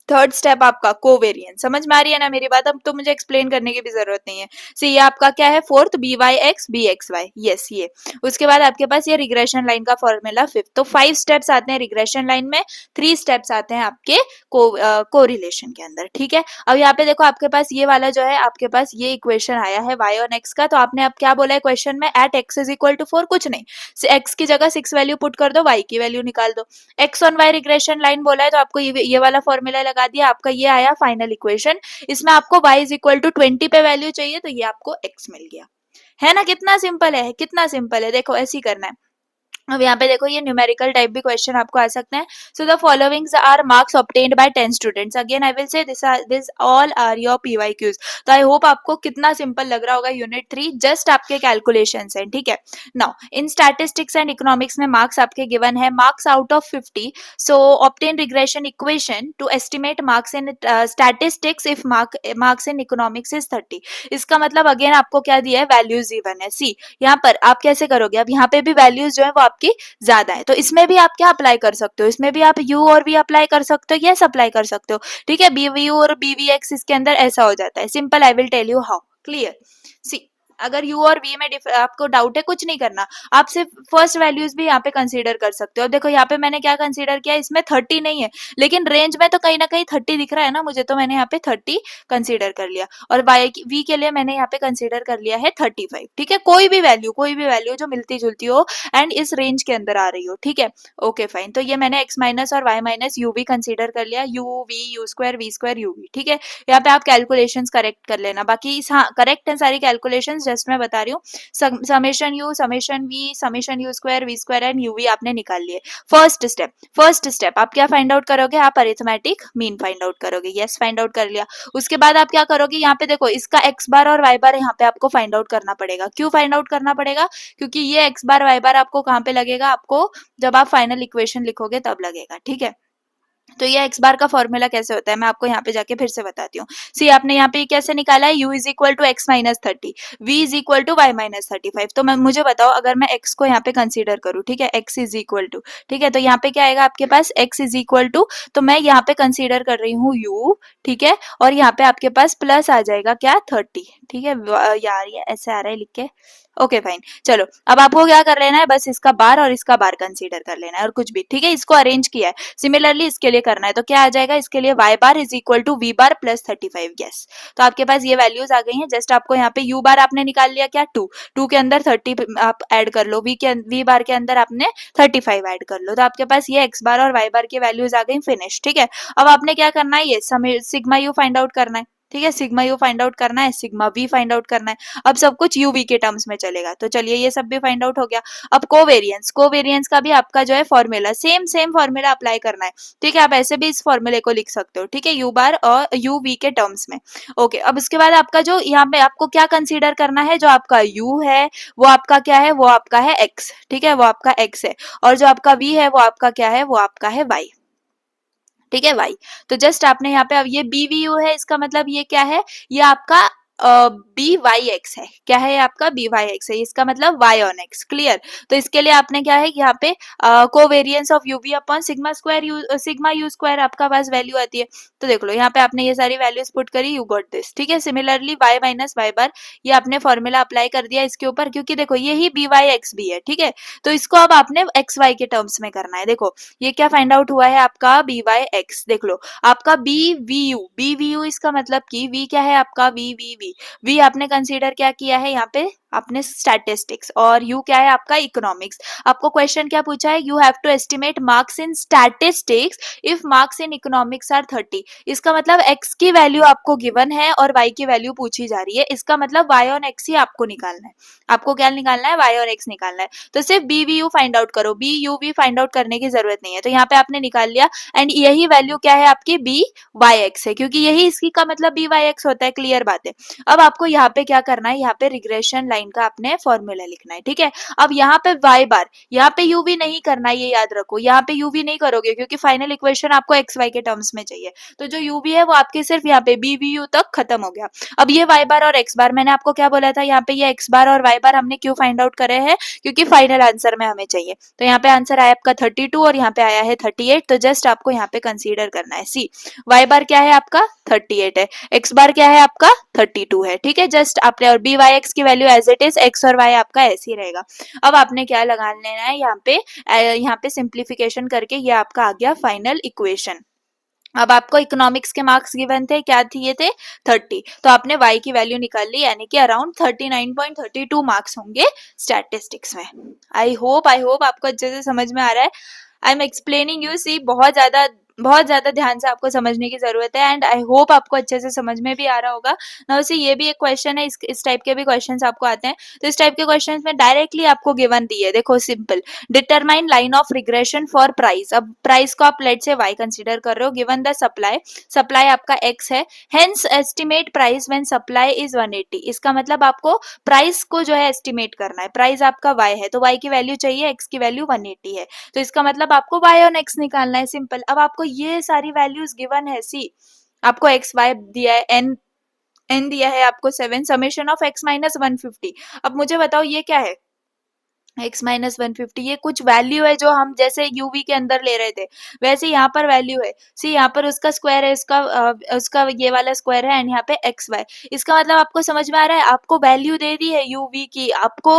third step आपका कोवेरियंस। समझ में आ रही है ना मेरी बात? अब तो मुझे एक्सप्लेन करने की भी जरूरत नहीं है। सी ये आपका क्या है, fourth b Y x b x y, yes ये। उसके बाद आपके पास ये रिग्रेशन लाइन का फॉर्मूला फिफ्थ। तो 5 स्टेप्स आते हैं रिग्रेशन लाइन में, 3 स्टेप्स आते हैं आपके कोरिलेशन के अंदर, ठीक है। अब यहाँ पे देखो आपके पास ये वाला जो है, आपके पास ये इक्वेशन आया है वाई ऑन एक्स का, तो आपने अब क्या बोला है क्वेश्चन में, at x is equal to 4, कुछ नहीं, एक्स की जगह 6 वैल्यू पुट कर दो, वाई की वैल्यू निकाल दो। X on y regression line बोला है तो आपको ये वाला फॉर्मूला लगा दिया, आपका ये आया फाइनल इक्वेशन। इसमें आपको y इज इक्वल टू 20 पे वैल्यू चाहिए, तो ये आपको x मिल गया, है ना, कितना सिंपल है, कितना सिंपल है, देखो ऐसे ही करना है। अब यहाँ पे देखो ये न्यूमेरिकल टाइप भी क्वेश्चन आपको आ सकते हैं। So the followings are marks obtained by 10 students, again I will say this all are your PYQs. तो आई होप आपको कितना सिंपल लग रहा होगा यूनिट 3, जस्ट आपके कैलकुलेशंस हैं, ठीक है। Now in statistics and economics में मार्क्स आपके गिवन है, marks out of 50। So obtain regression equation two estimate marks in statistics if marks in economics is 30। इसका मतलब अगेन आपको क्या दिया है, वैल्यूज गिवन है। सी यहाँ पर आप कैसे करोगे, अब यहाँ पे भी वैल्यूज जो है वो आपकी ज्यादा है, तो इसमें भी आप क्या अप्लाई कर सकते हो, इसमें भी आप u और v अप्लाई कर सकते हो, यस अप्लाई कर सकते हो, ठीक है। bv और bvx इसके अंदर ऐसा हो जाता है, simple, I will tell you how, clear. See अगर u और v में आपको डाउट है, कुछ नहीं करना, आप सिर्फ फर्स्ट वैल्यूज भी यहाँ पे कंसीडर कर सकते हो। देखो यहाँ पे मैंने क्या कंसीडर किया, इसमें 30 नहीं है, लेकिन रेंज में तो कहीं ना कहीं 30 दिख रहा है ना मुझे, तो मैंने यहाँ पे 30 कंसीडर कर लिया, और v के लिए मैंने यहाँ पे कंसीडर कर लिया है 35, ठीक है। कोई भी वैल्यू जो मिलती जुलती हो एंड इस रेंज के अंदर आ रही हो, ठीक है। ओके फाइन, तो ये मैंने x माइनस और y माइनस यू भी कंसीडर कर लिया, u v u square v square u v, ठीक है। यहाँ पे आप कैलकुलेशंस करेक्ट कर लेना, बाकी हाँ करेक्ट है सारी कैलकुलेशंस, जस्ट मैं बता रही हूँ। Summation u summation v summation u square v square and u v आपने निकाल लिए। फर्स्ट स्टेप आप क्या फाइंड आउट करोगे, आप अरिथमेटिक मीन फाइंड आउट करोगे, यस फाइंड आउट कर लिया। उसके बाद आप क्या करोगे, यहाँ पे देखो इसका x बार और y बार यहाँ पे आपको फाइंड आउट करना पड़ेगा। क्यों फाइंड आउट करना पड़ेगा, क्योंकि ये x बार y बार आपको कहाँ पे लगेगा, आपको जब आप फाइनल इक्वेशन लिखोगे तब लगेगा, ठीक है। तो ये x बार का फॉर्मूला कैसे होता है, मैं आपको यहाँ पे जाके फिर से बताती हूँ। सी आपने यहाँ पे कैसे निकाला है, u is equal to x minus 30, v is equal to y minus 35। तो मैं मुझे बताओ, अगर मैं x को यहाँ पे कंसीडर करूँ, ठीक है, x इज इक्वल टू, ठीक है, तो यहाँ पे क्या आएगा आपके पास, x इज इक्वल टू, तो मैं यहाँ पे कंसीडर कर रही हूँ u, ठीक है, और यहाँ पे आपके पास प्लस आ जाएगा क्या, 30, ठीक है। यार ये ऐसे आ रहा है लिख के, ओके फाइन, चलो अब आपको क्या कर लेना है, बस इसका बार और इसका बार कंसीडर कर लेना है और कुछ भी, ठीक है। इसको अरेंज किया है, सिमिलरली इसके लिए करना है, तो क्या आ जाएगा, इसके लिए y bar is equal to v bar plus 35, yes. तो आपके पास ये वैल्यूज आ गई हैं, जस्ट आपको यहाँ पे u बार आपने निकाल लिया क्या, 2 के अंदर 30 आप ऐड कर लो, v बार के अंदर आपने 35 ऐड कर लो, तो आपके पास ये x बार और y बार की वैल्यूज आ गई, फिनिश, ठीक है। अब आपने क्या करना है, ये सिग्मा u फाइंड आउट करना है, ठीक है, सिग्मा यू फाइंड आउट करना है, सिग्मा वी फाइंड आउट करना है। अब सब कुछ यूवी के टर्म्स में चलेगा, तो चलिए ये सब भी फाइंड आउट हो गया। अब कोवेरियंस का भी आपका जो है फॉर्मूला सेम फॉर्मूला अप्लाई करना है, ठीक है। आप ऐसे भी इस फॉर्मूले को लिख सकते हो, ठीक है, यू बार और यू वी के टर्म्स में। ओके, अब उसके बाद आपका जो यहाँ पे आपको क्या कंसीडर करना है, जो आपका यू है वो आपका क्या है, वो आपका है एक्स, ठीक है, वो आपका एक्स है, और जो आपका वी है वो आपका क्या है, वो आपका है वाई, ठीक है, y। तो जस्ट आपने यहाँ पे, अब ये BVU है, इसका मतलब ये क्या है, ये आपका BYX है, क्या है आपका BYX है, इसका मतलब y ऑन x, क्लियर। तो इसके लिए आपने क्या है, यहाँ पे covariance of UV upon sigma you square आपका पास वैल्यू आती है। तो देख लो यहाँ पे आपने ये सारी वैल्यूज पुट करी, यू गॉट दिस, ठीक है। सिमिलरली y माइनस वाई बार, ये आपने फॉर्मूला अप्लाई कर दिया इसके ऊपर, क्योंकि देखो ये ही BYX भी है, ठीक है। तो इसको अब आपने XY के टर्म्स में करना है। देखो ये क्या फाइंड आउट हुआ है आपका, BYX, देख लो आपका BVU इसका मतलब कि V क्या है आपका, V आपने कंसीडर क्या किया है यहाँ पे, आपने स्टैटिस्टिक्स, और U क्या है आपका, इकोनॉमिक्स। आपको क्वेश्चन क्या पूछा है, you have to estimate marks in statistics if marks in economics are 30। इसका मतलब x की वैल्यू आपको गिवन है और y की वैल्यू पूछी जा रही है, इसका मतलब y ऑन x ही आपको निकालना है। आपको क्या निकालना है, y और x निकालना है। तो सिर्फ BVU फाइंड आउट करो, BUV फाइंड आउट करने की जरूरत नहीं है। तो यहाँ पे आपने निकाल लिया, एंड यही वैल्यू क्या है आपकी, BYX है, क्योंकि यही इसकी का मतलब BYX होता है, क्लियर बात है। अब आपको यहाँ पे क्या करना है, यहाँ पे रिग्रेशन लाइन का आपने फॉर्मूला लिखना है, ठीक है। अब यहाँ पे y बार, यहाँ पे UV नहीं करना, ये याद रखो, यहाँ पे UV नहीं करोगे क्योंकि फाइनल इक्वेशन आपको XY के टर्म्स में चाहिए। तो जो UV है वो आपके सिर्फ यहाँ पे BVU तक खत्म हो गया। अब ये y बार और x बार, मैंने आपको क्या बोला था, यहाँ पे ये x बार और y बार हमने क्यों फाइंड आउट करे हैं, क्योंकि फाइनल आंसर में हमें चाहिए। तो यहाँ पे आंसर आया आपका 32 और यहाँ पे आया है 38। तो जस्ट आपको यहाँ पे कंसीडर करना है, सी y बार क्या है आपका 38 है, x बार क्या है आपका 32 है, ठीक है। जस्ट आपने, और BYX की value as it is, x और y आपका ऐसे ही रहेगा। अब आपने क्या लगा लेना है यहाँ पे सिंप्लीफिकेशन करके, ये आपका आ गया फाइनल इक्वेशन। अब आपको इकोनॉमिक्स के मार्क्स गिवन थे, क्या थे, ये थे 30, तो आपने y की वैल्यू निकाल ली, यानी कि अराउंड 39.32 मार्क्स होंगे स्टैटिस्टिक्स में। आई होप आपको अच्छे से समझ में आ रहा है। आई एम एक्सप्लेनिंग यू, सी बहुत ज्यादा बहुत ज्यादा ध्यान से आपको समझने की जरूरत है एंड आई होप आपको अच्छे से समझ में भी आ रहा होगा ना। वैसे ये भी एक क्वेश्चन है, इस टाइप के भी क्वेश्चंस आपको आते हैं। तो इस टाइप के क्वेश्चंस में डायरेक्टली आपको गिवन दी है, देखो simple, determine line of regression for price. अब प्राइस को आप लेट से y कंसीडर कर रहे हो, गिवन द सप्लाई, सप्लाई आपका x है, hence estimate price when supply is 180। इसका मतलब आपको प्राइस को जो है एस्टिमेट करना है, प्राइस आपका y है तो y की वैल्यू चाहिए, x की वैल्यू 180 है, तो इसका मतलब आपको y ऑन x निकालना है, सिंपल। अब आपको ये सारी वैल्यूज गिवन है, सी आपको x y दिया है, n दिया है आपको 7, समेशन ऑफ x माइनस 150। अब मुझे बताओ ये क्या है, x माइनस 150, ये कुछ वैल्यू है जो हम जैसे uv के अंदर ले रहे थे वैसे यहाँ पर वैल्यू है। सी यहाँ पर उसका स्क्वायर है, उसका ये वाला स्क्वायर है एंड यहाँ पे एक्स वाई। इसका मतलब आपको समझ में आ रहा है, आपको वैल्यू दे दी है uv की, आपको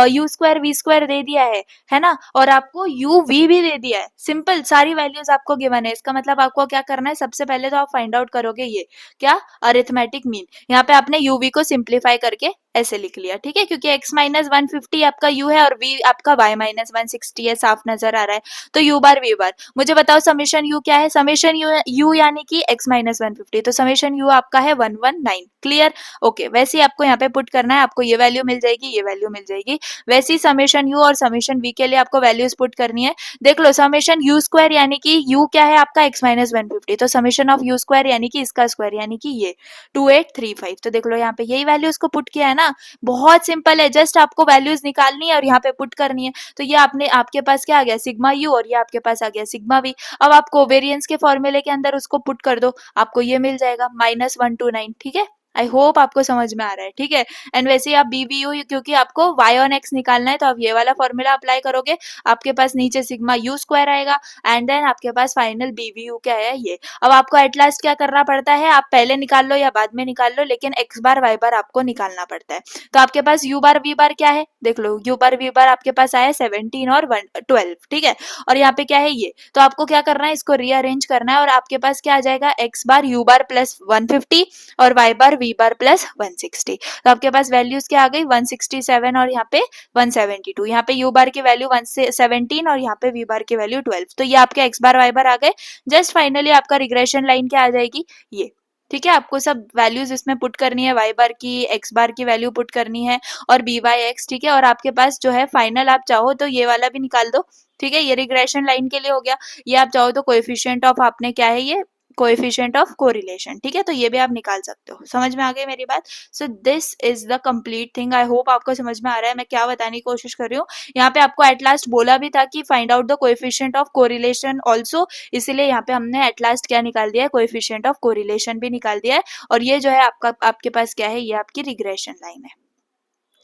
u स्क्वायर v स्क्वायर दे दिया है ना, और आपको uv भी दे दिया है, सिंपल सारी वैल्यूज आपको गिवन है। इसका मतलब आपको क्या करना है, सबसे पहले तो आप फाइंड आउट करोगे ये क्या, अरिथमेटिक मीन। यहाँ पे आपने uv को सिंप्लीफाई करके ऐसे लिख लिया, ठीक है, क्योंकि x माइनस 150 आपका u है और v आपका y माइनस 160 है, साफ नजर आ रहा है, तो u बार v बार। मुझे बताओ समेशन u क्या है, समेशन u यानी कि x माइनस 150, तो समेशन u आपका है 119, क्लियर, ओके। वैसे ही आपको यहाँ पे पुट करना है, आपको ये वैल्यू मिल जाएगी, ये वैल्यू मिल जाएगी। वैसे ही समेशन u और समेशन v के लिए आपको वैल्यूज पुट करनी है। देख लो, समेशन u स्क्वायर यानी कि u क्या है आपका x माइनस 150, तो समेशन ऑफ u स्क्वायर यानी कि इसका स्क्वायर यानी कि ये 2835। तो देख लो यहाँ पे यही वैल्यूज को पुट किया है ना, बहुत सिंपल है, जस्ट आपको वैल्यूज निकालनी है और यहाँ पे पुट करनी है। तो ये आपने, आपके पास क्या आ गया, सिग्मा यू, और ये आपके पास आ गया सिग्मा वी। अब आप कोवेरियंस के फॉर्मूले के अंदर उसको पुट कर दो, आपको ये मिल जाएगा -129, ठीक है। आई होप आपको समझ में आ रहा है, ठीक है। एंड वैसे ही आप बीवीयू, क्योंकि आपको y ऑन x निकालना है तो आप ये वाला फॉर्मूला अप्लाई करोगे, आपके पास नीचे सिग्मा यू स्क्वायर आएगा एंड देन आपके पास फाइनल बीवीयू क्या है ये। अब आपको एट लास्ट क्या करना पड़ता है, आप पहले निकाल लो या बाद में निकाल लो, लेकिन x बार y बार आपको निकालना पड़ता है। तो आपके पास u बार v बार क्या है, देख लो, u बार v बार आपके पास आया 17 और 12, ठीक है। और यहाँ पे क्या है ये, तो आपको क्या करना है, इसको रीअरेंज करना है और आपके पास क्या आ जाएगा, x बार u बार प्लस 150 और y बार v बार प्लस 160। तो आपके पास वैल्यूज क्या आ गई, 167 और यहाँ पे 172। यहाँ पे u बार की वैल्यू 117 और यहाँ पे v बार की वैल्यू 12। तो ये आपके x बार y बार आ गए। जस्ट फाइनली आपका रिग्रेशन लाइन क्या आ जाएगी, ये, ठीक है। आपको सब वैल्यूज इसमें पुट करनी है, y बार की, x बार की वैल्यू पुट करनी है और बी वाई एक्स, ठीक है। और आपके पास जो है फाइनल, आप चाहो तो ये वाला भी निकाल दो, ठीक है, ये रिग्रेशन लाइन के लिए हो गया। ये आप चाहो तो कोएफिशिएंट ऑफ, आपने क्या है ये, कोएफिशिएंट ऑफ कोरिलेशन, ठीक है, तो ये भी आप निकाल सकते हो। समझ में आ गई मेरी बात। So this is the complete thing. I hope आपको समझ में आ रहा है मैं क्या बताने की कोशिश कर रही हूँ। यहाँ पे आपको एट लास्ट बोला भी था कि find out the coefficient of correlation also, इसीलिए यहाँ पे हमने एट लास्ट क्या निकाल दिया है, कोएफिशिएंट ऑफ कोरिलेशन भी निकाल दिया है। और ये जो है आपका, आपके पास क्या है, ये आपकी रिग्रेशन लाइन है।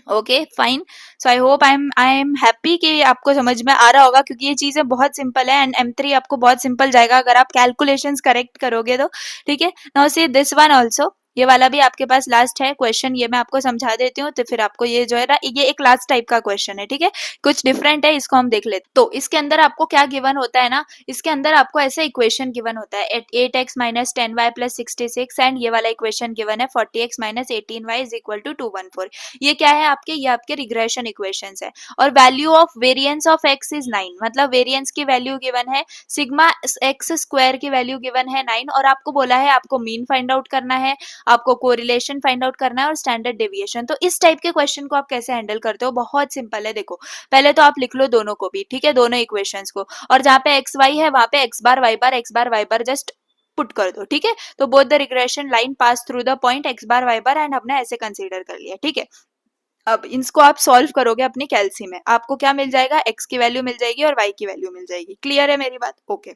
Okay fine. So I hope I am happy कि आपको समझ में आ रहा होगा, क्योंकि ये चीजें बहुत सिंपल है एंड M3 आपको बहुत सिंपल जाएगा अगर आप कैलकुलेशंस करेक्ट करोगे तो, ठीक है। Now see this one also, ये वाला भी आपके पास लास्ट है क्वेश्चन, ये मैं आपको समझा देती हूँ, तो फिर आपको ये जो है ना, ये एक लास्ट टाइप का क्वेश्चन है, ठीक है, कुछ डिफरेंट है, इसको हम देख लेते। तो इसके अंदर आपको क्या गिवन होता है ना, इसके अंदर आपको ऐसा इक्वेशन गिवन होता है, 8x minus 10y plus 66 and ये वाला इक्वेशन गिवन है 40x minus 18y is equal to 214। ये क्या है आपके, ये आपके रिग्रेशन इक्वेशंस है। और value of variance of x is 9, मतलब वेरिएंस की वैल्यू गिवन है, सिग्मा x स्क्वायर की वैल्यू गिवन है 9, और आपको बोला है आपको मीन फाइंड आउट करना है, आपको कोरिलेशन फाइंड आउट करना है और स्टैंडर्ड डेविएशन। तो इस टाइप के क्वेश्चन को आप कैसे हैंडल करते हो, बहुत सिंपल है। देखो पहले तो आप लिख लो दोनों को भी, ठीक है, दोनों इक्वेशंस को, और जहाँ पे एक्स वाई है वहां पे x bar y bar just put कर दो, ठीक है। तो both the regression line pass through the point x bar y bar and हमने ऐसे कंसीडर कर लिया, ठीक है। अब इसको आप सॉल्व करोगे अपनी कैलसी में, आपको क्या मिल जाएगा, एक्स की वैल्यू मिल जाएगी और वाई की वैल्यू मिल जाएगी। क्लियर है मेरी बात, ओके।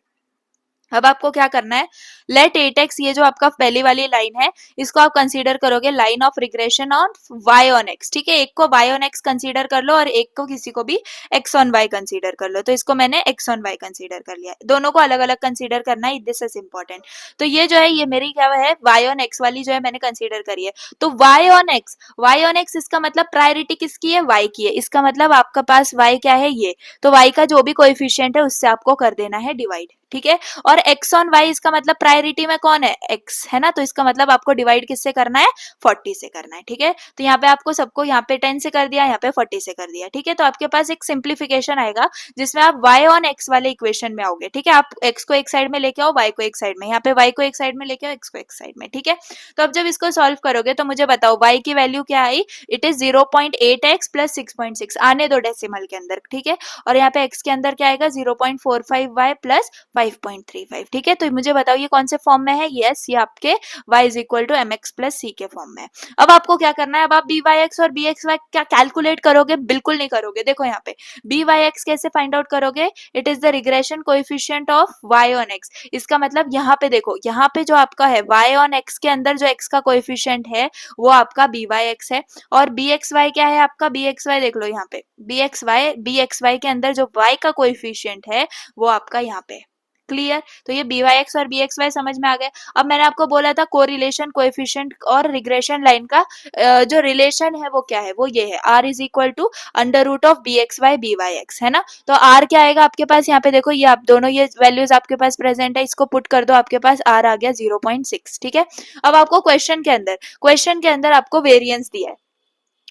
अब आपको क्या करना है, लेट 8x, ये जो आपका पहली वाली लाइन है, इसको आप कंसीडर करोगे line of regression on y on x, ठीक है। एक को y ऑन x कंसीडर कर लो और एक को किसी को भी x ऑन y कंसीडर कर लो। तो इसको मैंने x ऑन y कंसीडर कर लिया, दोनों को अलग अलग कंसीडर करना है, दिस इज इंपॉर्टेंट। तो ये जो है, ये मेरी क्या है, y ऑन x वाली जो है मैंने कंसीडर करी है। तो y ऑन x इसका मतलब प्रायोरिटी किसकी है, y की है, इसका मतलब आपका पास y क्या है, ये, तो y का जो भी कोएफिशिएंट है उससे आपको कर देना है डिवाइड, ठीक है। और x ऑन y इसका मतलब प्रायोरिटी में कौन है, x है ना, तो इसका मतलब आपको डिवाइड किससे करना है, 40 से करना है, ठीक है। तो यहाँ पे आपको सबको यहाँ पे 10 से कर दिया, यहाँ पे 40 से कर दिया, ठीक है। तो आपके पास एक सिंप्लीफिकेशन आएगा जिसमें आप y ऑन x वाले इक्वेशन में आओगे, ठीक है। आप x को एक साइड में लेके आओ, y को एक साइड में, यहाँ पे y को एक साइड में लेके आओ, x को एक साइड में, ठीक है। तो अब जब इसको सॉल्व करोगे तो मुझे बताओ y की वैल्यू क्या आई, इट इज 0.8x प्लस 6.6, आने दो डेसिमल के अंदर, ठीक है। और यहाँ पे x के अंदर क्या आएगा 0.45y प्लस 5.35, ठीक है। तो मुझे बताओ ये कौन से फॉर्म में है, यस ये आपके y is equal to mx plus c के फॉर्म में है। अब आपको क्या करना है, अब आप byx और bxy क्या कैलकुलेट करोगे, बिल्कुल नहीं करोगे। देखो यहाँ पे byx कैसे फाइंड आउट करोगे, it is the regression coefficient of y on x। इसका मतलब यहाँ पे देखो, यहाँ पे जो आपका है y ऑन x के अंदर जो x का कोएफिशिएंट है वो आपका byx है, और bxy क्या है आपका, bxy देख लो यहाँ पे bxy के अंदर जो y का कोएफिशिएंट है वो आपका यहाँ पे, क्लियर। तो ये byx और bxy समझ में आ गए। अब मैंने आपको बोला था कोरिलेशन कोएफिशिएंट और रिग्रेशन लाइन का जो रिलेशन है वो क्या है, वो ये है r is equal to under root of bxy byx, है ना। तो r क्या आएगा आपके पास, यहाँ पे देखो ये आप दोनों ये वैल्यूज आपके पास प्रेजेंट है, इसको पुट कर दो, आपके पास r आ गया 0.6, ठीक है। अब आपको क्वेश्चन के अंदर आपको वेरिएंस दिया है,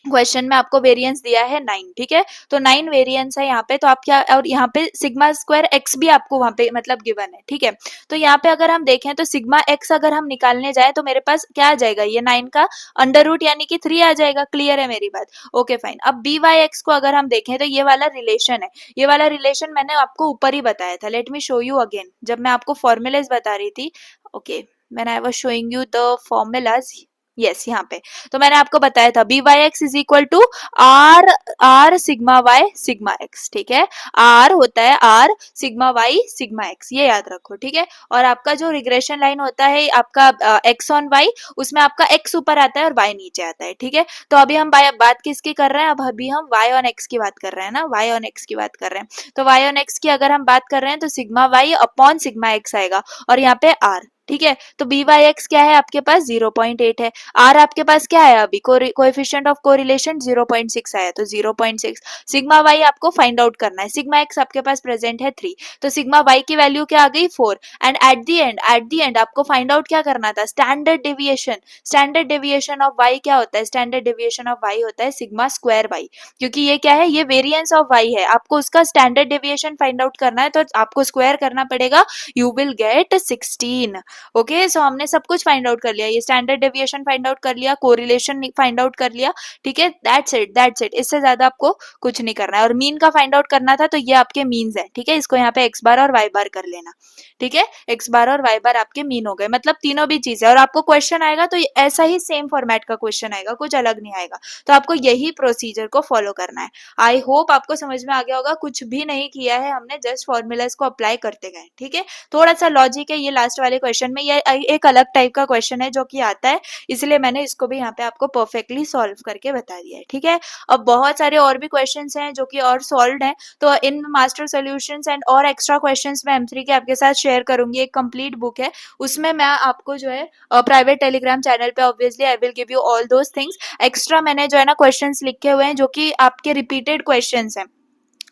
क्वेश्चन में आपको वेरिएंस दिया है 9, ठीक है। तो 9 वेरिएंस है यहाँ पे, तो आप क्या, और यहाँ पे सिग्मा स्क्वायर एक्स भी आपको वहां पे मतलब गिवन है, ठीक है। तो यहाँ पे अगर हम देखें तो सिग्मा एक्स अगर हम निकालने जाए तो मेरे पास क्या आ जाएगा, ये 9 का अंडर रूट यानी कि 3 आ जाएगा, क्लियर है मेरी बात, ओके फाइन। अब बी वाई एक्स को अगर हम देखें तो ये वाला रिलेशन है, ये वाला रिलेशन मैंने आपको ऊपर ही बताया था, let me show you again, जब मैं आपको फॉर्मूलाज बता रही थी, okay when I was showing you the formulas, yes यहाँ पे, तो मैंने आपको बताया था B Y X is equal to R sigma Y sigma X, ठीक है। आर होता है R sigma Y sigma X, ये याद रखो, ठीक है। और आपका जो रिग्रेशन लाइन होता है आपका एक्स ऑन वाई, उसमें आपका एक्स ऊपर आता है और वाई नीचे आता है, ठीक है। तो अभी हम बात किसकी कर रहे हैं, अब अभी हम वाई ऑन एक्स की बात कर रहे हैं ना, वाई ऑन एक्स की बात कर रहे हैं। तो वाई ऑन एक्स की अगर हम बात कर रहे हैं तो sigma Y upon sigma X आएगा, और यहाँ पे आर, ठीक है। तो बी वाई एक्स क्या है आपके पास 0.8 है, आर आपके पास क्या है अभी कोएफिशिएंट ऑफ कोरिलेशन 0.6 आया, तो 0.6 सिग्मा वाई आपको फाइंड आउट करना है, सिग्मा एक्स आपके पास प्रेजेंट है 3, तो सिग्मा वाई की वैल्यू क्या आ गई 4, एंड एट द एंड आपको फाइंड आउट क्या करना था, स्टैंडर्ड डेविएशन ऑफ वाई क्या होता है, स्टैंडर्ड डेविएशन ऑफ वाई होता है सिग्मा स्क्वायर वाई, क्योंकि ये क्या है, ये वेरिएंस ऑफ वाई है, आपको उसका स्टैंडर्ड डेविएशन फाइंड आउट करना है, तो आपको स्क्वायर करना पड़ेगा, यू विल गेट 16, ओके। सो हमने सब कुछ फाइंड आउट कर लिया, ये स्टैंडर्ड डेविएशन फाइंड आउट कर लिया, कोरिलेशन फाइंड आउट कर लिया, ठीक है। दैट्स इट, इससे ज्यादा आपको कुछ नहीं करना है। और मीन का फाइंड आउट करना था, तो ये आपके मीन्स है, ठीक है। इसको यहाँ पे एक्स बार और वाई बार कर लेना, ठीक है। एक्स बार और वाई बार आपके मीन हो गए, मतलब तीनों भी चीजें, और आपको क्वेश्चन आएगा तो ऐसा ही सेम फॉर्मेट का क्वेश्चन आएगा, कुछ अलग नहीं आएगा, तो आपको यही प्रोसीजर को फॉलो करना है। आई होप आपको समझ में आ गया होगा, कुछ भी नहीं किया है हमने, जस्ट फॉर्मूलाज को अप्लाई करते गए, ठीक है। थोड़ा सा लॉजिक है ये लास्ट वाले क्वेश्चन में, ये एक अलग टाइप का क्वेश्चन है जो कि आता है, इसलिए मैंने इसको भी यहाँ पे आपको परफेक्टली सॉल्व करके बता दिया है, ठीक है। अब बहुत सारे और भी क्वेश्चंस हैं जो कि और सॉल्व्ड हैं, तो इन मास्टर सॉल्यूशंस एंड और एक्स्ट्रा क्वेश्चंस मैं M3 के आपके साथ शेयर करूंगी, एक कंप्लीट बुक है, उसमें मैं आपको जो है प्राइवेट टेलीग्राम चैनल पे obviously I will give you all those things, extra मैंने जो है ना क्वेश्चंस लिखे हुए हैं जो कि आपके रिपीटेड क्वेश्चंस हैं,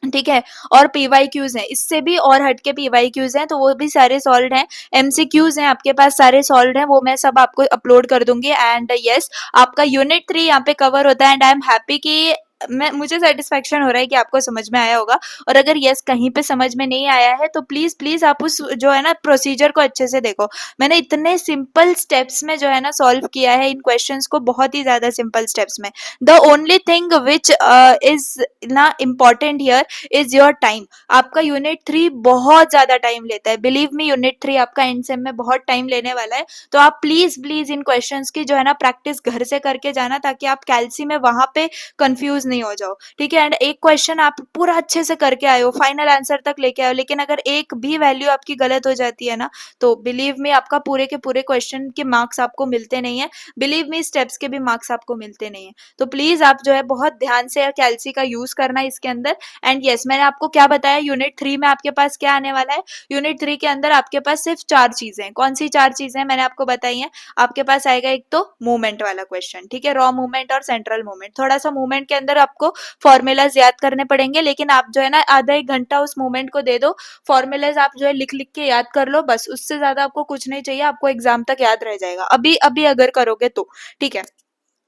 ठीक है। और पीवाईक्यूज हैं, इससे भी और हटके पीवाईक्यूज हैं, तो वो भी सारे सॉल्व हैं, एमसीक्यूज हैं आपके पास सारे सॉल्व हैं, वो मैं सब आपको अपलोड कर दूंगी। एंड यस आपका यूनिट 3 यहाँ पे कवर होता है, एंड आई एम हैप्पी कि मुझे सेटिस्फेक्शन हो रहा है कि आपको समझ में आया होगा। और अगर यस कहीं पे समझ में नहीं आया है तो प्लीज प्लीज आप उस जो है ना प्रोसीजर को अच्छे से देखो, मैंने इतने सिंपल स्टेप्स में जो है ना सॉल्व किया है इन क्वेश्चंस को, बहुत ही ज्यादा सिंपल स्टेप्स में। The only thing which is ना important here is your time. आपका यूनिट 3 बहुत ज्यादा टाइम लेता है, बिलीव मी यूनिट 3 आपका एंड सेम में बहुत टाइम लेने वाला है, तो आप प्लीज प्लीज इन क्वेश्चंस की जो है ना प्रैक्टिस घर से करके जाना, ताकि आप कैलसी में वहां पे कंफ्यूज नहीं हो जाओ, ठीक है। एंड एक क्वेश्चन आप पूरा अच्छे से करके आए हो, फाइनल आंसर तक लेके आए हो, लेकिन अगर एक भी वैल्यू आपकी गलत हो जाती है ना, तो बिलीव मी आपका पूरे के पूरे क्वेश्चन के मार्क्स आपको मिलते नहीं है, बिलीव मी स्टेप्स के भी मार्क्स आपको मिलते नहीं है। तो प्लीज आप जो है बहुत ध्यान से कैलसी का यूज करना इसके अंदर। एंड यस मैंने आपको क्या बताया, यूनिट 3 में आपके पास क्या आने वाला है, यूनिट 3 के अंदर आपके पास सिर्फ 4 चीजें, कौन सी 4 चीजें मैंने आपको बताई हैं, आपके पास आएगा एक तो मूवमेंट वाला क्वेश्चन, ठीक है, रॉ मूवमेंट और सेंट्रल मूवमेंट, थोड़ा सा मूवमेंट के अंदर आपको फॉर्मूलाज याद करने पड़ेंगे, लेकिन आप जो है ना आधा एक घंटा उस मोमेंट को दे दो, फॉर्मूलाज आप जो है लिख लिख के याद कर लो, बस उससे ज्यादा आपको कुछ नहीं चाहिए, आपको एग्जाम तक याद रह जाएगा अभी अभी अगर करोगे तो। ठीक है,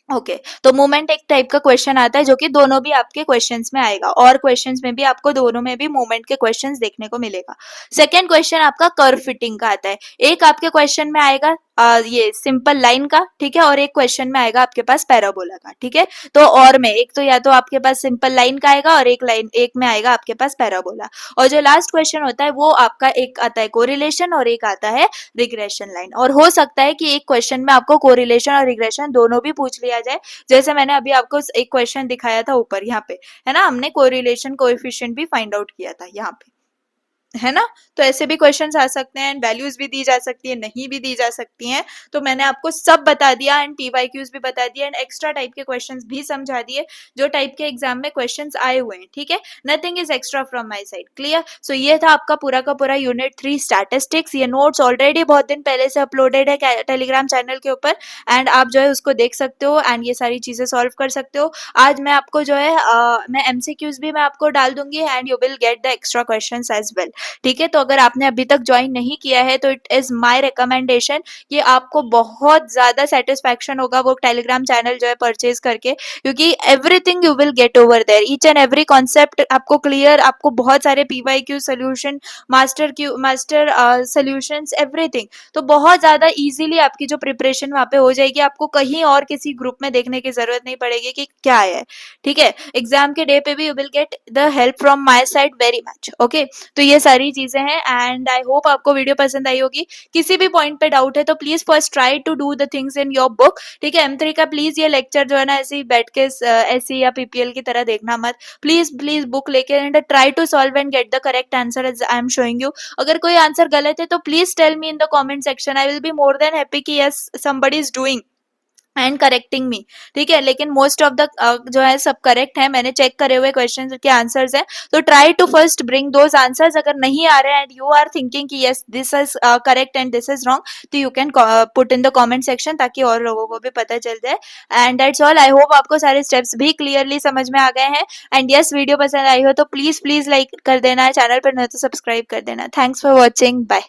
ओके तो मोमेंट एक टाइप का क्वेश्चन आता है जो कि दोनों भी आपके क्वेश्चंस में आएगा, और क्वेश्चंस में भी आपको दोनों में भी मोमेंट के क्वेश्चंस देखने को मिलेगा। सेकंड क्वेश्चन आपका कर्व फिटिंग का आता है। एक आपके क्वेश्चन में आएगा ये सिंपल लाइन का, ठीक है, और एक क्वेश्चन में आएगा आपके पास पैराबोला का। ठीक है, तो और में एक तो या तो आपके पास सिंपल लाइन का आएगा और एक में आएगा आपके पास पैराबोला। और जो लास्ट क्वेश्चन होता है वो आपका एक आता है कोरिलेशन और एक आता है रिग्रेशन लाइन। और हो सकता है कि एक क्वेश्चन में आपको कोरिलेशन और रिग्रेशन दोनों भी पूछ लिया जाए, जैसे मैंने अभी आपको एक क्वेश्चन दिखाया था ऊपर यहाँ पे, है ना, हमने कोरिलेशन कोएफिशिएंट भी फाइंड आउट किया था यहाँ पे, है ना। तो ऐसे भी क्वेश्चंस आ सकते हैं, वैल्यूज भी दी जा सकती है, नहीं भी दी जा सकती हैं। तो मैंने आपको सब बता दिया एंड पीवाईक्यूज भी बता दिया एंड एक्स्ट्रा टाइप के क्वेश्चंस भी समझा दिए जो टाइप के एग्जाम में क्वेश्चंस आए हुए हैं। ठीक है, nothing is extra from my side, clear. So ये था आपका पूरा का पूरा यूनिट 3 स्टैटिस्टिक्स। ये नोट्स ऑलरेडी बहुत दिन पहले से अपलोडेड है टेलीग्राम चैनल के ऊपर एंड आप जो है उसको देख सकते हो एंड ये सारी चीजें सॉल्व कर सकते हो। आज मैं आपको जो है मैं एमसीक्यूज भी मैं आपको डाल दूंगी and you will get the extra questions as well. ठीक है, तो अगर आपने अभी तक ज्वाइन नहीं किया है तो इट इज माय रिकमेंडेशन, ये आपको बहुत ज्यादा सेटिस्फैक्शन होगा वो टेलीग्राम चैनल जो है परचेज करके, क्योंकि everything you will get over there, each and every concept आपको क्लियर, आपको बहुत सारे PYQ solution, master solutions, everything. तो बहुत ज्यादा इजीली आपकी जो प्रिपरेशन वहां पे हो जाएगी, आपको कहीं और किसी ग्रुप में देखने की जरूरत नहीं पड़ेगी कि क्या है। ठीक है, एग्जाम के डे पे भी you will get the help from my side very much. Okay, तो ये सारी चीजें हैं एंड आई होप आपको वीडियो पसंद आई होगी। किसी भी पॉइंट पे डाउट है तो please first try to do the things in your book. ठीक है, M3 का प्लीज ये लेक्चर जो है ना ऐसे ही बैठ के ऐसे या पीपीएल की तरह देखना मत, प्लीज प्लीज बुक लेके and try to solve and get the correct answer as I am showing you. अगर कोई आंसर गलत है तो please tell me in the comment section, I will be more than happy कि yes somebody is doing and correcting me. ठीक है, लेकिन most of the जो है सब करेक्ट है, मैंने चेक करे हुए क्वेश्चन के आंसर्स हैं, तो try to first bring those answers. अगर नहीं आ रहे हैं एंड यू आर थिंकिंग कि yes this is correct and this is wrong, तो you can put in the comment section ताकि और लोगों को भी पता चल जाए। And that's all, I hope आपको सारे स्टेप्स भी क्लियरली समझ में आ गए हैं एंड यस वीडियो पसंद आई हो तो प्लीज प्लीज लाइक कर देना, चैनल पर नहीं तो सब्सक्राइब कर देना। Thanks for watching, bye.